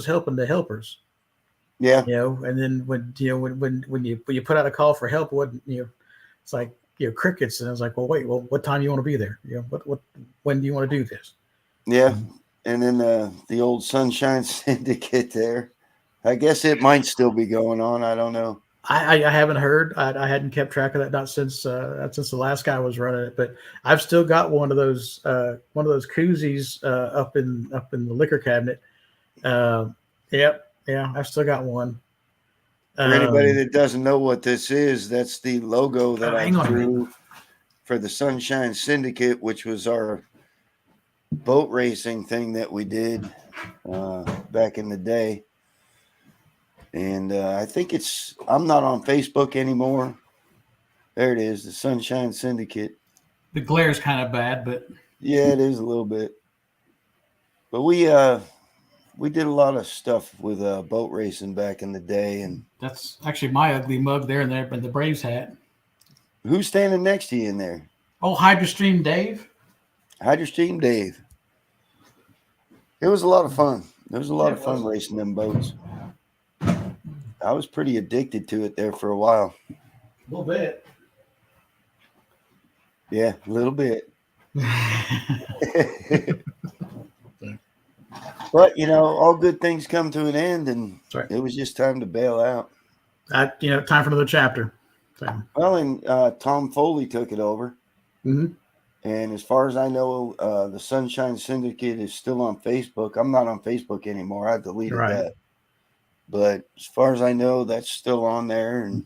helping the helpers. Yeah. And then when you put out a call for help, it wasn't, it's like, crickets. And I was like, well, wait, what time do you want to be there? When do you want to do this? Yeah. And then the old Sunshine Syndicate there, I guess it might still be going on. I don't know. I haven't heard. I hadn't kept track of that, not since the last guy was running it. But I've still got one of those koozies up in the liquor cabinet. Yeah, I've still got one. For anybody that doesn't know what this is, that's the logo that I drew for the Sunshine Syndicate, which was our boat racing thing that we did back in the day. And I think I'm not on Facebook anymore. There it is, the Sunshine Syndicate. The glare's kind of bad, but yeah, it is a little bit. But we did a lot of stuff with boat racing back in the day, and that's actually my ugly mug there and the Braves hat. Who's standing next to you in there? Oh, Hydrostream Dave. Hydrostream Dave. It was a lot of fun. There was a lot of fun racing them boats. I was pretty addicted to it there for a while. A little bit. Yeah, a little bit. But, all good things come to an end, and it was just time to bail out. Time for another chapter. So, Well, and Tom Foley took it over. mhm. And as far as I know, the Sunshine Syndicate is still on Facebook. I'm not on Facebook anymore. I deleted Right. that. But as far as I know, that's still on there. And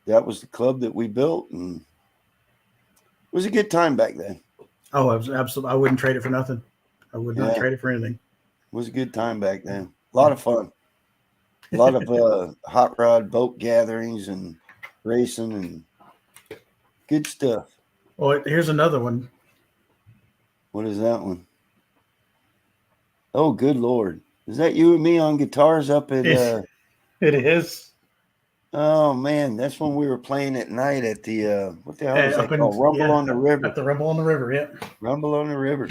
that was the club that we built. And it was a good time back then. Oh, I was absolutely. I wouldn't trade it for nothing. I would not Yeah. trade it for anything. It was a good time back then. A lot of fun. A lot of hot rod boat gatherings and racing and good stuff. Well, here's another one. What is that one? Oh, good Lord. Is that you and me on guitars up at It is. oh man, that's when we were playing at night at the what the hell is that called? Rumble on the River. At the Rumble on the River, yeah. Rumble on the River.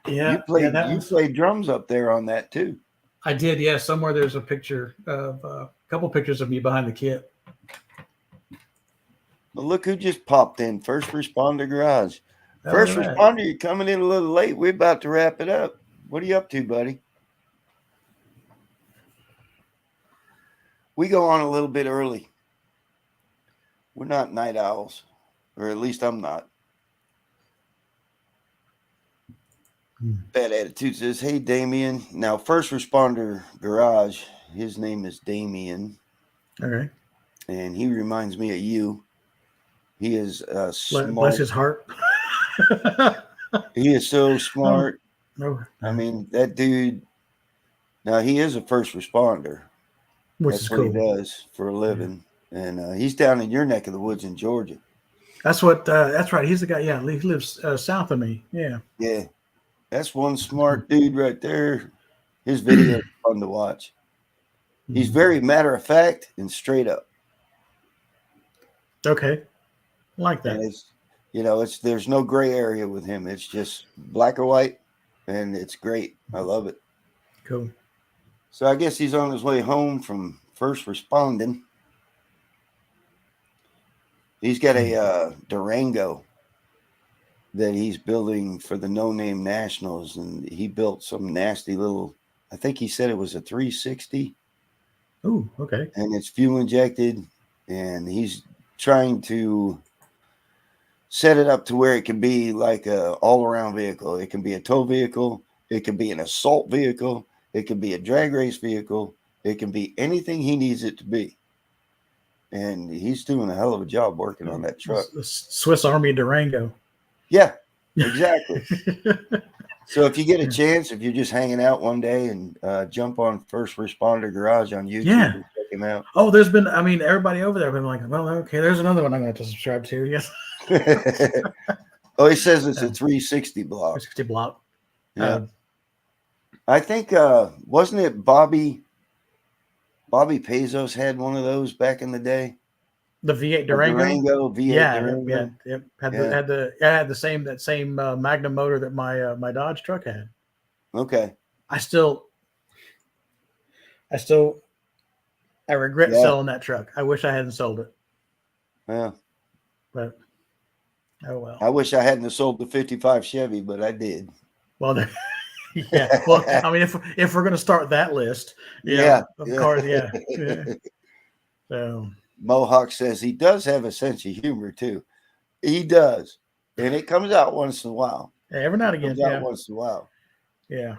Yeah. You played drums up there on that too. I did, yeah. Somewhere there's a picture of a couple pictures of me behind the kit. Well, look who just popped in. First Responder Garage. Oh, First look at that. Responder, you're coming in a little late. We're about to wrap it up. What are you up to, buddy? We go on a little bit early. We're not night owls, or at least I'm not. Bad Attitude says, hey, Damien. Now, First Responder Garage, his name is Damien, Okay. and he reminds me of you. He is smart. Bless his heart. He is so smart. No. I mean, that dude, now he is a first responder. Which That's is what cool. he does for a living. And he's down in your neck of the woods in Georgia. That's what. That's right. He's the guy. Yeah, he lives south of me. Yeah. Yeah. That's one smart dude right there. His video is fun to watch. He's very matter of fact and straight up. Okay. Like And that. it's there's no gray area with him. It's just black or white, and it's great. I love it. Cool. So I guess he's on his way home from first responding. He's got a Durango that he's building for the No Name Nationals, and he built some nasty little. I think he said it was a 360, Ooh. Okay. and it's fuel injected, and he's trying to set it up to where it can be like a all-around vehicle. It can be a tow vehicle. It can be an assault vehicle. It can be a drag race vehicle. It can be anything he needs it to be. And he's doing a hell of a job working on that truck. The Swiss Army Durango. Yeah, exactly. So if you get a chance, if you're just hanging out one day and jump on First Responder Garage on YouTube Yeah. and check him out. Oh, there's been. I mean, everybody over there have been like, well, okay, there's another one I'm going to have to subscribe to. Yes. Oh, he says it's a 360 block. 60 block. Yeah. I think wasn't it Bobby Pezos had one of those back in the day? The V8 A Durango. V8 Yeah, Durango. yeah. Yeah. Had the same Magnum motor that my Dodge truck had. Okay. I regret Yeah. selling that truck. I wish I hadn't sold it, Yeah. but oh well. I wish I hadn't have sold the 55 Chevy, but I did. Well, yeah. Well, I mean, if we're gonna start that list, Yeah. of cars, yeah. So Mohawk says he does have a sense of humor too. He does, and it comes out once in a while. every now and again, Comes out once in a while. yeah.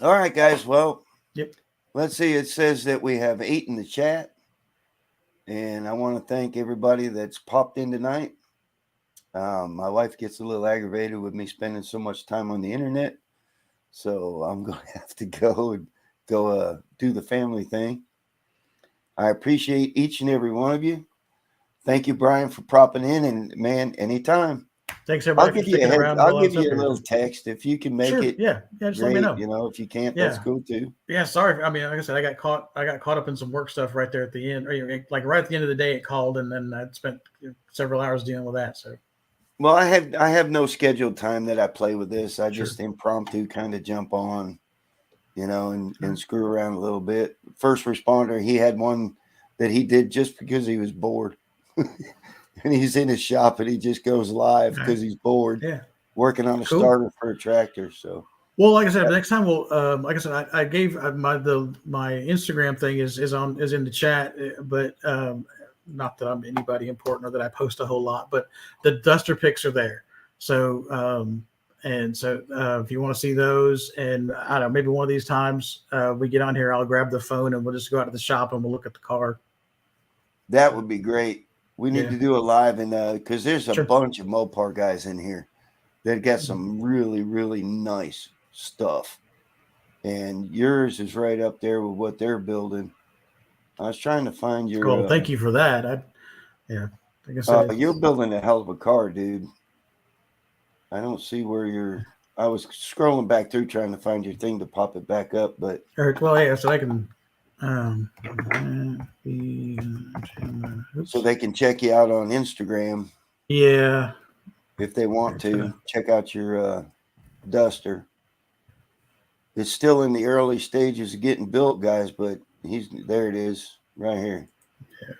All right, guys. Well, Yep. Let's see. It says that we have 8 in the chat, and I want to thank everybody that's popped in tonight. My wife gets a little aggravated with me spending so much time on the internet, so I'm going to have to go do the family thing. I appreciate each and every one of you. Thank you, Brian, for propping in, and man, anytime. Thanks I'll everybody for give you sticking around. I'll while I give was you up a here. little text if you can make Sure. it. Yeah. Just let Great. me know. If you can't, that's Yeah. cool too. Yeah, sorry. I mean, like I said, I got caught up in some work stuff right there at the end. Like right at the end of the day, it called, and then I spent several hours dealing with that. So Well, I have no scheduled time that I play with this. I Sure. just impromptu kind of jump on, and screw around a little bit. First Responder, he had one that he did just because he was bored. And he's in his shop and he just goes live because he's bored, yeah, working on a Cool. starter for a tractor. So Well, like I said, next time we'll, like I said, I gave my Instagram thing is in the chat, but not that I'm anybody important or that I post a whole lot, but the duster pics are there. So if you want to see those, and I don't know, maybe one of these times we get on here, I'll grab the phone and we'll just go out to the shop and we'll look at the car. That would be great. We need Yeah. to do a live, and because there's a Sure. bunch of Mopar guys in here that got some really, really nice stuff. And yours is right up there with what they're building. I was trying to find your. Well, thank you for that. Like I said, you're building a hell of a car, dude. I don't see where you're. I was scrolling back through trying to find your thing to pop it back up, but well, yeah, so I can. so they can check you out on Instagram Yeah. if they want to. Check out your Duster. It's still in the early stages of getting built, guys, but there it is right here. Yeah.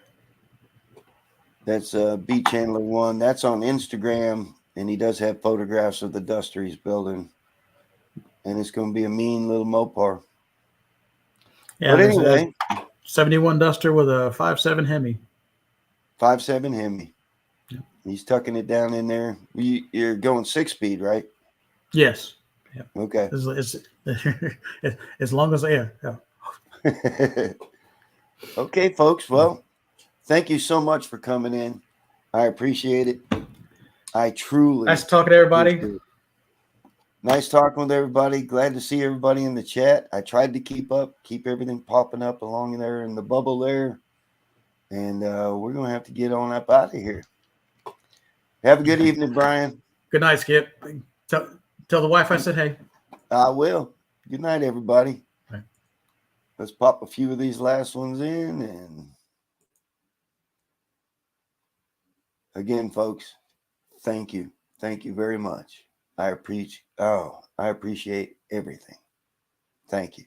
That's B Chandler 1. That's on Instagram, and he does have photographs of the Duster he's building. And it's going to be a mean little Mopar. Yeah, but anyway, 71 Duster with a 5.7 Hemi. 5.7 Hemi. Yeah. He's tucking it down in there. You're going 6-speed, right? Yes. Yeah. Okay. As long as yeah. Okay, folks. Well, thank you so much for coming in. I appreciate it. I truly. Nice talking to everybody. Nice talking with everybody. Glad to see everybody in the chat. I tried to keep everything popping up along there in the bubble there. And we're going to have to get on up out of here. Have a good evening, Brian. Good night, Skip. Tell the wife I said hey. I will. Good night, everybody. Right. Let's pop a few of these last ones in. And again, folks, thank you. Thank you very much. I appreciate everything. Thank you.